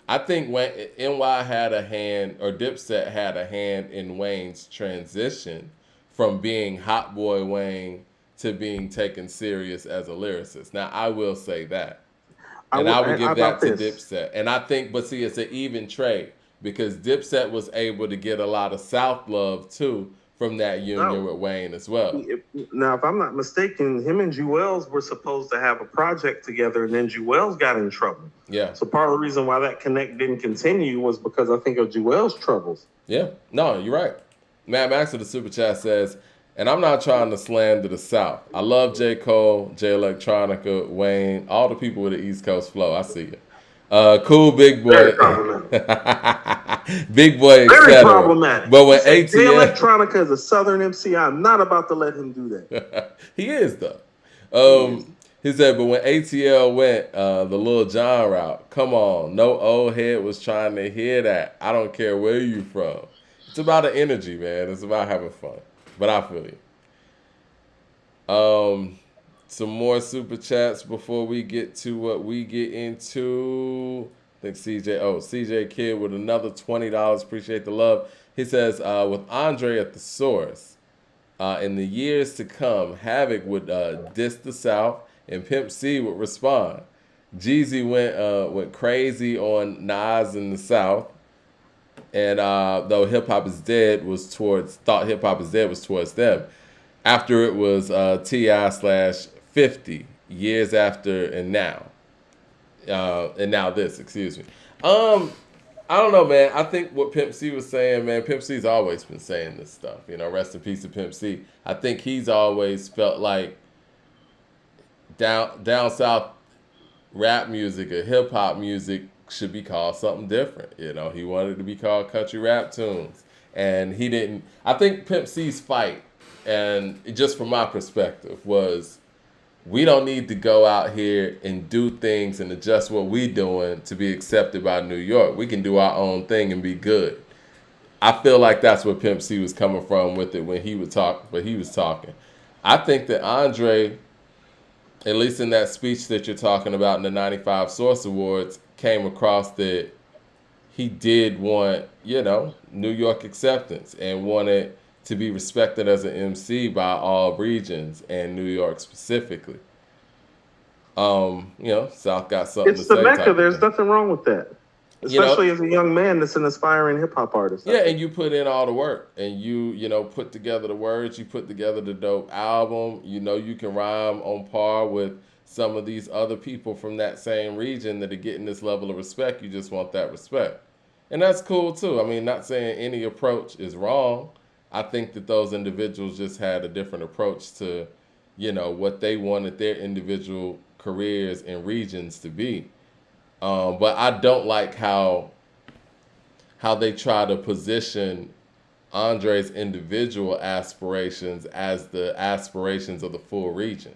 I think NY had a hand, or Dipset had a hand in Wayne's transition from being Hot Boy Wayne to being taken serious as a lyricist. Now, I will say that. And I would give that to Dipset. And I think, but see, it's an even trade because Dipset was able to get a lot of South love, too, from that union with Wayne as well. Now, if I'm not mistaken, him and Jewels were supposed to have a project together, and then Jewels got in trouble. Yeah. So part of the reason why that connect didn't continue was because I think of Jewels' troubles. Yeah. No, you're right. Matt Max with the super chat says, and I'm not trying to slander the South. I love J. Cole, J. Electronica, Wayne, all the people with the East Coast flow. I see you. Cool, big boy. Big boy, very problematic. But when ATL... J. Electronica is a Southern MC, I'm not about to let him do that. He is, though. He said, but when ATL went the Lil Jon route, come on, no old head was trying to hear that. I don't care where you from. It's about the energy, man. It's about having fun. But I feel you. Some more super chats before we get to what we get into. I think CJ Kidd with another $20. Appreciate the love. He says, with Andre at the source, in the years to come, Havoc would diss the South and Pimp C would respond. Jeezy went crazy on Nas in the South. And though Hip Hop Is Dead was towards them. After it was T.I./50 years after and now. And now this, excuse me. I don't know, man. I think what Pimp C was saying, man, Pimp C's always been saying this stuff. Rest in peace to Pimp C. I think he's always felt like down south rap music or hip hop music should be called something different. He wanted to be called country rap tunes. And he didn't. I think Pimp C's fight, and just from my perspective, was we don't need to go out here and do things and adjust what we doing to be accepted by New York. We can do our own thing and be good. I feel like that's where Pimp C was coming from with it when he was talking. I think that Andre at least in that speech that you're talking about in the 95 Source Awards, came across that he did want, New York acceptance and wanted to be respected as an MC by all regions and New York specifically. South got something It's to the say. Mecca. There's nothing wrong with that. Especially as a young man that's an aspiring hip hop artist. Yeah, and you put in all the work, and you put together the words, you put together the dope album. You can rhyme on par with some of these other people from that same region that are getting this level of respect. You just want that respect. And that's cool too. I mean, not saying any approach is wrong. I think that those individuals just had a different approach to, what they wanted their individual careers and regions to be. But I don't like how they try to position Andre's individual aspirations as the aspirations of the full region.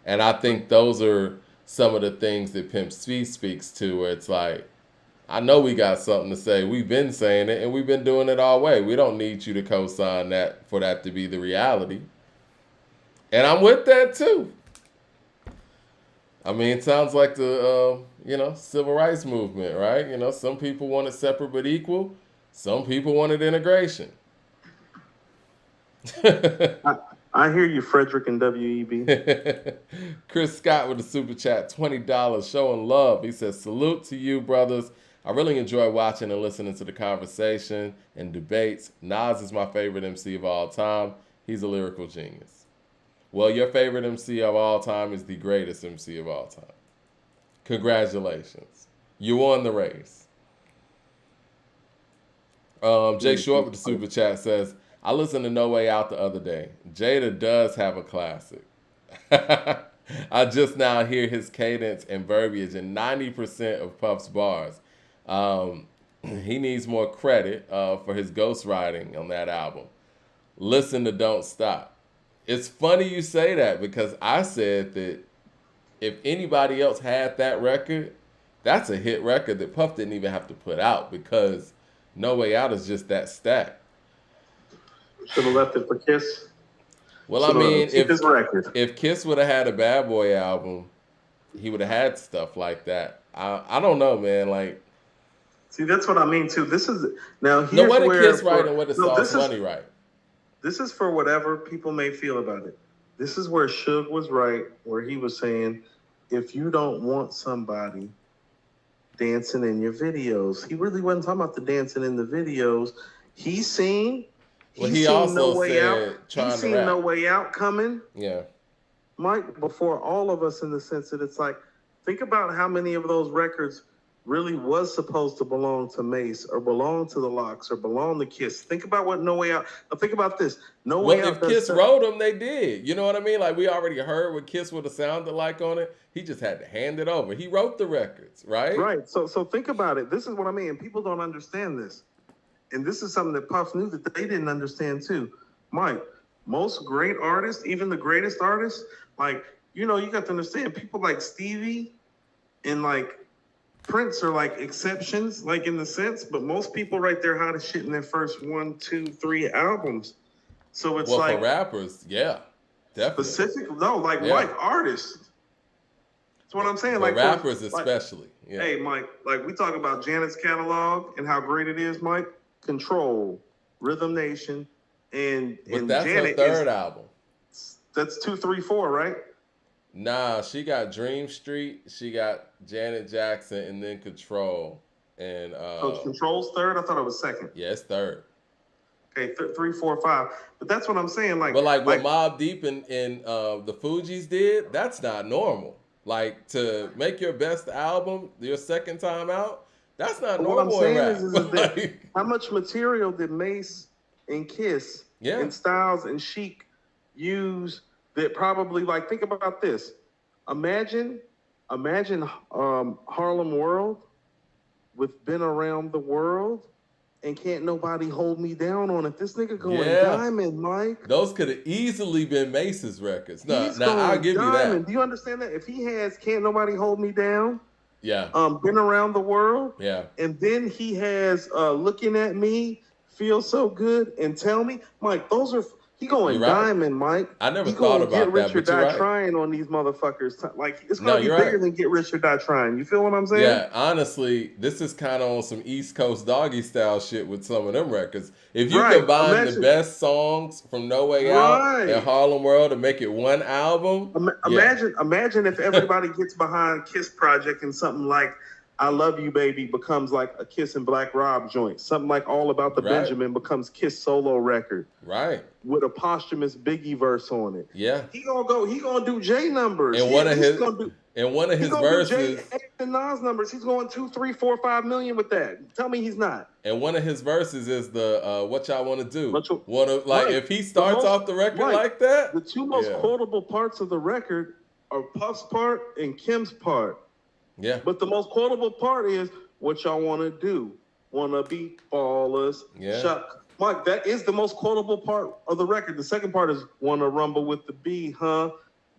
And I think those are some of the things that Pimp C speaks to, where it's like, I know we got something to say. We've been saying it, and we've been doing it our way. We don't need you to co-sign that for that to be the reality. And I'm with that, too. I mean, it sounds like the, civil rights movement, right? Some people want it separate but equal. Some people wanted integration. I hear you, Frederick and WEB. Chris Scott with the super chat, $20, showing love. He says, salute to you, brothers. I really enjoy watching and listening to the conversation and debates. Nas is my favorite MC of all time. He's a lyrical genius. Well, your favorite MC of all time is the greatest MC of all time. Congratulations. You won the race. Jay Short with the super chat says, I listened to No Way Out the other day. Jada does have a classic. I just now hear his cadence and verbiage in 90% of Puff's bars. He needs more credit for his ghostwriting on that album. Listen to Don't Stop. It's funny you say that, because I said that if anybody else had that record, that's a hit record that Puff didn't even have to put out, because No Way Out is just that stacked. Should have left it for Kiss. Well, I mean, if Kiss would have had a Bad Boy album, he would have had stuff like that. I don't know, man. Like, see, that's what I mean too. This is now. Here's what did Kiss write and what did Sauce Money write? This is for whatever people may feel about it. This is where Suge was right, where he was saying, if you don't want somebody dancing in your videos, he really wasn't talking about the dancing in the videos. He seen No Way Out coming. Yeah. Mike, before all of us, in the sense that it's like, think about how many of those records really was supposed to belong to Mace or belong to the Lox or belong to Kiss. Think about what No Way Out. Think about this. No Way Out. If Kiss wrote them, they did. You know what I mean? Like, we already heard what Kiss would have sounded like on it. He just had to hand it over. He wrote the records, right? Right. So think about it. This is what I mean. People don't understand this. And this is something that Puff knew that they didn't understand too. Mike, most great artists, even the greatest artists, like, you got to understand, people like Stevie and like Prince are like exceptions, like in the sense, but most people write their hottest shit in their first 1, 2, 3 albums. So it's like for rappers, yeah, definitely. Like artists. That's what I'm saying. For like rappers, especially. Yeah. Hey, Mike, like we talk about Janet's catalog and how great it is, Mike. Control, Rhythm Nation, but that's Janet her third album. That's 2, 3, 4, right? Nah, she got Dream Street, she got Janet Jackson, and then Control. And Control's third? I thought it was second. Yeah, it's third. Okay, 3, 4, 5. But that's what I'm saying. Like, but what Mobb Deep and the Fugees did, that's not normal. Like, to make your best album your second time out, that's not normal. What I'm saying is that how much material did Mace and Kiss and Styles and Chic use that probably, like, think about this. Imagine Harlem World with Been Around the World and Can't Nobody Hold Me Down on it. This nigga going diamond, Mike. Those could have easily been Mace's records. Now I'll give you that. Do you understand that? If he has Can't Nobody Hold Me Down, yeah, Been Around the World, yeah, and then he has Looking at Me, Feel So Good, and Tell Me, Mike, those are He going You're right. diamond, Mike. I never He thought gonna about get that, rich or but you're die right. trying on these motherfuckers. Like it's No, gonna be you're bigger right. than get rich or die trying. You feel what I'm saying? Yeah, honestly, this is kind of on some East Coast doggy style shit with some of them records. If you Right. combine Imagine- the best songs from No Way Out Right. and Harlem World and make it one album, Imagine if everybody gets behind Kiss Project and something like I Love You Baby becomes like a Kiss and Black Rob joint. Something like All About the Right. Benjamin becomes Kiss solo record right? with a posthumous Biggie verse on it. Yeah. He gonna do J numbers. And one of He's his gonna do, in one of he's his gonna do verses, J and Nas numbers. He's going 2, 3, 4, 5 million with that. Tell me he's not. and one of his verses is the what y'all want to do. Right. If he starts most- off the record right. like that, The two most Yeah. quotable parts of the record are Puff's part and Kim's part. yeah, But the most quotable part is what y'all want to do. Want to be ballers. Yeah. Mike, that is the most quotable part of the record. The second part is want to rumble with the B, huh?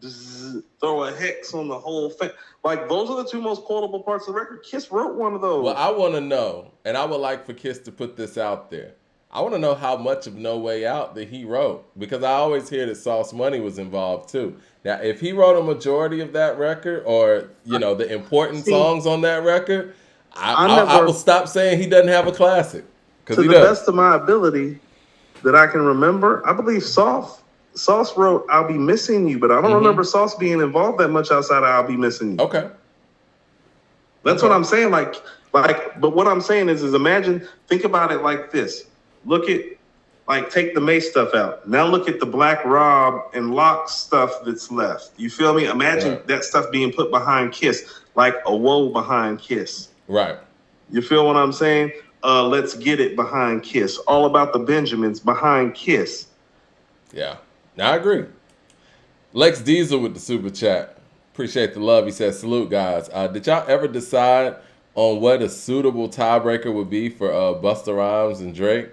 Zzz, throw a hex on the whole thing. Like, those are the two most quotable parts of the record. Kiss wrote one of those. Well, I want to know, and I would like for Kiss to put this out there. I want to know how much of No Way Out that he wrote, because I always hear that Sauce Money was involved too. Now, if he wrote a majority of that record, or the important songs on that record, I will stop saying he doesn't have a classic, because to he the does. best of my ability that I can remember, I believe Sauce wrote "I'll Be Missing You," but I don't remember Sauce being involved that much outside of "I'll Be Missing You." Okay. That's what I'm saying. But what I'm saying is think about it like this. Look at, take the Mace stuff out. Now look at the Black Rob and Locke stuff that's left. You feel me? Imagine that stuff being put behind Kiss, like a Woe behind Kiss. Right. You feel what I'm saying? Let's Get It behind Kiss. All About the Benjamins behind Kiss. Yeah. Now I agree. Lex Diesel with the super chat. Appreciate the love. He says, salute, guys. Did y'all ever decide on what a suitable tiebreaker would be for Busta Rhymes and Drake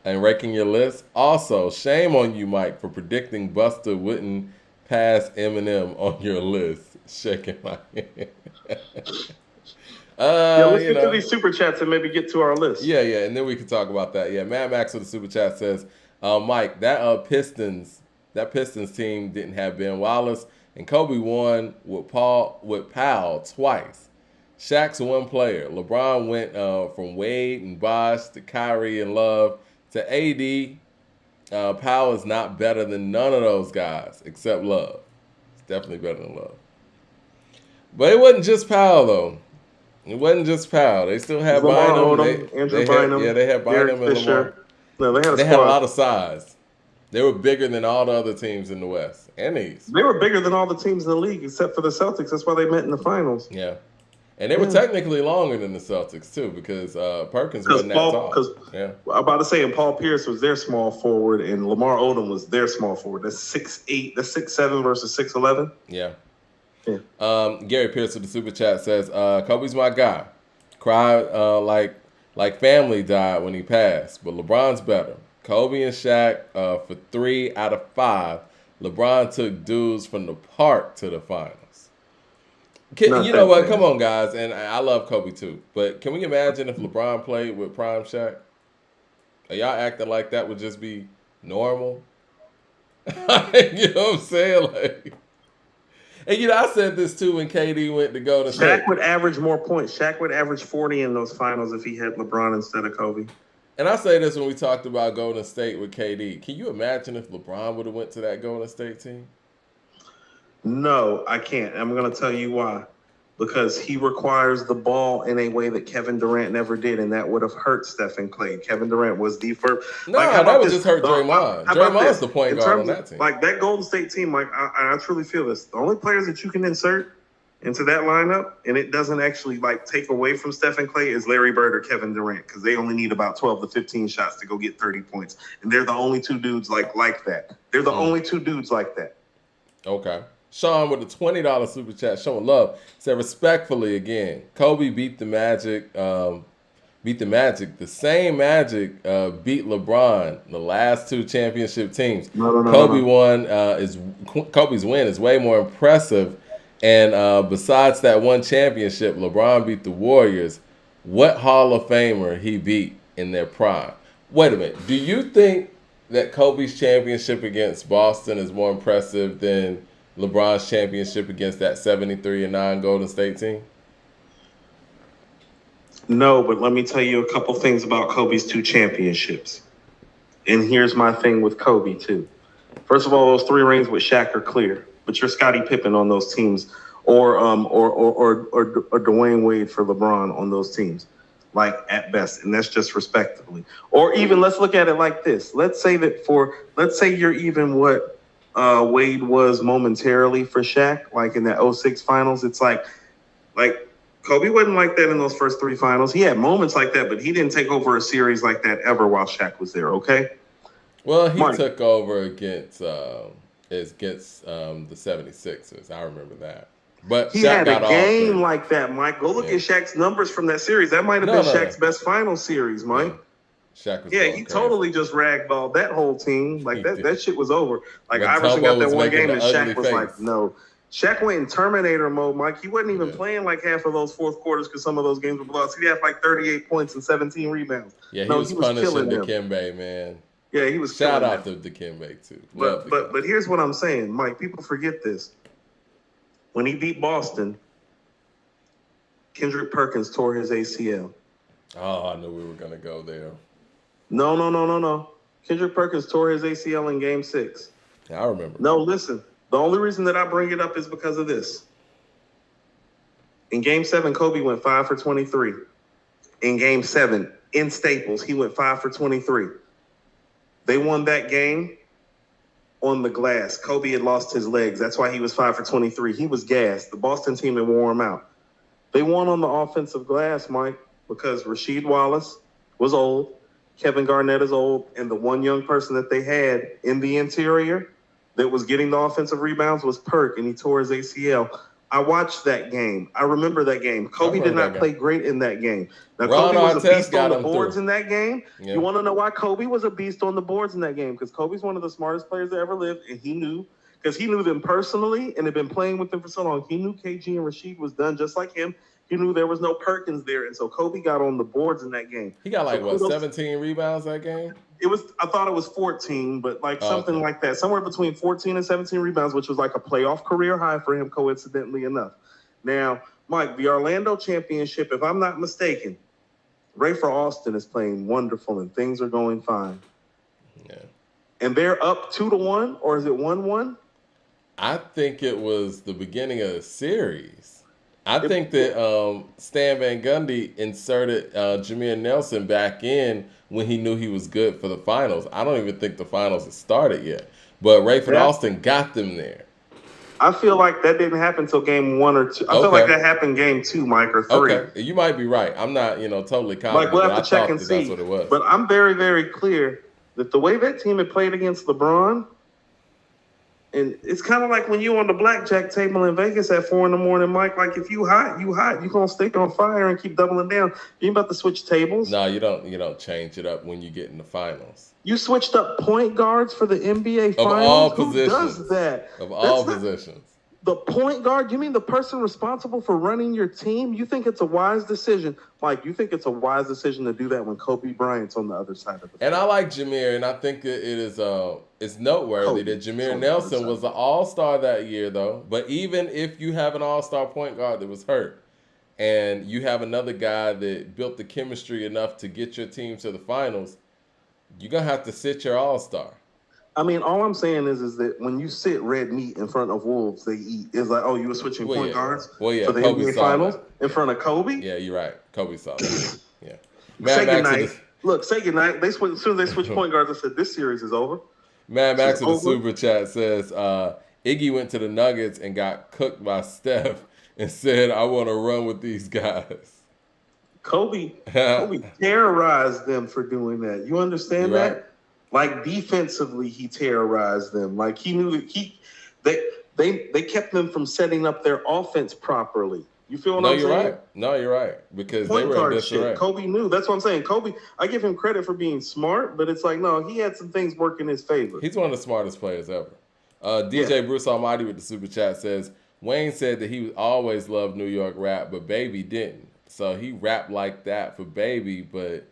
and ranking your list? Also, shame on you, Mike, for predicting Busta wouldn't pass Eminem on your list. Shaking my head. Let's get to these super chats and maybe get to our list. Yeah, and then we can talk about that. Yeah, Mad Max with the super chat says, Mike, that Pistons team didn't have Ben Wallace, and Kobe won with Powell twice. Shaq's one player. LeBron went from Wade and Bosh to Kyrie and Love to AD. Powell is not better than none of those guys except Love. It's definitely better than Love. But it wasn't just Powell, though. It wasn't just Powell. They still had Bynum. Andrew Bynum. They had Bynum and Fisher. Lamar. No, They had a lot of size. They were bigger than all the other teams in the West and the East. They were bigger than all the teams in the league except for the Celtics. That's why they met in the finals. Yeah. And they were technically longer than the Celtics, too, because Perkins wasn't that tall. I'm about to say, and Paul Pierce was their small forward, and Lamar Odom was their small forward. That's 6'8", that's 6'7" versus 6'11". Yeah. Gary Pierce with the super chat says, Kobe's my guy. Cried like family died when he passed, but LeBron's better. Kobe and Shaq for 3 out of 5. LeBron took dudes from the park to the finals. You know what? Come on, guys. And I love Kobe too. But can we imagine if LeBron played with Prime Shaq? Are y'all acting like that would just be normal? You know what I'm saying? And I said this too when KD went to go to Shaq would average more points. Shaq would average 40 in those finals if he had LeBron instead of Kobe. And I say this when we talked about Golden State with KD. Can you imagine if LeBron would have went to that Golden State team? No, I can't. I'm going to tell you why. Because he requires the ball in a way that Kevin Durant never did, and that would have hurt Stephen Clay. Kevin Durant was the first. No, that would just hurt Draymond. Draymond's the point guard on that team. Like that Golden State team, I truly feel this. The only players that you can insert into that lineup, and it doesn't actually take away from Stephen Clay, is Larry Bird or Kevin Durant, because they only need about 12 to 15 shots to go get 30 points, and they're the only two dudes like that. They're the only two dudes like that. Okay. Sean with the $20 super chat, showing love, said respectfully again, Kobe beat the Magic. The same Magic beat LeBron, the last two championship teams. Kobe's win is way more impressive. And besides that one championship, LeBron beat the Warriors. What Hall of Famer he beat in their prime? Wait a minute. Do you think that Kobe's championship against Boston is more impressive than LeBron's championship against that 73-9 Golden State team? No, but let me tell you a couple things about Kobe's 2 championships. And here's my thing with Kobe, too. First of all, those 3 rings with Shaq are clear, but you're Scottie Pippen on those teams, or Dwayne Wade for LeBron on those teams, like at best, and that's just respectively. Or even let's look at it like this. Let's say you're even what Wade was momentarily for Shaq, like in that 06 finals. It's like Kobe wasn't like that in those first 3 finals. He had moments like that, but he didn't take over a series like that ever while Shaq was there, okay? Well, he took over against the 76ers. I remember that. But he Shaq had a got game like that, Mike. Go look at Shaq's numbers from that series. That might have been Shaq's best final series, Mike. Shaq was he totally just ragballed that whole team. Like that shit was over. Like Iverson got that one game and Shaq was like, no. Shaq went in Terminator mode, Mike. He wasn't even playing like half of those fourth quarters because some of those games were blowouts. He had like 38 points and 17 rebounds. Yeah, he was punishing Dikembe, man. Yeah, he was. Shout out to Dikembe too. But here's what I'm saying, Mike. People forget this. When he beat Boston, Kendrick Perkins tore his ACL. Oh, I knew we were gonna go there. No. Kendrick Perkins tore his ACL in Game 6. Yeah, I remember. No, listen. The only reason that I bring it up is because of this. In Game 7, Kobe went 5 for 23. In Game 7, in Staples, he went 5 for 23. They won that game on the glass. Kobe had lost his legs. That's why he was 5 for 23. He was gassed. The Boston team had wore him out. They won on the offensive glass, Mike, because Rasheed Wallace was old, Kevin Garnett is old, and the one young person that they had in the interior that was getting the offensive rebounds was Perk, and he tore his ACL. I watched that game. I remember that game. Kobe did not play great in that game. Now, Kobe was a beast on the boards in that game. Yeah. You want to know why Kobe was a beast on the boards in that game? Because Kobe's one of the smartest players that ever lived, and he knew, because he knew them personally and had been playing with them for so long. He knew KG and Rasheed was done just like him. He knew there was no Perkins there, and so Kobe got on the boards in that game. He got 17 rebounds that game? I thought it was 14, but something like that. Somewhere between 14 and 17 rebounds, which was like a playoff career high for him, coincidentally enough. Now, Mike, the Orlando championship, if I'm not mistaken, Rayford Austin is playing wonderful and things are going fine. Yeah. And they're up 2-1, or is it 1-1? I think it was the beginning of the series. I think that Stan Van Gundy inserted Jameer Nelson back in when he knew he was good for the finals. I don't even think the finals had started yet. But Rayford Austin got them there. I feel like that didn't happen until game 1 or 2. I feel like that happened game 2, Mike, or 3. Okay, you might be right. I'm not, totally confident. Like, we'll have to check and see. That's what it was. But I'm very, very clear that the way that team had played against LeBron, and it's kind of like when you on the blackjack table in Vegas at 4 a.m, Mike. Like if you hot, you hot. You gonna stay on fire and keep doubling down. You ain't about to switch tables. No, you don't. You don't change it up when you get in the finals. You switched up point guards for the NBA finals. Of all positions. Who does that? Of all positions. The point guard, you mean the person responsible for running your team? You think it's a wise decision? Mike, you think it's a wise decision to do that when Kobe Bryant's on the other side of the field? And I like Jameer, and I think that it is it's noteworthy that Jameer Nelson was an all-star that year, though. But even if you have an all-star point guard that was hurt, and you have another guy that built the chemistry enough to get your team to the finals, you're going to have to sit your all-star. I mean, all I'm saying is that when you sit red meat in front of wolves, they eat. It's like, oh, you were switching point guards for the Kobe NBA Finals in front of Kobe? Yeah, you're right. Kobe saw that. Yeah. Say goodnight. Look, say goodnight. As soon as they switch point guards, I said, this series is over. Mad Max in the super chat says, Iggy went to the Nuggets and got cooked by Steph and said, I want to run with these guys. Kobe terrorized them for doing that. You understand that? Right. Like defensively, he terrorized them. Like he knew they kept them from setting up their offense properly. You feel what I'm saying? Right. No, you're right. Because point they were in disarray. Kobe knew. That's what I'm saying. Kobe, I give him credit for being smart, but it's like, no, he had some things work in his favor. He's one of the smartest players ever. DJ Bruce Almighty with the super chat says, Wayne said that he always loved New York rap, but Baby didn't. So he rapped like that for Baby, but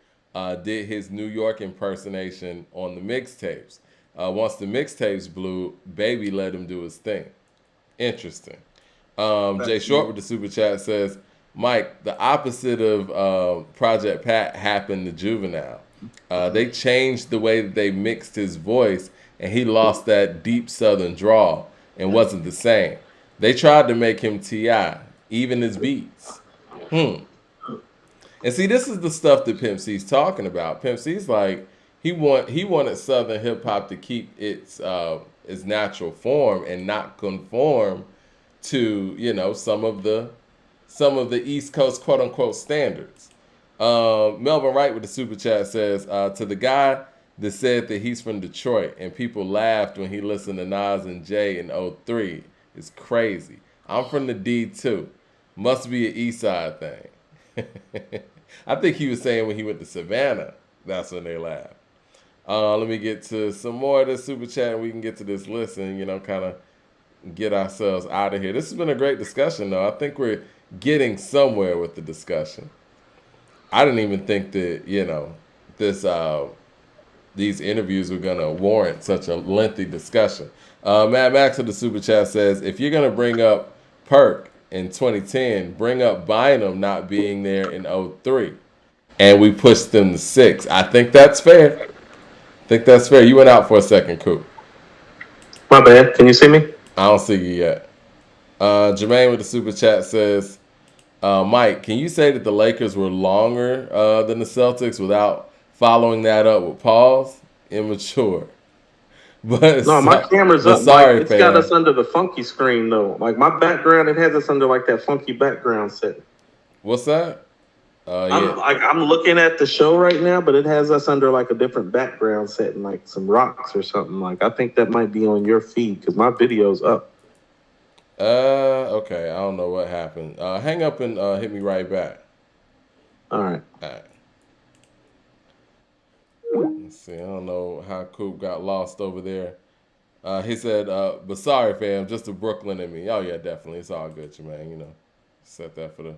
did his New York impersonation on the mixtapes. Once the mixtapes blew, Baby let him do his thing. Interesting. Jay Short with the super chat says, Mike, the opposite of Project Pat happened to Juvenile. They changed the way that they mixed his voice, and he lost that deep Southern drawl and wasn't the same. They tried to make him T.I., even his beats. And see, this is the stuff that Pimp C's talking about. Pimp C's like, he wanted Southern hip hop to keep its natural form and not conform to, you know, some of the East Coast quote unquote standards. Melvin Wright with the super chat says, to the guy that said that he's from Detroit and people laughed when he listened to Nas and Jay in '03. It's crazy. I'm from the D too. Must be an East Side thing. I think he was saying when he went to Savannah, that's when they laughed. Let me get to some more of this super chat and we can get to this list and, you know, kind of get ourselves out of here. This has been a great discussion, though. I think we're getting somewhere with the discussion. I didn't even think that, you know, these interviews were going to warrant such a lengthy discussion. Matt Max of the super chat says, if you're going to bring up Perk in 2010, bring up Bynum not being there in '03. And we pushed them to 6. I think that's fair. You went out for a second, Coop. My bad. Can you see me? I don't see you yet. Jermaine with the super chat says, Mike, can you say that the Lakers were longer than the Celtics without following that up with pause? Immature. But no, my camera's up. Sorry, it's got us under the funky screen, though. Like, my background, it has us under, like, that funky background setting. What's that? Yeah. I'm looking at the show right now, but it has us under, like, a different background setting, like some rocks or something. Like, I think that might be on your feed because my video's up. Okay. I don't know what happened. Hang up and hit me right back. All right. Let's see. I don't know how Coop got lost over there. He said, but sorry, fam, just the Brooklyn in me. Oh, yeah, definitely. It's all good, man. You know, set that for the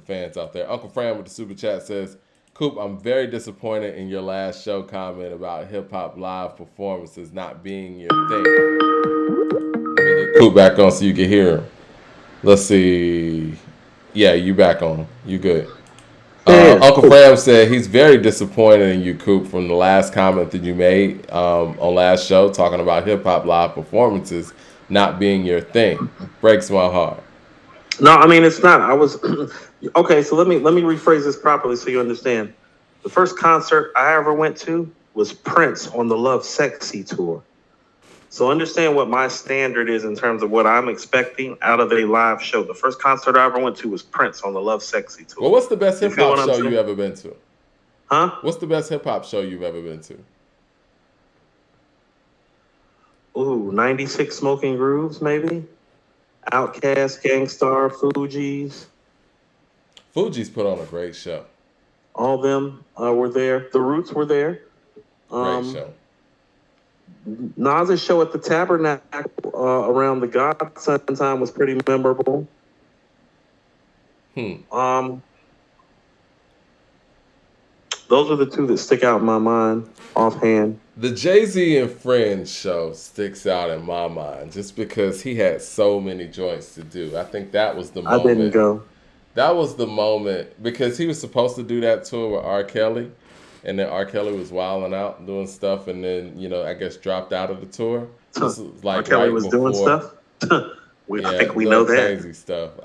fans out there. Uncle Fran with the super chat says, Coop, I'm very disappointed in your last show comment about hip-hop live performances not being your thing. Let me get Coop back on so you can hear him. Let's see. Yeah, you back on. You good. Uncle Fram said he's very disappointed in you, Coop, from the last comment that you made on last show talking about hip-hop live performances not being your thing. Breaks my heart. No, I mean, it's not. I was okay. So let me rephrase this properly so you understand. The first concert I ever went to was Prince on the Love Sexy tour. So understand what my standard is in terms of what I'm expecting out of a live show. The first concert I ever went to was Prince on the Love Sexy tour. Well, what's the best hip hop show you've ever been to? Huh? What's the best hip hop show you've ever been to? Ooh, 96 Smoking Grooves, maybe. Outkast, Gangstar, Fugees. Fugees put on a great show. All of them were there. The Roots were there. Great show. Nas's show at the Tabernacle around the Godson time was pretty memorable. Those are the two that stick out in my mind offhand. The Jay-Z and Friends show sticks out in my mind just because he had so many joints to do. I think that was the moment. I didn't go. That was the moment because he was supposed to do that tour with R. Kelly. And then R. Kelly was wilding out and doing stuff, and then, you know, I guess dropped out of the tour. This was like R. Kelly was doing stuff? I think we know that. Crazy stuff.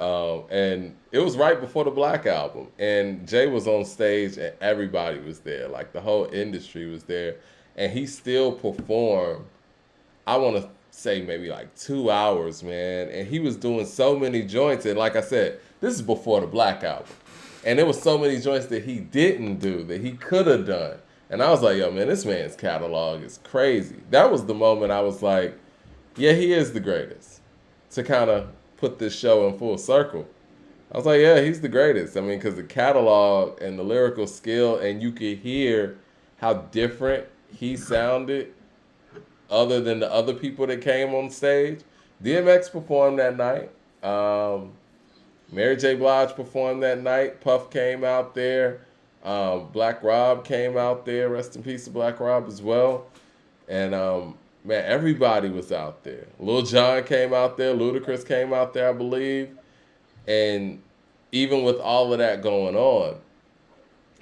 And it was right before the Black Album. And Jay was on stage, and everybody was there. Like, the whole industry was there. And he still performed, I want to say maybe like 2 hours, man. And he was doing so many joints. And like I said, this is before the Black Album. And there was so many joints that he didn't do that he could have done. And I was like, yo, man, this man's catalog is crazy. That was the moment I was like, yeah, he is the greatest. To kind of put this show in full circle. I was like, yeah, he's the greatest. I mean, because the catalog and the lyrical skill, and you could hear how different he sounded other than the other people that came on stage. DMX performed that night. Mary J. Blige performed that night. Puff came out there. Black Rob came out there. Rest in peace to Black Rob as well. And man, everybody was out there. Lil Jon came out there. Ludacris came out there, I believe. And even with all of that going on,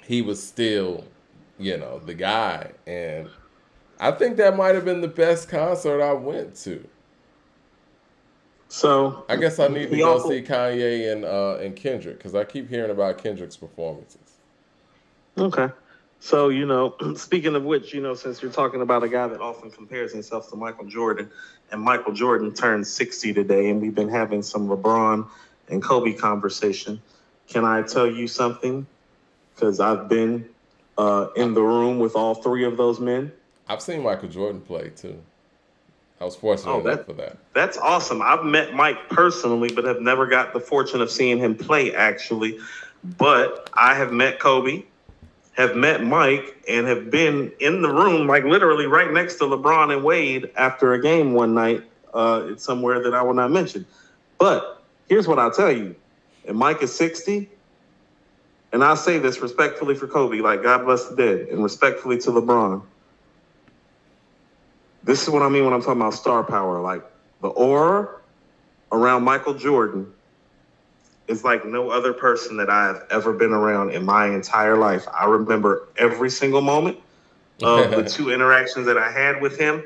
he was still, the guy. And I think that might have been the best concert I went to. So I guess I need to go see Kanye and Kendrick because I keep hearing about Kendrick's performances. Okay. So, speaking of which, since you're talking about a guy that often compares himself to Michael Jordan, and Michael Jordan turned 60 today, and we've been having some LeBron and Kobe conversation, can I tell you something? Because I've been in the room with all three of those men. I've seen Michael Jordan play, too. I was fortunate enough for that. That's awesome. I've met Mike personally, but have never got the fortune of seeing him play, actually. But I have met Kobe, have met Mike, and have been in the room, like literally right next to LeBron and Wade after a game one night. It's somewhere that I will not mention. But here's what I'll tell you. And Mike is 60. And I say this respectfully for Kobe, like God bless the dead, and respectfully to LeBron. This is what I mean when I'm talking about star power. Like the aura around Michael Jordan is like no other person that I've ever been around in my entire life. I remember every single moment of the two interactions that I had with him,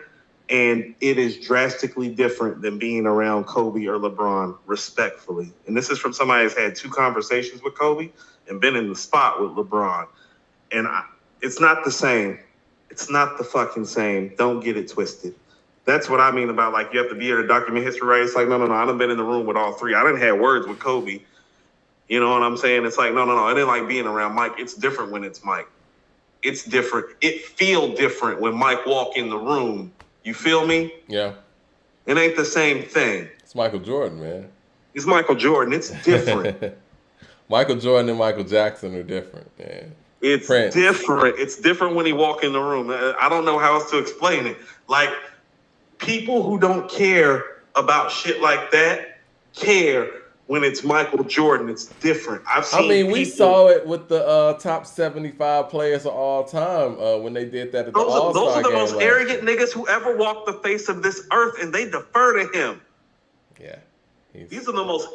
and it is drastically different than being around Kobe or LeBron, respectfully. And this is from somebody who's had two conversations with Kobe and been in the spot with LeBron. And it's not the same. It's not the fucking same. Don't get it twisted. That's what I mean about, like, you have to be here to document history, right? It's like, no. I done been in the room with all three. I done had words with Kobe. You know what I'm saying? It's like, no. It ain't like being around Mike. It's different when it's Mike. It's different. It feel different when Mike walk in the room. You feel me? Yeah. It ain't the same thing. It's Michael Jordan, man. It's Michael Jordan. It's different. Michael Jordan and Michael Jackson are different, man. It's different. It's different when he walk in the room. I don't know how else to explain it. Like, people who don't care about shit like that care when it's Michael Jordan. It's different. We saw it with the top 75 players of all time when they did that at the All-Star game. Those are the most arrogant niggas who ever walked the face of this earth, and they defer to him. Yeah. These are the most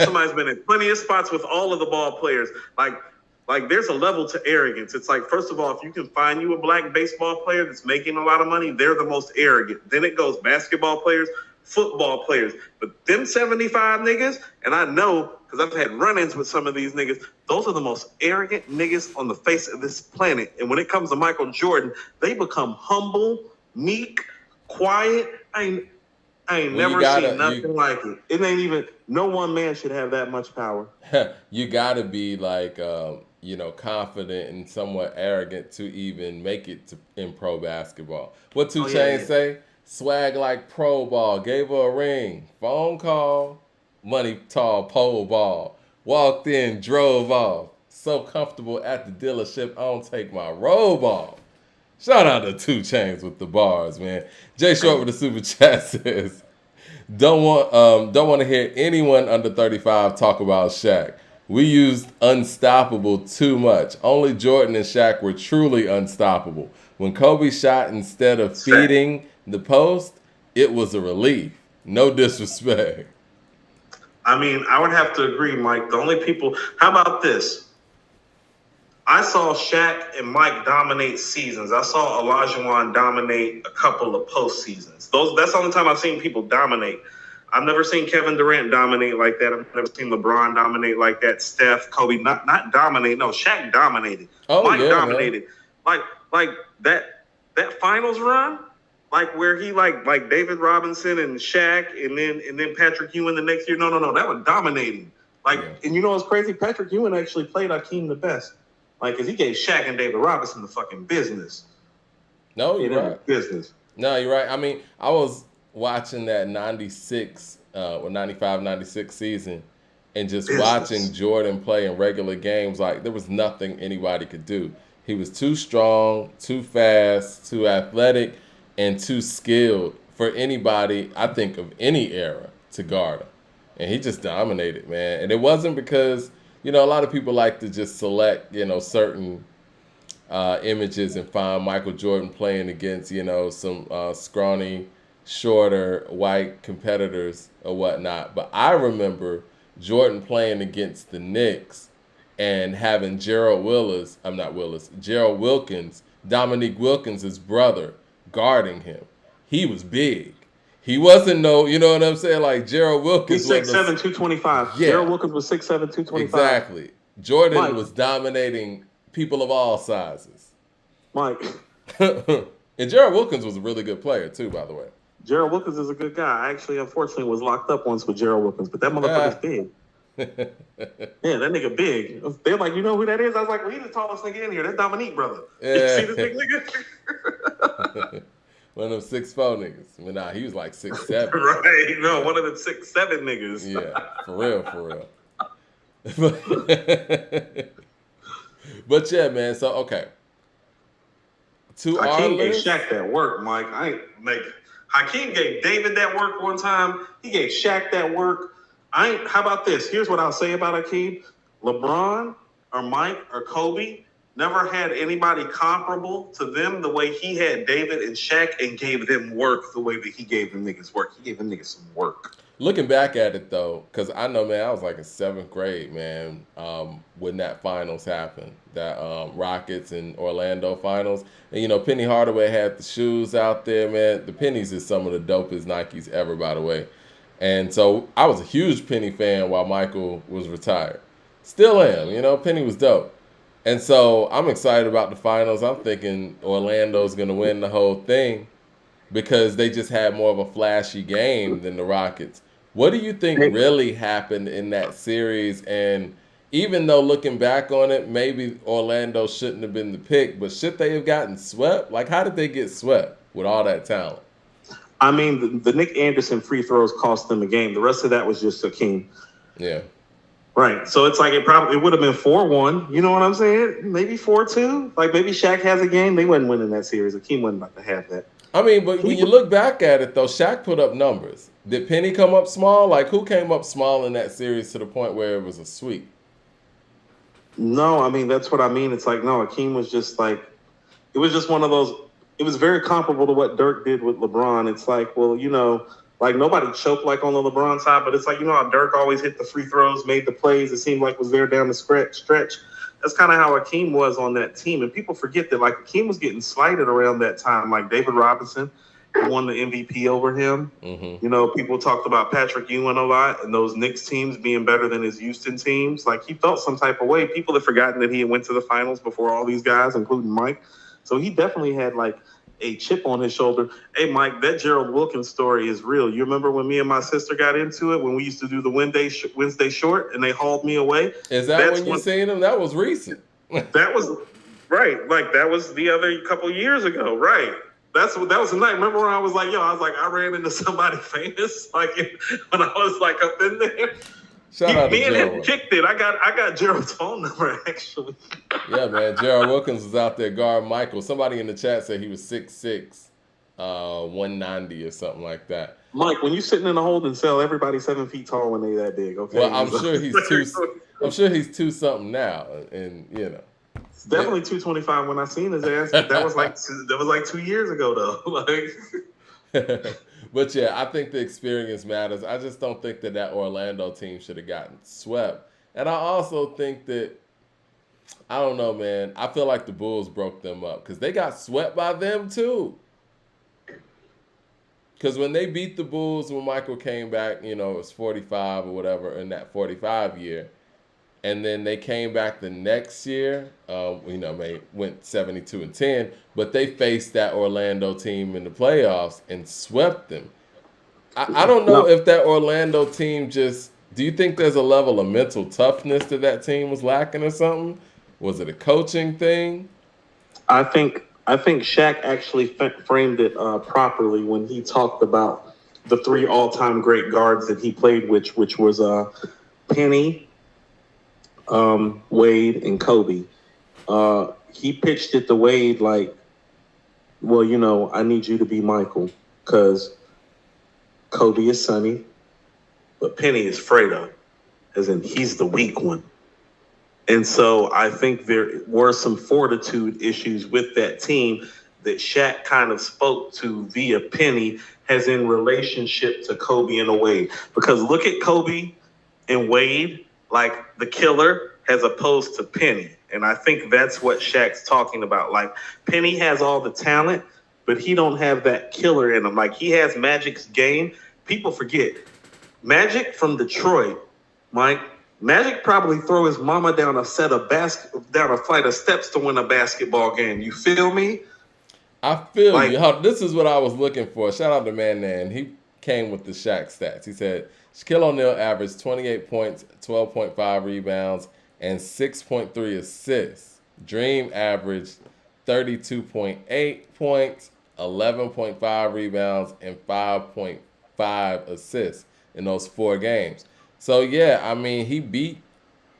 somebody's been in plenty of spots with all of the ball players. Like there's a level to arrogance. It's like, first of all, if you can find you a black baseball player that's making a lot of money, they're the most arrogant. Then it goes basketball players, football players. But them 75 niggas, and I know because I've had run-ins with some of these niggas, those are the most arrogant niggas on the face of this planet. And when it comes to Michael Jordan, they become humble, meek, quiet. I ain't never seen nothing like it. It ain't even, no one man should have that much power. You gotta be like, confident and somewhat arrogant to even make it in pro basketball. What 2 Chainz say? Swag like pro ball, gave her a ring, phone call, money tall pole ball, walked in, drove off, so comfortable at the dealership, I don't take my robe off. Shout out to 2 Chainz with the bars, man. Jay Short with the super chat says, don't want to hear anyone under 35 talk about Shaq. We used unstoppable too much. Only Jordan and Shaq were truly unstoppable. When Kobe shot instead of feeding the post, it was a relief. No disrespect. I mean, I would have to agree, Mike. The only people, how about this? I saw Shaq and Mike dominate seasons. I saw Olajuwon dominate a couple of postseasons. That's the only time I've seen people dominate. I've never seen Kevin Durant dominate like that. I've never seen LeBron dominate like that. Steph, Kobe, not dominate. No, Shaq dominated. Mike dominated. Man. Like that finals run, like where he like David Robinson and Shaq and then Patrick Ewing the next year. No, that was dominating. And you know what's crazy? Patrick Ewing actually played Hakeem the best. Because he gave Shaq and David Robinson the fucking business. No, you're right. Business. No, you're right. I mean, I was watching that 96 or 95, 96 season and just watching Jordan play in regular games. Like, there was nothing anybody could do. He was too strong, too fast, too athletic, and too skilled for anybody, I think, of any era to guard him. And he just dominated, man. And it wasn't because you know, a lot of people like to just select, you know, certain images and find Michael Jordan playing against, you know, some scrawny, shorter white competitors or whatnot. But I remember Jordan playing against the Knicks and having Gerald Wilkins, Dominique Wilkins' brother, guarding him. He was big. He wasn't no, you know what I'm saying? Like Gerald Wilkins. He's 6'7", 225. Yeah. Gerald Wilkins was 6'7", 225. Exactly. Jordan Mike. was dominating people of all sizes. Mike. And Gerald Wilkins was a really good player too, by the way. Gerald Wilkins is a good guy. I actually, unfortunately, was locked up once with Gerald Wilkins, but that motherfucker's big. Yeah, that nigga big. They're like, you know who that is? I was like, well, he's the tallest nigga in here. That's Dominique, brother. Yeah. You see this big nigga? One of them 6'4" niggas. I mean, nah, he was like 6'7". Right. No, one of them 6'7" niggas. Yeah, for real. But yeah, man. So okay. Hakeem gave Shaq that work, Mike. Hakeem gave David that work one time. He gave Shaq that work. How about this? Here's what I'll say about Hakeem. LeBron or Mike or Kobe never had anybody comparable to them the way he had David and Shaq and gave them work the way that he gave them niggas work. He gave them niggas some work. Looking back at it, though, because I know, man, I was like in 7th grade, man, when that finals happened, that Rockets and Orlando finals. And, you know, Penny Hardaway had the shoes out there, man. The Pennies is some of the dopest Nikes ever, by the way. And so I was a huge Penny fan while Michael was retired. Still am, you know, Penny was dope. And so I'm excited about the finals. I'm thinking Orlando's going to win the whole thing because they just had more of a flashy game than the Rockets. What do you think really happened in that series? And even though looking back on it, maybe Orlando shouldn't have been the pick, but should they have gotten swept? Like, how did they get swept with all that talent? I mean, the Nick Anderson free throws cost them a game. The rest of that was just Hakeem. Yeah. Right. So it's like it would have been 4-1. You know what I'm saying? Maybe 4-2. Like maybe Shaq has a game. They wasn't winning that series. Hakeem wasn't about to have that. I mean, but when you look back at it, though, Shaq put up numbers. Did Penny come up small? Like, who came up small in that series to the point where it was a sweep? No, I mean, that's what I mean. It's like, no, Hakeem was just like, it was just one of those, it was very comparable to what Dirk did with LeBron. It's like, well, you know, like nobody choked like on the LeBron side, but it's like, you know how Dirk always hit the free throws, made the plays. It seemed like was there down the stretch. That's kind of how Hakeem was on that team. And people forget that, like, Hakeem was getting slighted around that time. Like David Robinson won the MVP over him. Mm-hmm. You know, people talked about Patrick Ewing a lot and those Knicks teams being better than his Houston teams. Like, he felt some type of way. People have forgotten that he went to the finals before all these guys, including Mike. So he definitely had, like, a chip on his shoulder. Hey, Mike, that Gerald Wilkins story is real. You remember when me and my sister got into it, when we used to do the Wednesday short and they hauled me away? Is that when you seen him? That was recent. That was, right. Like, that was the other couple years ago, right. That was the night. Remember when I was like, I ran into somebody famous, like when I was like up in there. Shout out to me and Gerald. him kicked it. I got Gerald's phone number actually. Yeah, man. Gerald Wilkins was out there guarding Michael. Somebody in the chat said he was 6'6", 190 or something like that. Mike, when you sitting in a holding cell, everybody's 7 feet tall when they that big. Okay. Well, I'm sure he's 2 something now, and you know. It's definitely 225 when I seen his ass. That was like 2 years ago though. Like. But yeah, I think the experience matters. I just don't think that Orlando team should have gotten swept. And I also think that, I don't know, man, I feel like the Bulls broke them up because they got swept by them too. Because when they beat the Bulls, when Michael came back, you know, it was 45 or whatever in that 45 year. And then they came back the next year, went 72-10, but they faced that Orlando team in the playoffs and swept them. I don't know if that Orlando team do you think there's a level of mental toughness that team was lacking or something? Was it a coaching thing? I think Shaq actually framed it properly when he talked about the 3 all-time great guards that he played with, which was Penny, Wade, and Kobe. He pitched it to Wade like, well, you know, I need you to be Michael because Kobe is Sonny, but Penny is Fredo, as in he's the weak one. And so I think there were some fortitude issues with that team that Shaq kind of spoke to via Penny as in relationship to Kobe and Wade. Because look at Kobe and Wade like the killer as opposed to Penny. And I think that's what Shaq's talking about. Like Penny has all the talent, but he don't have that killer in him. Like he has Magic's game. People forget. Magic from Detroit, Mike. Magic probably throw his mama down a flight of steps to win a basketball game. You feel me? I feel you. This is what I was looking for. Shout out to Man. He came with the Shaq stats. He said Shaquille O'Neal averaged 28 points, 12.5 rebounds, and 6.3 assists. Dream averaged 32.8 points, 11.5 rebounds, and 5.5 assists in those 4 games. So, yeah, I mean, he beat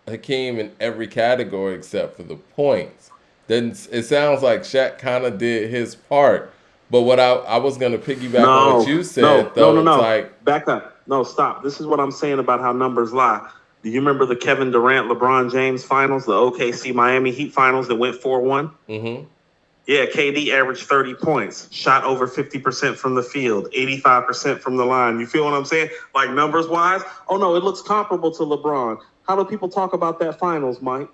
Hakeem in every category except for the points. Then it sounds like Shaq kind of did his part. But what I was going to piggyback on what you said, No. like... Back up. No, stop. This is what I'm saying about how numbers lie. Do you remember the Kevin Durant, LeBron James finals, the OKC Miami Heat finals that went 4-1? Mm-hmm. Yeah, KD averaged 30 points, shot over 50% from the field, 85% from the line. You feel what I'm saying? Like numbers-wise? Oh, no, it looks comparable to LeBron. How do people talk about that finals, Mike?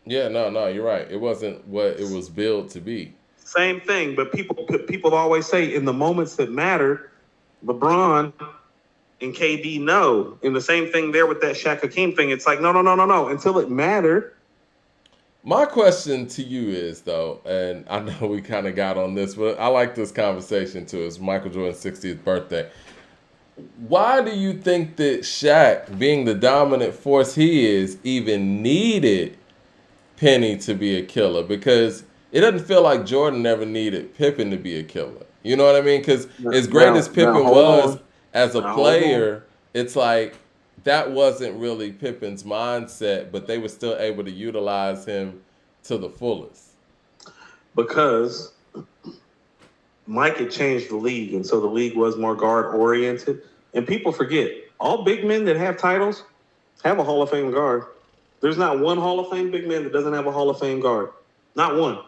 Yeah, no, you're right. It wasn't what it was billed to be. Same thing, but people always say in the moments that matter, LeBron and KD know. And the same thing there with that Shaq Hakeem thing. It's like, no. Until it mattered. My question to you is, though, and I know we kind of got on this, but I like this conversation, too. It's Michael Jordan's 60th birthday. Why do you think that Shaq, being the dominant force he is, even needed Penny to be a killer? Because it doesn't feel like Jordan ever needed Pippen to be a killer. You know what I mean? Because as great as Pippen was as a player, it's like that wasn't really Pippen's mindset, but they were still able to utilize him to the fullest. Because Mike had changed the league, and so the league was more guard-oriented. And people forget, all big men that have titles have a Hall of Fame guard. There's not one Hall of Fame big man that doesn't have a Hall of Fame guard. Not one.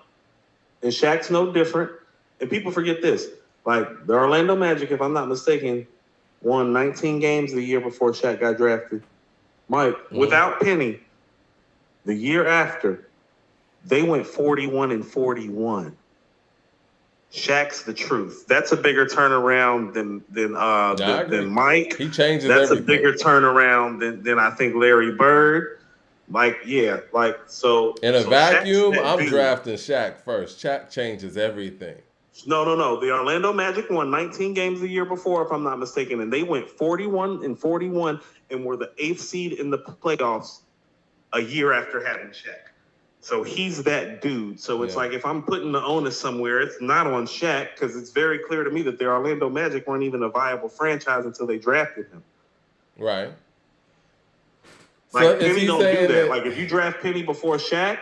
And Shaq's no different. And people forget this. Like, the Orlando Magic, if I'm not mistaken, won 19 games the year before Shaq got drafted. Mike, without Penny, the year after, they went 41-41. Shaq's the truth. That's a bigger turnaround than Mike. He changes That's everything. A bigger turnaround than I think Larry Bird. So in a so vacuum, I'm drafting Shaq first. Shaq changes everything. No. The Orlando Magic won 19 games the year before, if I'm not mistaken, and they went 41-41 and were the 8th seed in the playoffs a year after having Shaq. So he's that dude. So it's like if I'm putting the onus somewhere, it's not on Shaq because it's very clear to me that the Orlando Magic weren't even a viable franchise until they drafted him. Right. Like, so Penny don't do that. Like, if you draft Penny before Shaq,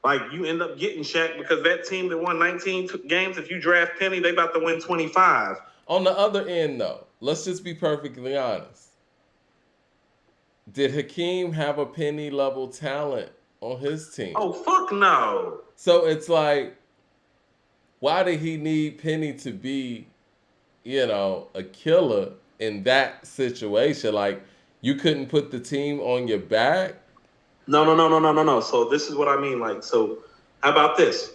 like, you end up getting Shaq because that team that won 19 games, if you draft Penny, they about to win 25. On the other end, though, let's just be perfectly honest. Did Hakeem have a Penny-level talent on his team? Oh, fuck no. So it's like, why did he need Penny to be, a killer in that situation? Like, you couldn't put the team on your back? No. So this is what I mean. Like, so how about this?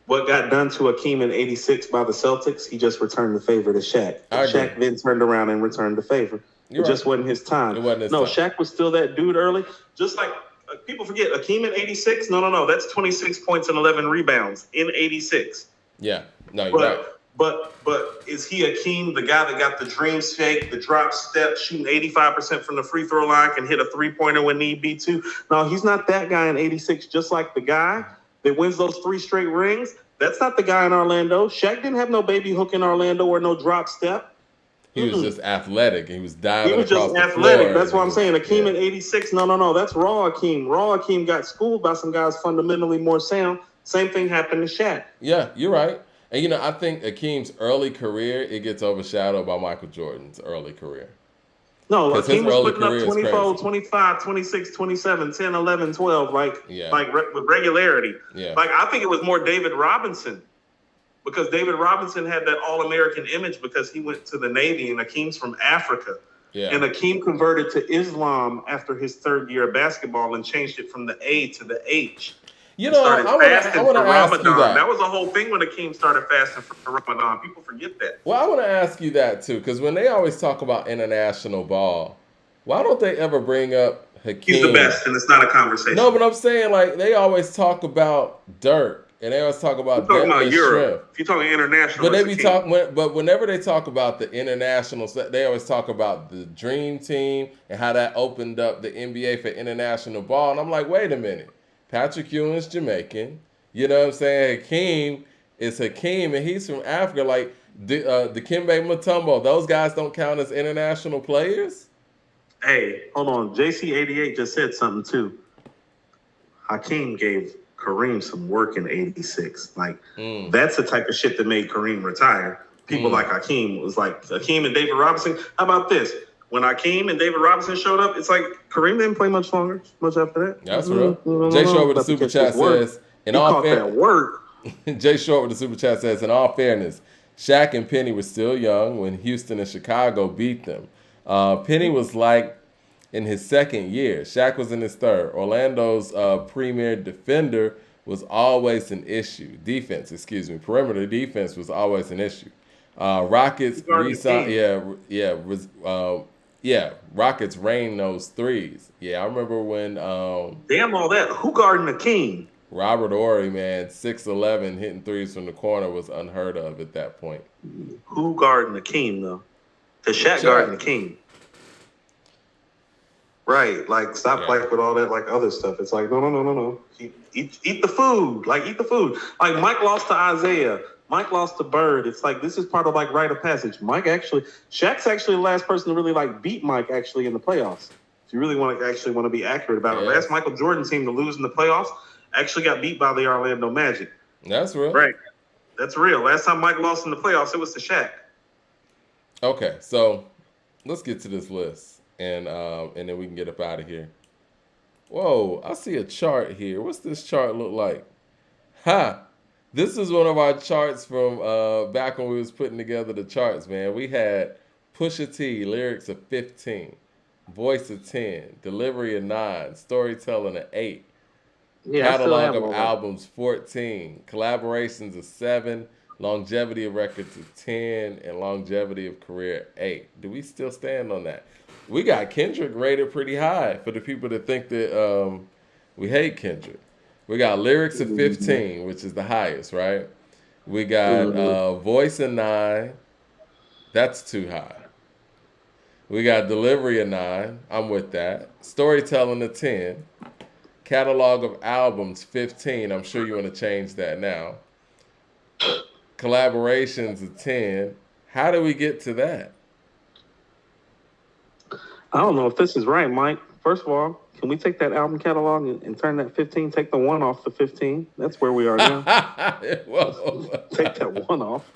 What got done to Hakeem in 86 by the Celtics, he just returned the favor to Shaq. Shaq then turned around and returned the favor. It just wasn't his time. It wasn't his time. Shaq was still that dude early. Just like people forget, Hakeem in 86? No. That's 26 points and 11 rebounds in 86. Yeah. No, you're right. But is he Hakeem, the guy that got the dream shake, the drop step, shooting 85% from the free throw line, can hit a three-pointer when need be too? No, he's not that guy in 86, just like the guy that wins those 3 straight rings. That's not the guy in Orlando. Shaq didn't have no baby hook in Orlando or no drop step. He was just athletic. He was diving across the floor. He was just athletic. That's what I'm saying. Hakeem in 86, no. That's raw Hakeem. Raw Hakeem got schooled by some guys fundamentally more sound. Same thing happened to Shaq. Yeah, you're right. And, I think Hakeem's early career, it gets overshadowed by Michael Jordan's early career. No, 'Cause his Hakeem was early putting up career is 24, crazy. 25, 26, 27, 10, 11, 12, Yeah. with regularity. Yeah. Like, I think it was more David Robinson, because David Robinson had that All-American image because he went to the Navy, and Hakeem's from Africa. Yeah. And Hakeem converted to Islam after his third year of basketball and changed it from the A to the H. You He know, started I fasting want to for ask you Ramadan. that. That was the whole thing when Hakeem started fasting for Ramadan. People forget that. Well, I want to ask you that too, because when they always talk about international ball, why don't they ever bring up Hakeem? He's the best, and it's not a conversation. No, but I'm saying, like, they always talk about Dirk, and they always talk about You're talking about Deadlift Europe. Shrimp. If you're talking international, But they it's be Hakeem. talking, but whenever they talk about the international, they always talk about the Dream Team and how that opened up the NBA for international ball. And I'm like, wait a minute, Patrick Ewing's Jamaican. You know what I'm saying? Hakeem is Hakeem, and he's from Africa. Like Dikembe Mutombo, those guys don't count as international players. Hey, hold on. JC88 just said something too. Hakeem gave Kareem some work in '86. Like, that's the type of shit that made Kareem retire. People like Hakeem was like Hakeem and David Robinson. How about this? When Hakeem and David Robinson showed up, it's like Kareem didn't play much longer, much after that. That's real. Jay Short with the super chat says, in all that work. Jay Short with the super chat says, in all fairness, Shaq and Penny were still young when Houston and Chicago beat them. Penny was like in his second year. Shaq was in his third. Orlando's premier defender was always an issue. Perimeter defense was always an issue. Rockets Rockets rained those threes. Yeah, I remember when damn all that. Who guarding Hakeem? Robert Horry, man, 6'11", hitting threes from the corner was unheard of at that point. Who guarding Hakeem though? The Shaq guarding Hakeem. Right, like stop like with all that like other stuff. It's like no. Eat the food, like eat the food. Like Mike lost to Isaiah, Mike lost to Bird. It's like this is part of like rite of passage. Shaq's actually the last person to really like beat Mike actually in the playoffs. If you really want to be accurate about it, last Michael Jordan team to lose in the playoffs actually got beat by the Orlando Magic. That's real, right? That's real. Last time Mike lost in the playoffs, it was to Shaq. Okay, so let's get to this list. And then we can get up out of here. Whoa, I see a chart here. What's this chart look like? This is one of our charts from back when we was putting together the charts, man. We had Pusha T, lyrics of 15, voice of 10, delivery of 9, storytelling of 8, catalog of albums 14, collaborations of 7, longevity of records of 10, and longevity of career 8. Do we still stand on that? We got Kendrick rated pretty high for the people that think that we hate Kendrick. We got lyrics of 15, which is the highest, right? We got voice of 9. That's too high. We got delivery of 9. I'm with that. Storytelling of 10. Catalog of albums 15. I'm sure you want to change that now. Collaborations of 10. How do we get to that? I don't know if this is right, Mike. First of all, can we take that album catalog and turn that 15, take the 1 off the 15? That's where we are now. Take that 1 off.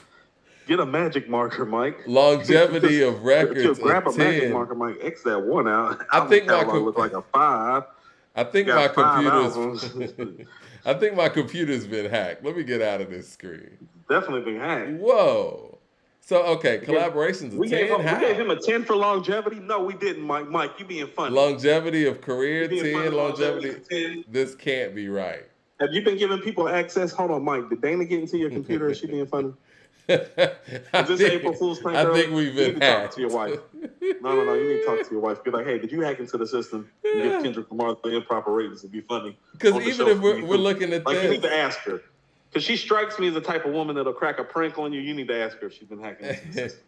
Get a magic marker, Mike. Longevity of records. Grab a 10. magic marker, Mike. X that 1 out. I think my look like a 5. I think my computer's been hacked. Let me get out of this screen. Definitely been hacked. Whoa. So, okay, collaborations of 10. We gave him a 10 for longevity? No, we didn't, Mike. Mike, you being funny. Longevity of career, 10, longevity. 10. This can't be right. Have you been giving people access? Hold on, Mike. Did Dana get into your computer? Is she being funny? Is this April Fool's prank? I think we've been hacked. You need to talk to your wife. No. You need to talk to your wife. Be like, hey, did you hack into the system and give Kendrick Lamar the improper ratings? It'd be funny. Because even if we're looking at like, this. You need to ask her. Because she strikes me as the type of woman that'll crack a prank on you. You need to ask her if she's been hacking into the system.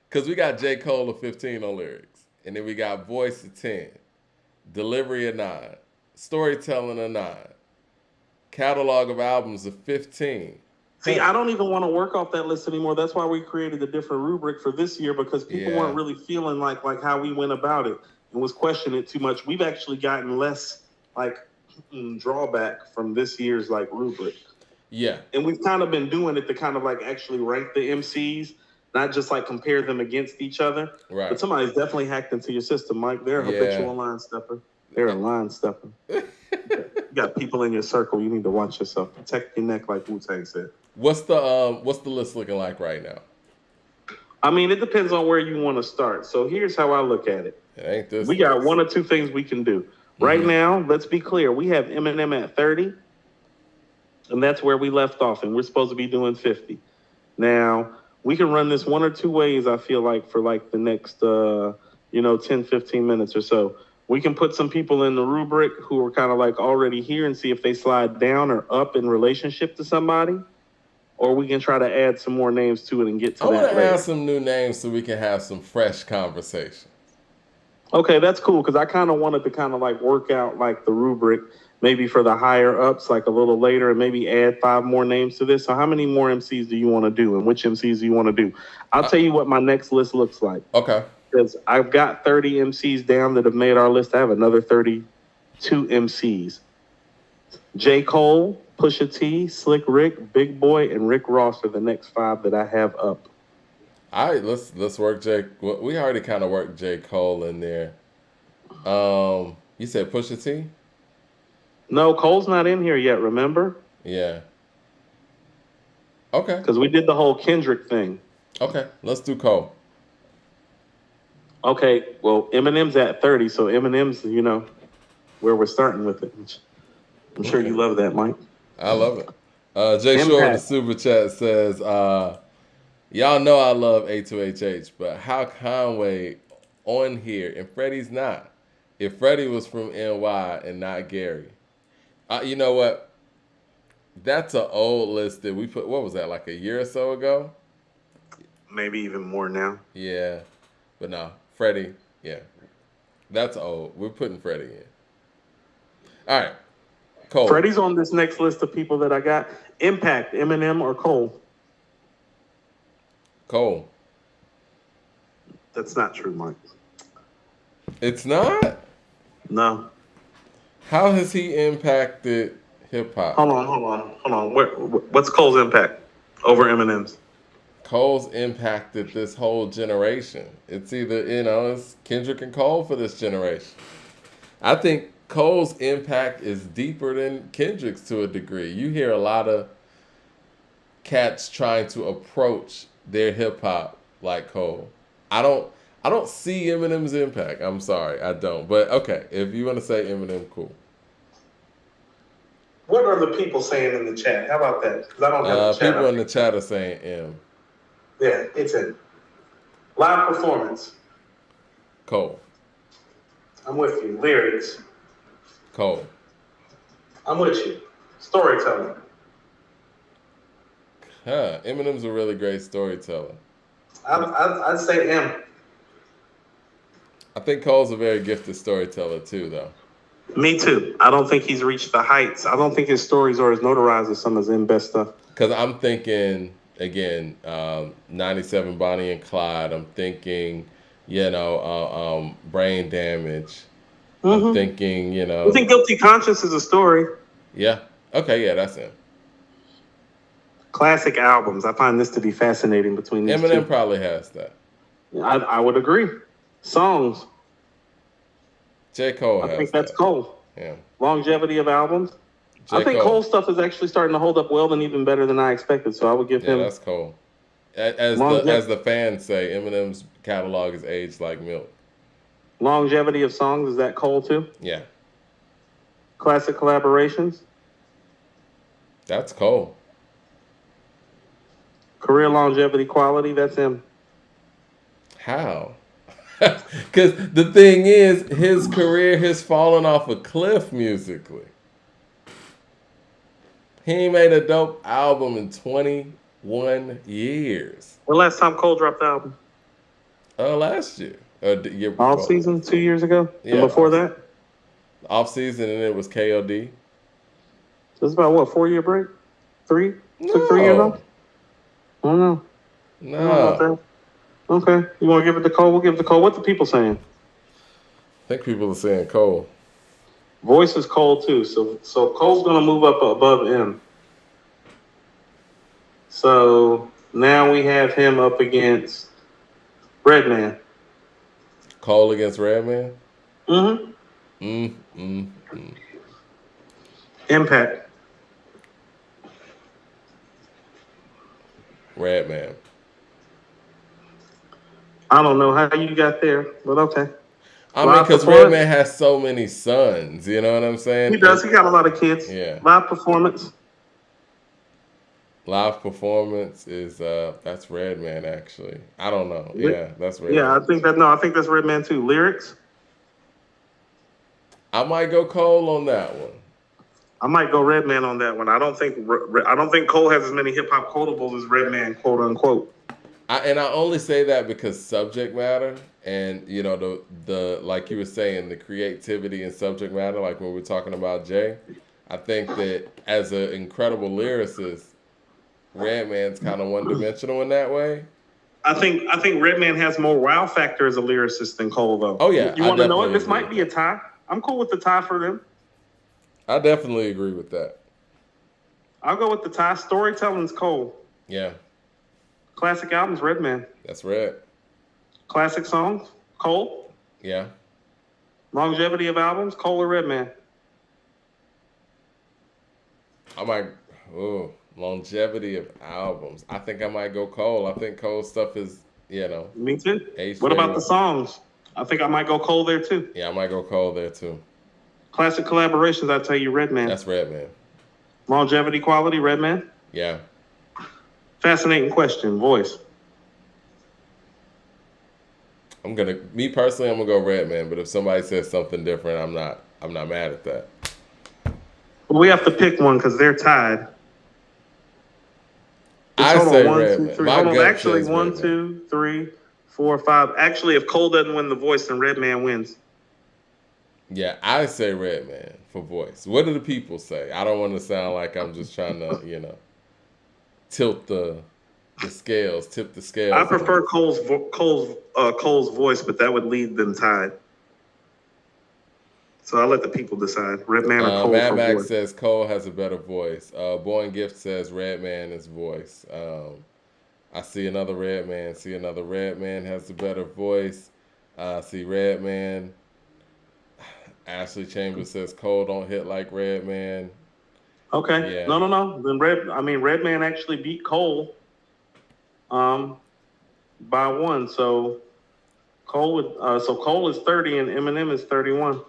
Because we got J. Cole of 15 on lyrics. And then we got voice of 10. Delivery of 9. Storytelling of 9. Catalog of albums of 15. See, I don't even want to work off that list anymore. That's why we created a different rubric for this year, because people weren't really feeling like how we went about it and was questioning it too much. We've actually gotten less drawback from this year's rubric. Yeah. And we've kind of been doing it to kind of actually rank the MCs not just like compare them against each other. Right. But somebody's definitely hacked into your system, Mike. They're a habitual line stepper. They're a line stepper. You got people in your circle. You need to watch yourself. Protect your neck, like Wu-Tang said. What's the list looking like right now? I mean, it depends on where you want to start. So here's how I look at it. It ain't this. We got one or two things we can do. Right now, let's be clear. We have Eminem at 30, and that's where we left off, and we're supposed to be doing 50. Now, we can run this one or two ways, I feel like, for like the next, 10, 15 minutes or so. We can put some people in the rubric who are kind of like already here and see if they slide down or up in relationship to somebody. Or we can try to add some more names to it and get to that later. I want to add some new names so we can have some fresh conversation. Okay, that's cool, because I kind of wanted to kind of like work out like the rubric, maybe for the higher ups, like a little later, and maybe add 5 more names to this. So how many more MCs do you want to do, and which MCs do you want to do? I'll tell you what my next list looks like. Okay. Because I've got 30 MCs down that have made our list. I have another 32 MCs. J. Cole, Pusha T, Slick Rick, Big Boy, and Rick Ross are the next 5 that I have up. All right, let's work J. We already kind of worked J. Cole in there. You said Pusha T? No, Cole's not in here yet, remember? Yeah. Okay. Because we did the whole Kendrick thing. Okay, let's do Cole. Okay, well, Eminem's at 30, so Eminem's, where we're starting with it. I'm sure you love that, Mike. I love it. Jay Shore in the Super Chat says, y'all know I love A2HH, but how Conway on here and Freddie's not? If Freddie was from NY and not Gary. You know what? That's an old list that we put, what was that, like a year or so ago? Maybe even more now. Yeah. But no, Freddie, yeah. That's old. We're putting Freddie in. All right. Cole. Freddie's on this next list of people that I got. Impact, Eminem, or Cole? Cole. That's not true, Mike. It's not? No. How has he impacted hip-hop? Hold on. What's Cole's impact over Eminem's? Cole's impacted this whole generation. It's either, it's Kendrick and Cole for this generation. I think Cole's impact is deeper than Kendrick's to a degree. You hear a lot of cats trying to approach their hip-hop like Cole. I don't see Eminem's impact. I'm sorry, I don't. But okay, if you want to say Eminem, cool. What are the people saying in the chat? How about that? Because I don't have the chat. People in the chat are saying M. Yeah, it's in. Live performance. Cole. I'm with you. Lyrics. Cole. I'm with you. Storytelling. Eminem's a really great storyteller. I'd say M. I think Cole's a very gifted storyteller too, though. Me too. I don't think he's reached the heights. I don't think his stories are as notarized as some of his best stuff. Because I'm thinking, again, 97 Bonnie and Clyde. I'm thinking, brain damage. Mm-hmm. I'm thinking, I think Guilty Conscience is a story. Yeah. Okay, yeah, that's him. Classic albums. I find this to be fascinating between these Eminem two. probably has that. I would agree. Songs. J. Cole has I think that's that. Cole. Yeah. Longevity of albums. I think Cole's stuff is actually starting to hold up well and even better than I expected. So I would give him. Yeah, that's Cole. As the fans say, Eminem's catalog is aged like milk. Longevity of songs, is that Cole too? Yeah. Classic collaborations. That's Cole. Career longevity quality, that's him. How? Because the thing is, his career has fallen off a cliff musically. He ain't made a dope album in 21 years. When last time Cole dropped the album? Last year. Year All season, 2 years ago? Yeah. And before that? Off season, and it was KOD. So it's about, 4-year break? 3? No. Took 3 years off? I don't know. No. Okay. You want to give it to Cole? We'll give it to Cole. What the people saying? I think people are saying Cole. Voice is Cole too. So Cole's going to move up above M. So Now we have him up against Redman. Cole against Redman. Mm-hmm. Impact. Redman. I don't know how you got there, but okay. I mean, because Redman has so many sons. You know what I'm saying? He does. He got a lot of kids. Yeah. Live performance. Live performance is that's Redman actually. I don't know. Yeah, that's Redman. Yeah, I think that's Redman too. Lyrics. I might go Cole on that one. I might go Redman on that one. I don't think Cole has as many hip hop quotables as Redman, quote unquote. I only say that because subject matter and the like you were saying, the creativity and subject matter, like when we're talking about Jay. I think that as an incredible lyricist, Redman's kind of one-dimensional in that way. I think Redman has more wow factor as a lyricist than Cole, though. Oh yeah, you want to know it? This might be a tie. I'm cool with the tie for them. I definitely agree with that. I'll go with the tie. Storytelling's Cole. Yeah. Classic albums, Redman. That's Red. Classic songs, Cole. Yeah. Longevity of albums, Cole or Redman. I might. Longevity of albums. I think I might go Cole. I think Cole's stuff is, Me too. What about the songs? I think I might go Cole there too. Yeah, I might go Cole there too. Classic collaborations, I tell you, Redman. That's Redman. Longevity, quality, Redman. Yeah. Fascinating question. Voice. Me personally, I'm gonna go Redman. But if somebody says something different, I'm not mad at that. We have to pick one because they're tied. I say one, Redman. 2, 3. Actually, 1, Redman. 2, 3, 4, 5. Actually, if Cole doesn't win the voice, then Redman wins. Yeah, I say Redman for voice. What do the people say? I don't want to sound like I'm just trying to, tilt the scales, tip the scales. I prefer Cole's voice, but that would lead them tied. So I'll let the people decide. Redman or Cole. Mad Max says Cole has a better voice. Boy and Gift says Redman is voice. I see another Redman. See another Redman has a better voice. See Redman. Ashley Chambers says Cole don't hit like Redman. Okay. Yeah. No. Then Redman actually beat Cole by 1. So Cole is 30 and Eminem is 31.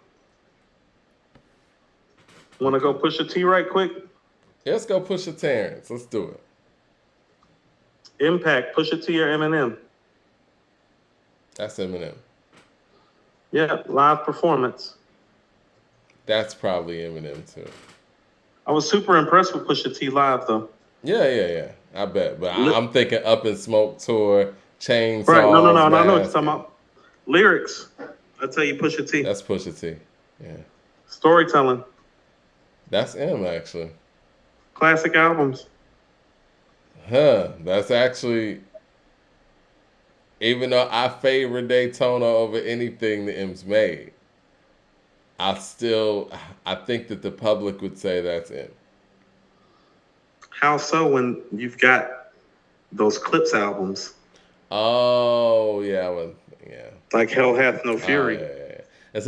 Want to go Pusha T right quick? Yeah, let's go Pusha Terrence. Let's do it. Impact, Pusha T or Eminem? That's Eminem. Yeah, live performance. That's probably Eminem too. I was super impressed with Pusha T live though. Yeah. I bet. But I'm thinking Up in Smoke tour, Chainsaw. Right, no. I know what you're talking about. Lyrics. I tell you Pusha T. That's Pusha T. Yeah. Storytelling. That's M actually. Classic albums. That's actually, even though I favor Daytona over anything that M's made, I think that the public would say that's M. How so when you've got those Clips albums? Oh, yeah. Like Hell Hath No Fury. Yeah.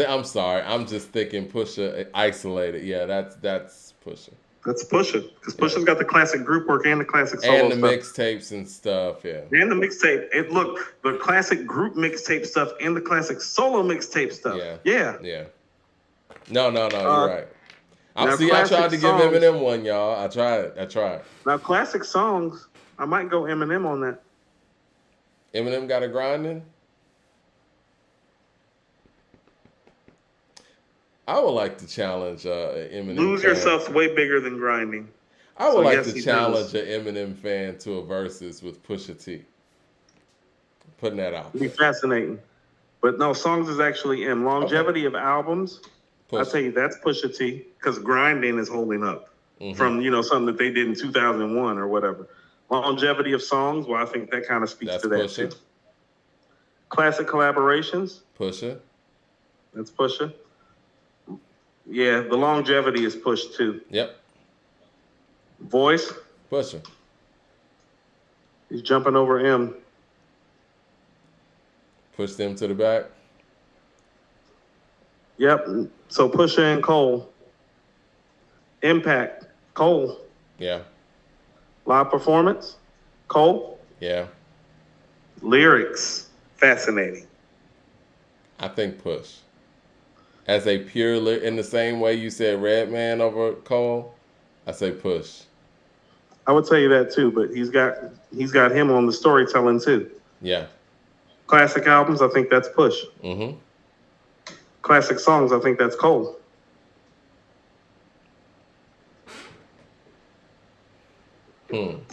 I'm sorry. I'm just thinking Pusha isolated. Yeah, that's Pusha. That's Pusha. Because Pusha's got the classic group work and the classic solo stuff. And the mixtapes and stuff, yeah. And the mixtape. Look, the classic group mixtape stuff and the classic solo mixtape stuff. Yeah. No, you're right. I tried to give Eminem one, y'all. I tried. Now, classic songs, I might go Eminem on that. Eminem got a grinding? I would like to challenge Eminem. Lose Yourself's way bigger than grinding. I would like to challenge an Eminem fan to a versus with Pusha T. Putting that out. It'd be fascinating. But no, songs is actually M. Longevity of albums, I tell you, that's Pusha T. Because grinding is holding up from, something that they did in 2001 or whatever. Longevity of songs, well, I think that kind of speaks to that Pusha. too. Classic collaborations. Pusha. That's Pusha. Yeah, the longevity is pushed too. Yep. Voice. Pusha. He's jumping over M. Push them to the back. Yep. So Pusha and Cole. Impact. Cole. Yeah. Live performance. Cole. Yeah. Lyrics. Fascinating. I think Push. As a pure in the same way you said Redman over Cole, I say Push. I would tell you that too, but he's got him on the storytelling too. Yeah. Classic albums, I think that's Push. Mm-hmm. Classic songs, I think that's Cole.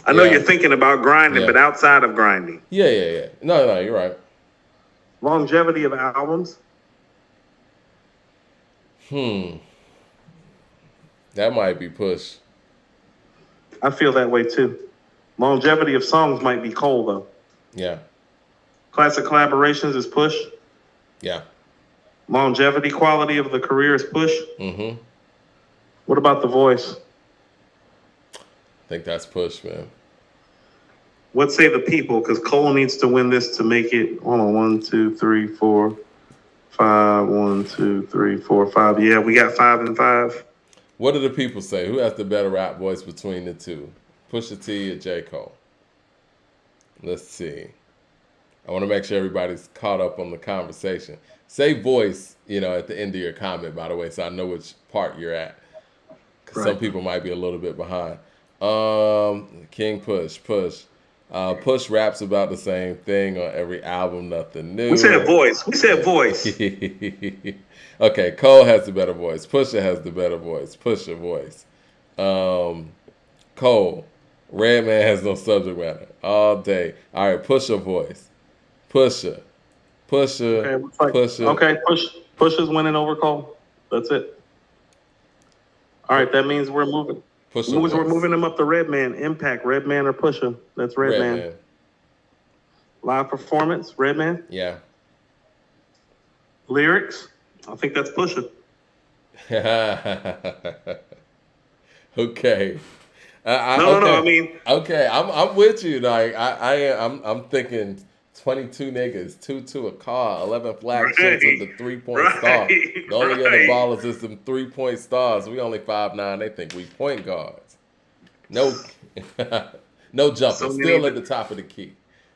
I know you're thinking about grinding, but outside of grinding. Yeah. No, you're right. Longevity of albums. That might be Push. I feel that way too. Longevity of songs might be Cole though. Yeah. Classic collaborations is Push. Yeah. Longevity quality of the career is Push. Mm-hmm. What about The Voice? I think that's Push, man. What say the people? Because Cole needs to win this to make it. Hold on, 1, 2, 3, 4, 5. 1, 2, 3, 4, 5. Yeah, we got 5 and 5. What do the people say? Who has the better rap voice between the two? Pusha T or J. Cole? Let's see. I want to make sure everybody's caught up on the conversation. Say voice, at the end of your comment, by the way, so I know which part you're at. Because some people might be a little bit behind. King Push. Push raps about the same thing on every album, nothing new. We said voice. Okay, Cole has the better voice. Pusha has the better voice. Pusha voice. Cole. Redman has no subject matter. All day. All right, Pusha voice. Pusha. Okay, Pusha's winning over Cole. That's it. All right, that means we're moving. We're moving him up to Redman. Impact, Redman or Pusha. That's Redman. Live performance, Redman. Yeah. Lyrics, I think that's Pusha. Okay. Okay, I'm with you. Like I'm thinking 22 niggas, 2 a car, 11 flag shots with the 3-point star. The only other ballers is some 3-point stars. We only 5'9". They think we point guards. No, no jumping. Still at the top of the key.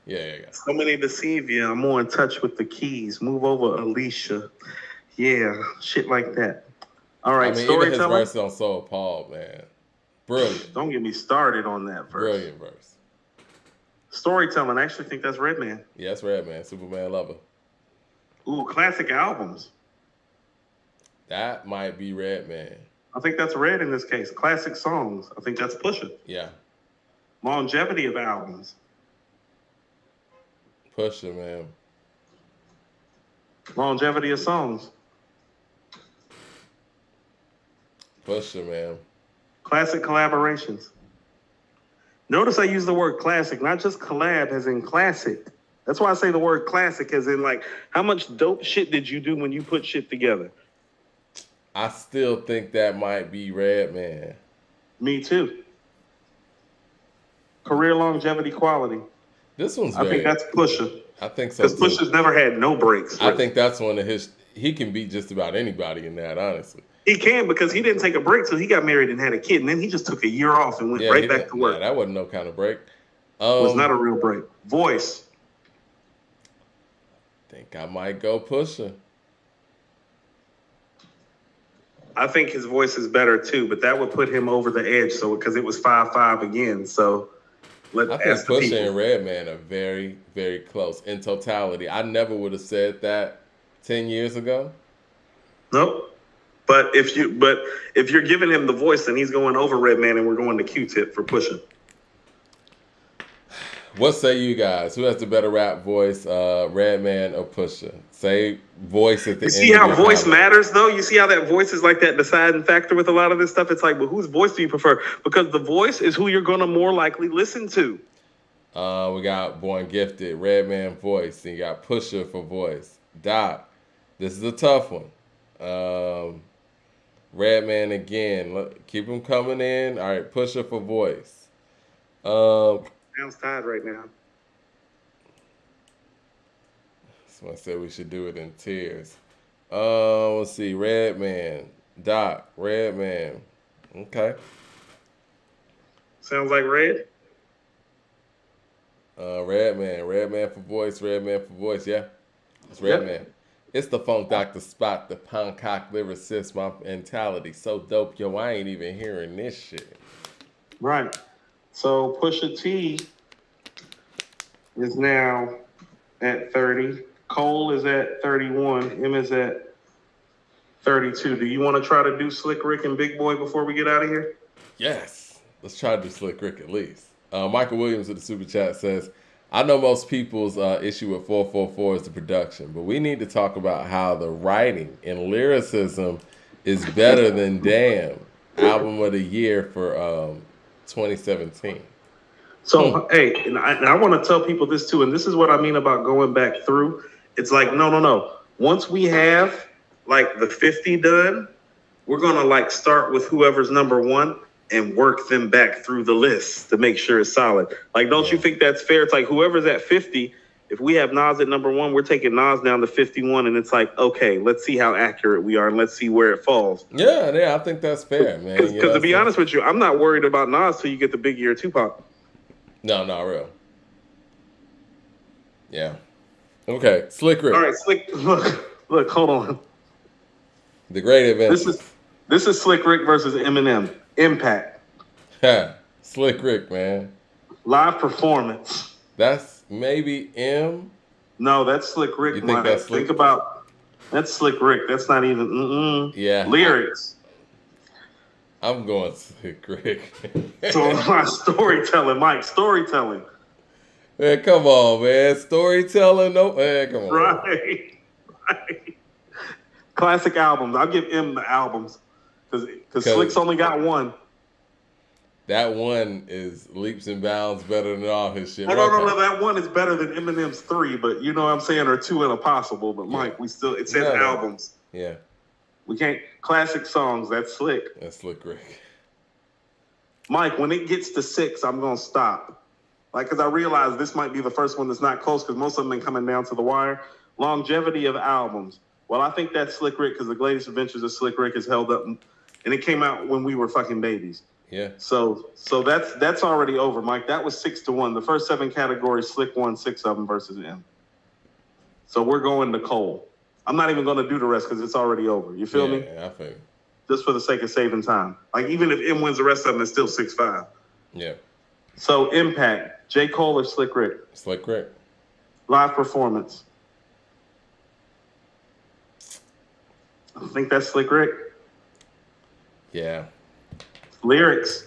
Yeah. So many deceive you. I'm more in touch with the keys. Move over, Alicia. Yeah, shit like that. All right, even his verse on So Appalled, man. Brilliant. Don't get me started on that verse. Brilliant verse. Storytelling, I actually think that's Redman. Yeah, that's Redman. Superman Lover. Ooh, classic albums. That might be Redman. I think that's Red in this case. Classic songs. I think that's Pusha. Yeah. Longevity of albums. Pusha, man. Longevity of songs. Pusha, man. Classic collaborations. Notice I use the word classic, not just collab as in classic. That's why I say the word classic as in like, how much dope shit did you do when you put shit together? I still think that might be Redman. Me too. Career longevity quality. This one's I think that's Pusha. I think so. Because Pusha's never had no breaks. Really. I think that's one of his. He can beat just about anybody in that, honestly. He can because he didn't take a break till he got married and had a kid, and then he just took a year off and went right back to work. Nah, that wasn't no kind of break. It was not a real break. Voice. I think I might go Pusha. I think his voice is better too, but that would put him over the edge. So because it was 5-5 again, so I think Pusha and Redman are very, very close in totality. I never would have said that 10 years ago. Nope. But if you're giving him the voice, then he's going over Redman, and we're going to Q-Tip for Pusha. What say you guys? Who has the better rap voice, Redman or Pusha? Say voice at the end. You see how voice matters, though? You see how that voice is like that deciding factor with a lot of this stuff? It's like, well, whose voice do you prefer? Because the voice is who you're going to more likely listen to. We got Born Gifted, Redman voice, and you got Pusha for voice. Doc, this is a tough one. Redman again. Keep him coming in. All right, Pusha for voice. Sounds tied right now. Someone said we should do it in tiers. Let's see. Redman. Doc. Redman. Okay. Sounds like Red. Redman. Redman for voice. Redman for voice. Yeah. It's Redman. It's the Funk Doctor Spot, the pound cock lyricist, my mentality. So dope. Yo, I ain't even hearing this shit. Right. So Pusha T is now at 30. Cole is at 31. M is at 32. Do you want to try to do Slick Rick and Big Boy before we get out of here? Yes. Let's try to do Slick Rick at least. Michael Williams with the super chat says, I know most people's issue with 444 is the production, but we need to talk about how the writing and lyricism is better than Damn, album of the year for 2017. So, hey, and I want to tell people this too, and this is what I mean about going back through. It's like, no. Once we have like the 50 done, we're going to like start with whoever's number one and work them back through the list to make sure it's solid. Like, don't you think that's fair? It's like whoever's at 50, if we have Nas at number one, we're taking Nas down to 51, and it's like, okay, let's see how accurate we are and let's see where it falls. Yeah, I think that's fair, man. Because to be honest with you, I'm not worried about Nas till you get the Big Year Tupac. No, not real. Yeah. Okay, Slick Rick. All right, Slick. Look, hold on. The Great Adventures. This is Slick Rick versus Eminem. Impact. Slick Rick, man. Live performance. That's maybe M. No, that's Slick Rick. You think that's Slick? Think about that's Slick Rick. That's not even. Yeah. Lyrics. I'm going Slick Rick. So my storytelling, Mike. Storytelling. Man, come on, man. Storytelling, no, man, come on. Right. Classic albums. I'll give M the albums because Slick's only got one. That one is leaps and bounds better than all his shit. No. That one is better than Eminem's 3, but you know what I'm saying, or 2 and a possible. But Mike, it says albums. Yeah. We can't classic songs. That's Slick. That's Slick Rick. Mike, when it gets to 6, I'm gonna stop. Because I realize this might be the first one that's not close because most of them been coming down to the wire. Longevity of albums. Well, I think that's Slick Rick because The Greatest Adventures of Slick Rick is held up, and it came out when we were fucking babies. Yeah. So that's already over, Mike. That was 6-1. The first 7 categories, Slick won 6 of them versus M. So we're going to Cole. I'm not even going to do the rest because it's already over. You feel me? Yeah, I feel you. Just for the sake of saving time. Even if M wins the rest of them, it's still 6-5. Yeah. So Impact, J. Cole or Slick Rick? Slick Rick. Live performance. I think that's Slick Rick. Yeah. Lyrics.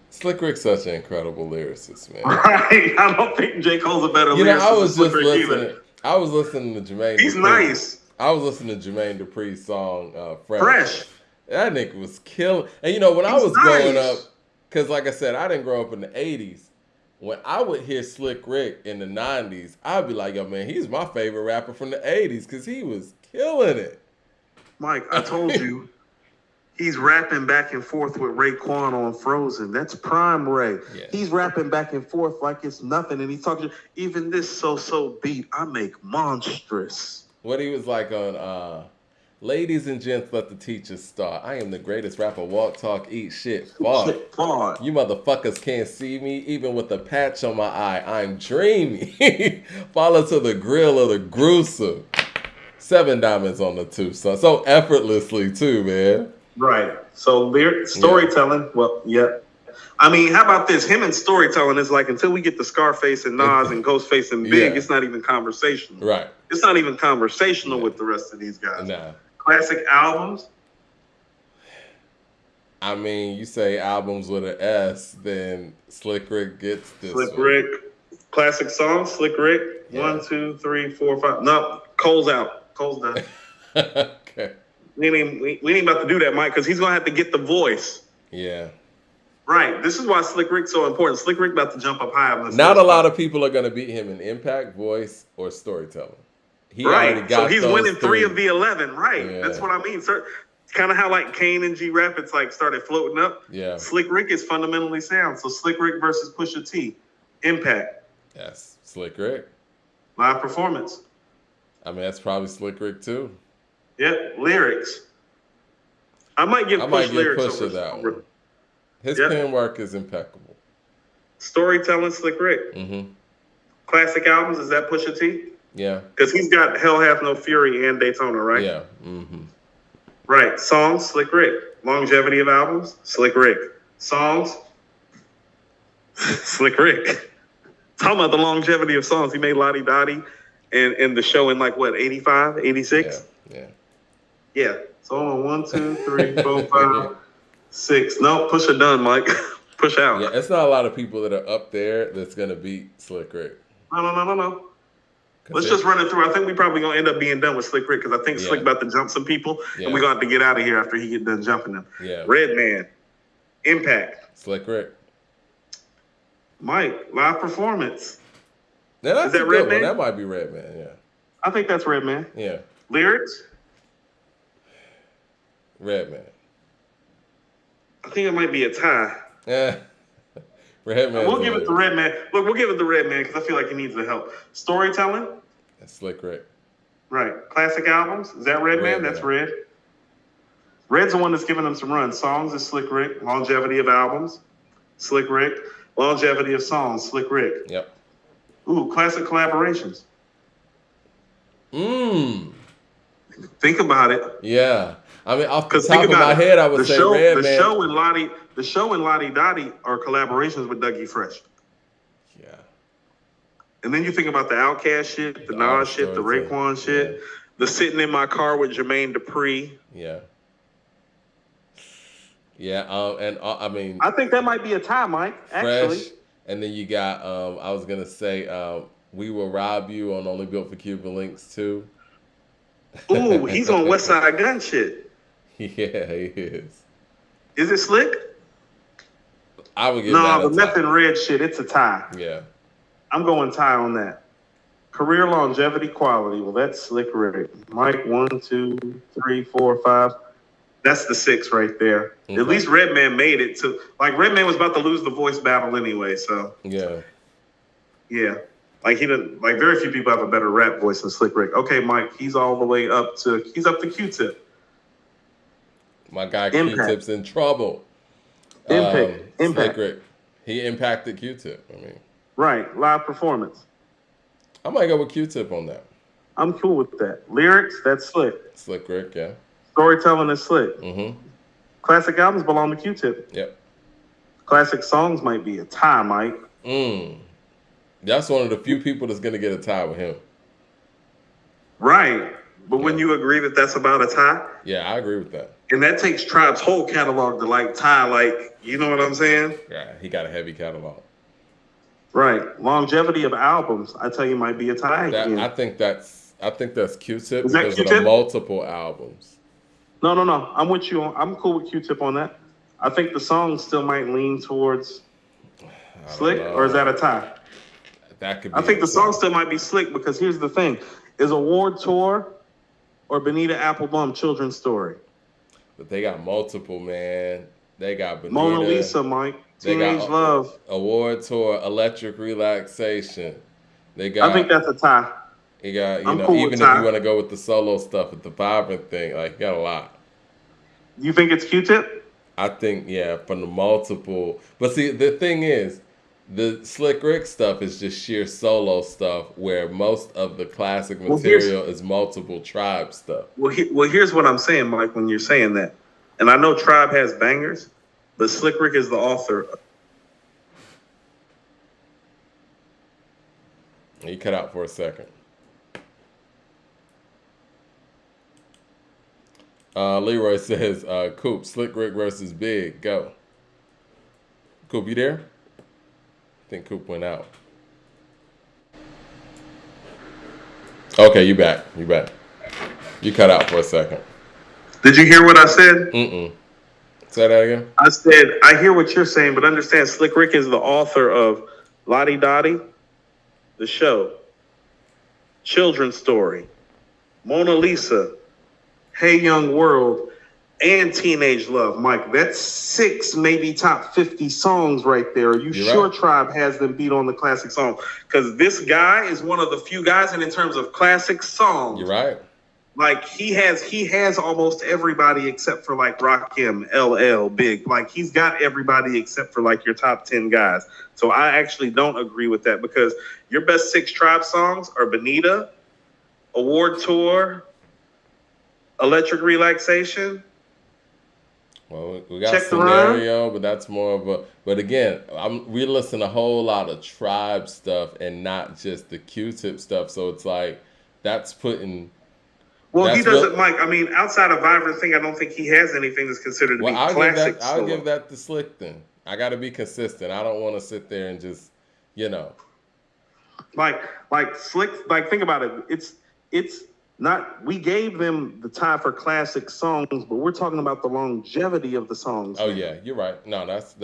Slick Rick's such an incredible lyricist, man. Right. I don't think J. Cole's a better lyricist. I was than just Slick Rick listening. either. I was listening to Jermaine. He's Dupri. nice. I was listening to Jermaine Dupri's song Fresh. That nigga was killing. And when I was growing up, because like I said, I didn't grow up in the 80s. When I would hear Slick Rick in the 90s, I'd be like, yo, man, he's my favorite rapper from the 80s because he was killing it. Mike, I told you, he's rapping back and forth with Raekwon on Frozen. That's prime Ray. Yeah. He's rapping back and forth like it's nothing. And he's talking, even this so-so beat, I make monstrous. What he was like on, ladies and gents, let the teachers start. I am the greatest rapper, walk, talk, eat shit, fart. You motherfuckers can't see me, even with a patch on my eye. I'm dreamy. Follow to the grill of the gruesome. 7 diamonds on the 2, son. So effortlessly too, man. Right. So storytelling, well, yeah. I mean, how about this? Him and storytelling is like until we get the Scarface and Nas and Ghostface and Big, it's not even conversational. Right. It's not even conversational with the rest of these guys. Nah. Classic albums. I mean, you say albums with an S, then Slick Rick gets this. Slick Rick. Classic songs, Slick Rick. Yeah. 1, 2, 3, 4, 5. No, Cole's out. Cole's done. Okay. We ain't about to do that, Mike, because he's going to have to get the voice. Yeah. Right. This is why Slick Rick's so important. Slick Rick about to jump up high. Not a lot of people are going to beat him in impact, voice, or storytelling. He already got so he's those winning 3 3 of the 11. Right. Yeah. That's what I mean, sir. It's kind of how like Kane and G Rapids like started floating up. Yeah. Slick Rick is fundamentally sound. So Slick Rick versus Pusha T. Impact. Yes, Slick Rick. Live performance. I mean, that's probably Slick Rick too. Yep. Lyrics. I might give lyrics Pusha over that one. His pen work is impeccable. Storytelling, Slick Rick. Mm-hmm. Classic albums, is that Pusha T? Yeah. Because he's got Hell Hath No Fury and Daytona, right? Yeah. Mm-hmm. Right. Songs, Slick Rick. Longevity of albums, Slick Rick. Songs, Slick Rick. Talking about the longevity of songs. He made Lottie Dottie and the show in like what, 85, 86? Yeah. So on 1, 2, 3, 4, 5, 6. No, Pusha done, Mike. Push out. Yeah, it's not a lot of people that are up there that's gonna beat Slick Rick. No. Let's just run it through. I think we probably gonna end up being done with Slick Rick because I think Slick about to jump some people, and we're gonna have to get out of here after he get done jumping them. Yeah. Redman, Impact, Slick Rick. Mike, live performance. Now, that's Is that a good Redman? one. That might be Redman. Yeah. I think that's Redman. Yeah. Lyrics. Redman. I think it might be a tie. Yeah. Redman. We'll give it to Redman. Look, we'll give it to Redman because I feel like he needs the help. Storytelling. That's Slick Rick. Right. Classic albums. Is that Redman? That's Red. Red's the one that's giving them some runs. Songs is Slick Rick. Longevity of albums, Slick Rick. Longevity of songs, Slick Rick. Yep. Ooh, classic collaborations. Think about it. Yeah. I mean, off the top of my head, I would say Redman. The show and Lottie Dottie are collaborations with Dougie Fresh. Yeah. And then you think about the Outkast shit, the Nas shit, the Raekwon shit, the Sitting in My Car with Jermaine Dupri. Yeah. Yeah, I mean, I think that might be a tie, Mike. Actually, Fresh, and then you got I was gonna say We Will Rob You on Only Built for Cuban Links too. Ooh, he's on West Side Gun shit. Yeah, he is. Is it Slick? I would give that the a tie. Meth and Red shit. It's a tie. Yeah, I'm going tie on that. Career longevity quality. Well, that's Slick Rick. Mike, 1, 2, 3, 4, 5. That's the 6 right there. Okay. At least Redman made it to, like, Redman was about to lose the voice battle anyway, so. yeah. Like, he didn't, like, very few people have a better rap voice than Slick Rick. Okay, Mike, he's all the way up to Q-Tip. My guy Impact. Q-Tip's in trouble. Impact. Slick Rick. He impacted Q-Tip. I mean, Right, live performance. I might go with Q-Tip on that. I'm cool with that. Lyrics, that's Slick. Slick Rick, yeah. Storytelling is Slick. Mm-hmm. Classic albums belong to Q-Tip. Yep. Classic songs might be a tie, Mike. That's one of the few people that's gonna get a tie with him. Right. But wouldn't you agree that that's about a tie? Yeah, I agree with that. And that takes Tribe's whole catalog to like tie, like, you know what I'm saying? Yeah, he got a heavy catalog. Right. Longevity of albums, I tell you, might be a tie again. I think that's Q-Tip Is that because of Q-Tip? the multiple albums. No. I'm with you. I'm cool with Q-Tip on that. I think the songs still might lean towards Slick, or is that a tie? That could be. I think a the tie. song still might be Slick because here's the thing. Is Award Tour or Benita Applebum Children's Story? But they got multiple, man. They got Benita, Mona Lisa, Mike. Teenage Love. Award Tour, Electric Relaxation. They got. I think that's a tie. You got, I'm cool even with if Ty. you want to go with the solo stuff, with the vibrant thing, like, you got a lot. You think it's Q-Tip? I think, yeah, from the multiple. But see, the thing is, the Slick Rick stuff is just sheer solo stuff, where most of the classic material is multiple Tribe stuff. Well, here's what I'm saying, Mike, when you're saying that. And I know Tribe has bangers, but Slick Rick is the author. He cut out for a second. Leroy says, Coop, Slick Rick versus Big, go. Coop, you there? I think Coop went out. Okay, you back. You cut out for a second. Did you hear what I said? Say that again. I said, I hear what you're saying, but understand Slick Rick is the author of Lottie Dottie, The Show, Children's Story, Mona Lisa, Hey Young World, and Teenage Love, Mike. That's 6, maybe top 50 songs right there. Are you You're sure right. Tribe has them beat on the classic song? Because this guy is one of the few guys, and in terms of classic songs, You're right. like he has almost everybody except for like Rakim, LL, Big. Like he's got everybody except for like your top 10 guys. So I actually don't agree with that because your best 6 Tribe songs are Bonita, Award Tour, Electric Relaxation. Well, we got Check the Scenario, but that's more of a. But again, we listen to a whole lot of Tribe stuff and not just the Q-Tip stuff. So it's like that's putting. Well, he that's doesn't, what- Mike. I mean, outside of Vibrant Thing, I don't think he has anything that's considered to Well, be I'll classic. give that to Slick then. I got to be consistent. I don't want to sit there and just, Like Slick. Like think about it. It's not. We gave them the tie for classic songs, but we're talking about the longevity of the songs. Oh yeah, you're right. No, that's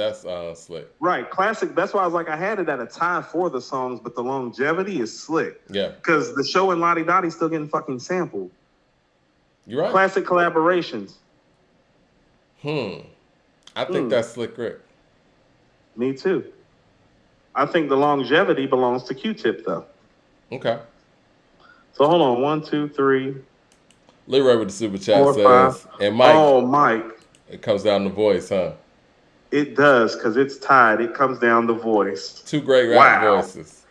Slick. Right, classic. That's why I was like, I had it at a tie for the songs, but the longevity is Slick. Yeah, Because the show and Lottie Dottie's still getting fucking sampled. you're right. Classic collaborations. I think that's Slick Rick. Me too. I think the longevity belongs to Q-Tip though. Okay. So hold on, 1, 2, 3, Leroy with the super chat 4, says, 5. and Mike, Oh, Mike. it comes down to voice, huh? It does, because it's tied. It comes down to voice. 2 great rap Wow. voices.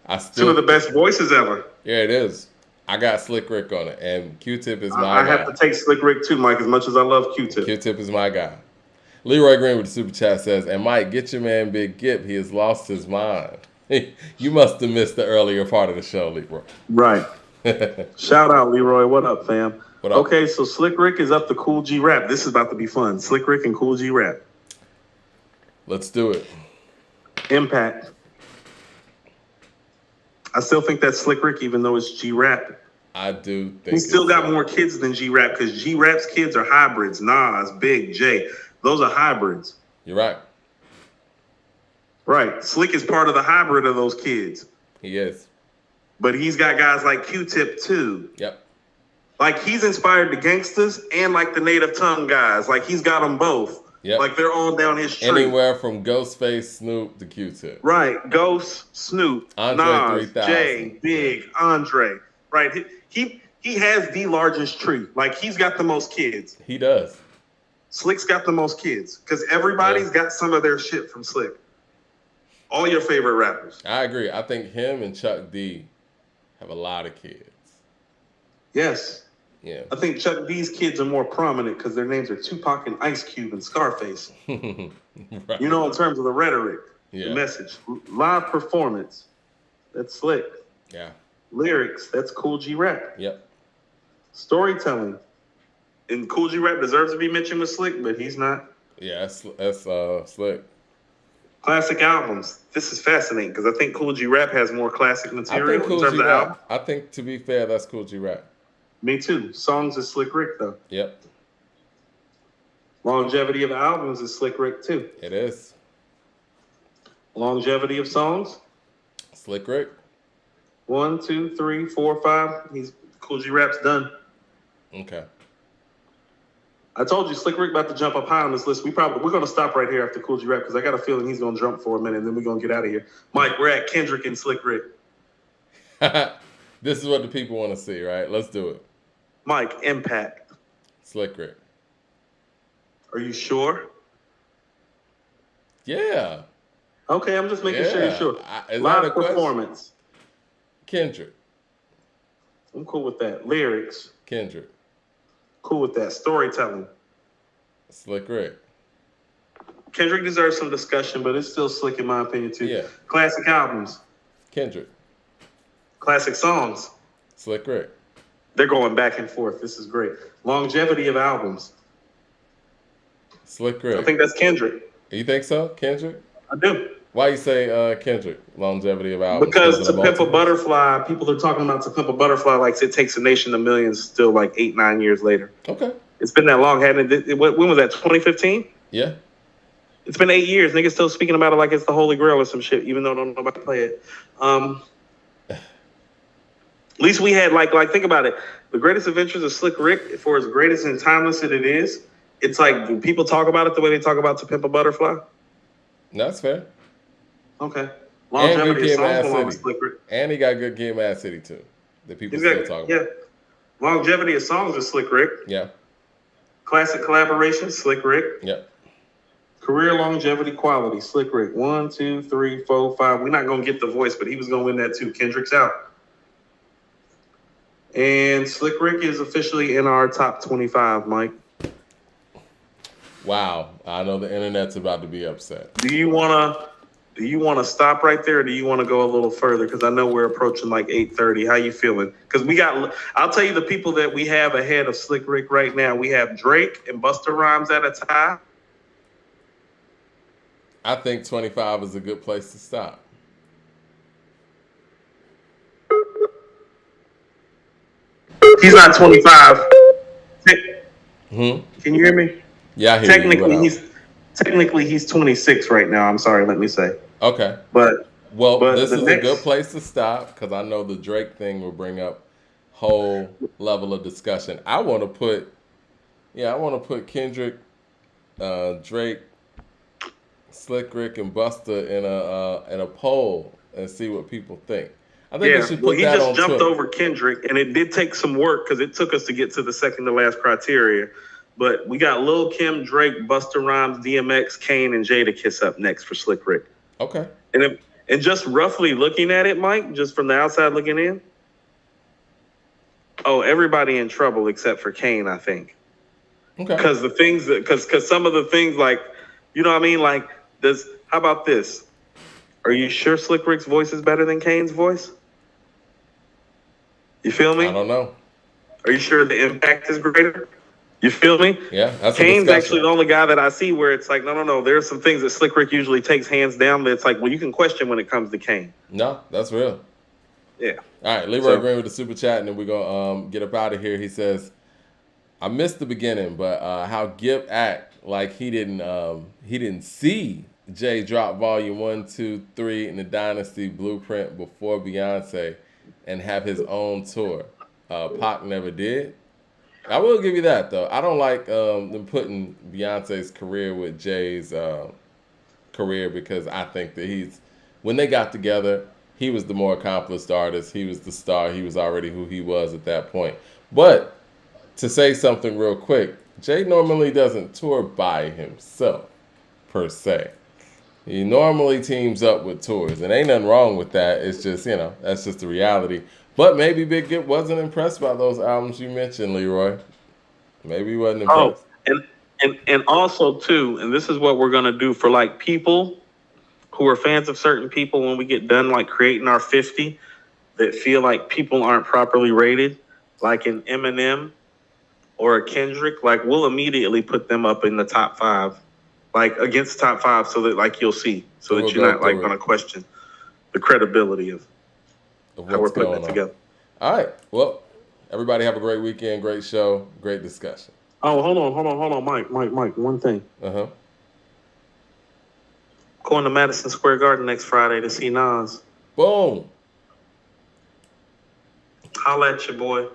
I 2 still, of the best voices ever. yeah, it is. I got Slick Rick on it, and Q-Tip is my I guy. have to take Slick Rick too, Mike, as much as I love Q-Tip. Q-Tip is my guy. Leroy Green with the super chat says, and Mike, get your man Big Gipp. He has lost his mind. You must have missed the earlier part of the show, Leroy. Right. Shout out, Leroy. What up, fam? What up? Okay, so Slick Rick is up to Cool G Rap. This is about to be fun. Slick Rick and Cool G Rap. Let's do it. Impact. I still think that's Slick Rick, even though it's G Rap. I do think He still it's got more kids than G Rap because G Rap's kids are hybrids. Nas, Big, J. Those are hybrids. You're right. Right. Slick is part of the hybrid of those kids. He is. But he's got guys like Q-Tip too. Yep. Like he's inspired the gangsters and like the native tongue guys. Like he's got them both. Yep. Like they're all down his tree. Anywhere from Ghostface, Snoop to Q-Tip. Right. Ghost, Snoop, Andre Nas, 3000. Jay, Big, Andre. Right. He has the largest tree. Like he's got the most kids. He does. Slick's got the most kids because everybody's got some of their shit from Slick. All your favorite rappers. I agree. I think him and Chuck D have a lot of kids. Yes. Yeah. I think Chuck D's kids are more prominent because their names are Tupac and Ice Cube and Scarface. Right. You know, in terms of the rhetoric, Yeah. the message. Live performance, that's Slick. Yeah. Lyrics, that's Cool G Rap. Yep. Storytelling. And Cool G Rap deserves to be mentioned with Slick, but he's not. Yeah, that's Slick. Classic albums. This is fascinating because I think Cool G Rap has more classic I material think in Cool terms G of album. Rap. I think, to be fair, that's Cool G Rap. Me too. Songs is Slick Rick though. Yep. Longevity of albums is Slick Rick too. It is. Longevity of songs. Slick Rick. 1, 2, 3, 4, 5. He's Cool G Rap's done. Okay. I told you Slick Rick about to jump up high on this list. We're gonna stop right here after Cool G Rap because I got a feeling he's gonna jump for a minute and then we're gonna get out of here. Mike, we're at Kendrick and Slick Rick. This is what the people want to see, right? Let's do it. Mike, Impact. Slick Rick. Are you sure? Yeah. Okay, I'm just making sure you're sure. Is that a Live question? performance. Kendrick. I'm cool with that. Lyrics. Kendrick. Cool with that. Storytelling. Slick Rick. Kendrick deserves some discussion, but it's still Slick in my opinion too. Yeah. Classic albums. Kendrick. Classic songs. Slick Rick. They're going back and forth. This is great. Longevity of albums. Slick Rick. I think that's Kendrick. You think so, Kendrick? I do. Why you say Kendrick? Longevity of albums. Because of To the Pimp a multiple? Butterfly, people are talking about To Pimp a Butterfly like It Takes a Nation to Millions still like 8-9 years later. Okay. It's been that long, hasn't it? When was that, 2015? Yeah. It's been 8 years. Niggas still speaking about it like it's the Holy Grail or some shit, even though don't nobody play it. At least we had like think about it. The Greatest Adventures of Slick Rick, for as greatest and timeless that it is, it's like, do people talk about it the way they talk about To Pimp a Butterfly? That's fair. Okay. And Good Longevity of Kid, songs Mad belong to City. Slick Rick. And he got Good Kid, Mad City too. That people still talk Yeah. about. Longevity of songs is Slick Rick. Yeah. Classic collaboration, Slick Rick. Yep. Career longevity quality, Slick Rick. 1, 2, 3, 4, 5. We're not gonna get The Voice, but he was gonna win that too. Kendrick's out. And Slick Rick is officially in our top 25, Mike. Wow. I know the internet's about to be upset. Do you wanna stop right there, or do you wanna go a little further? Because I know we're approaching like 8:30. How you feeling? Because I'll tell you the people that we have ahead of Slick Rick right now. We have Drake and Busta Rhymes at a tie. I think 25 is a good place to stop. He's not 25. Hmm? Can you hear me? Yeah, I hear Technically, he's 26 right now. I'm sorry, let me say. Okay. But this is a good place to stop because I know the Drake thing will bring up whole level of discussion. I want to put Kendrick, Drake, Slick Rick, and Busta in a poll and see what people think. I think we should put he that just on jumped Twitter. over Kendrick, and it did take some work because it took us to get to the second to last criteria. But we got Lil Kim, Drake, Busta Rhymes, DMX, Kane, and Jadakiss up next for Slick Rick. Okay. And just roughly looking at it, Mike, just from the outside looking in, everybody in trouble except for Kane, I think. Okay. Because some of the things, like, you know what I mean? Like, how about this? Are you sure Slick Rick's voice is better than Kane's voice? You feel me? I don't know. Are you sure the impact is greater? You feel me? Yeah, that's Kane's actually the only guy that I see where it's like, no. There are some things that Slick Rick usually takes hands down that it's like, well, you can question when it comes to Kane. No, that's real. Yeah. All right, Leroy Green with the super chat, and then we're going to get up out of here. He says, I missed the beginning, but how Gipp act like he didn't see Jay drop volume 1, 2, 3 in the Dynasty Blueprint before Beyonce and have his own tour. Pac never did. I will give you that, though. I don't like them putting Beyonce's career with Jay's career because I think that when they got together, he was the more accomplished artist. He was the star. He was already who he was at that point. But to say something real quick, Jay normally doesn't tour by himself, per se. He normally teams up with tours, and ain't nothing wrong with that. It's just, that's just the reality. But maybe Big Gipp wasn't impressed by those albums you mentioned, Leroy. Maybe he wasn't impressed. And also, too, and this is what we're going to do for, like, people who are fans of certain people when we get done, like, creating our 50 that feel like people aren't properly rated, like an Eminem or a Kendrick, like, we'll immediately put them up in the top 5, like, against top 5 so that, like, you'll see, so that you're not, like, going to question the credibility of how we're putting it together. All right. Well, everybody have a great weekend, great show, great discussion. Oh, hold on, Mike, one thing. Uh-huh. Going to Madison Square Garden next Friday to see Nas. Boom. Holla at your boy.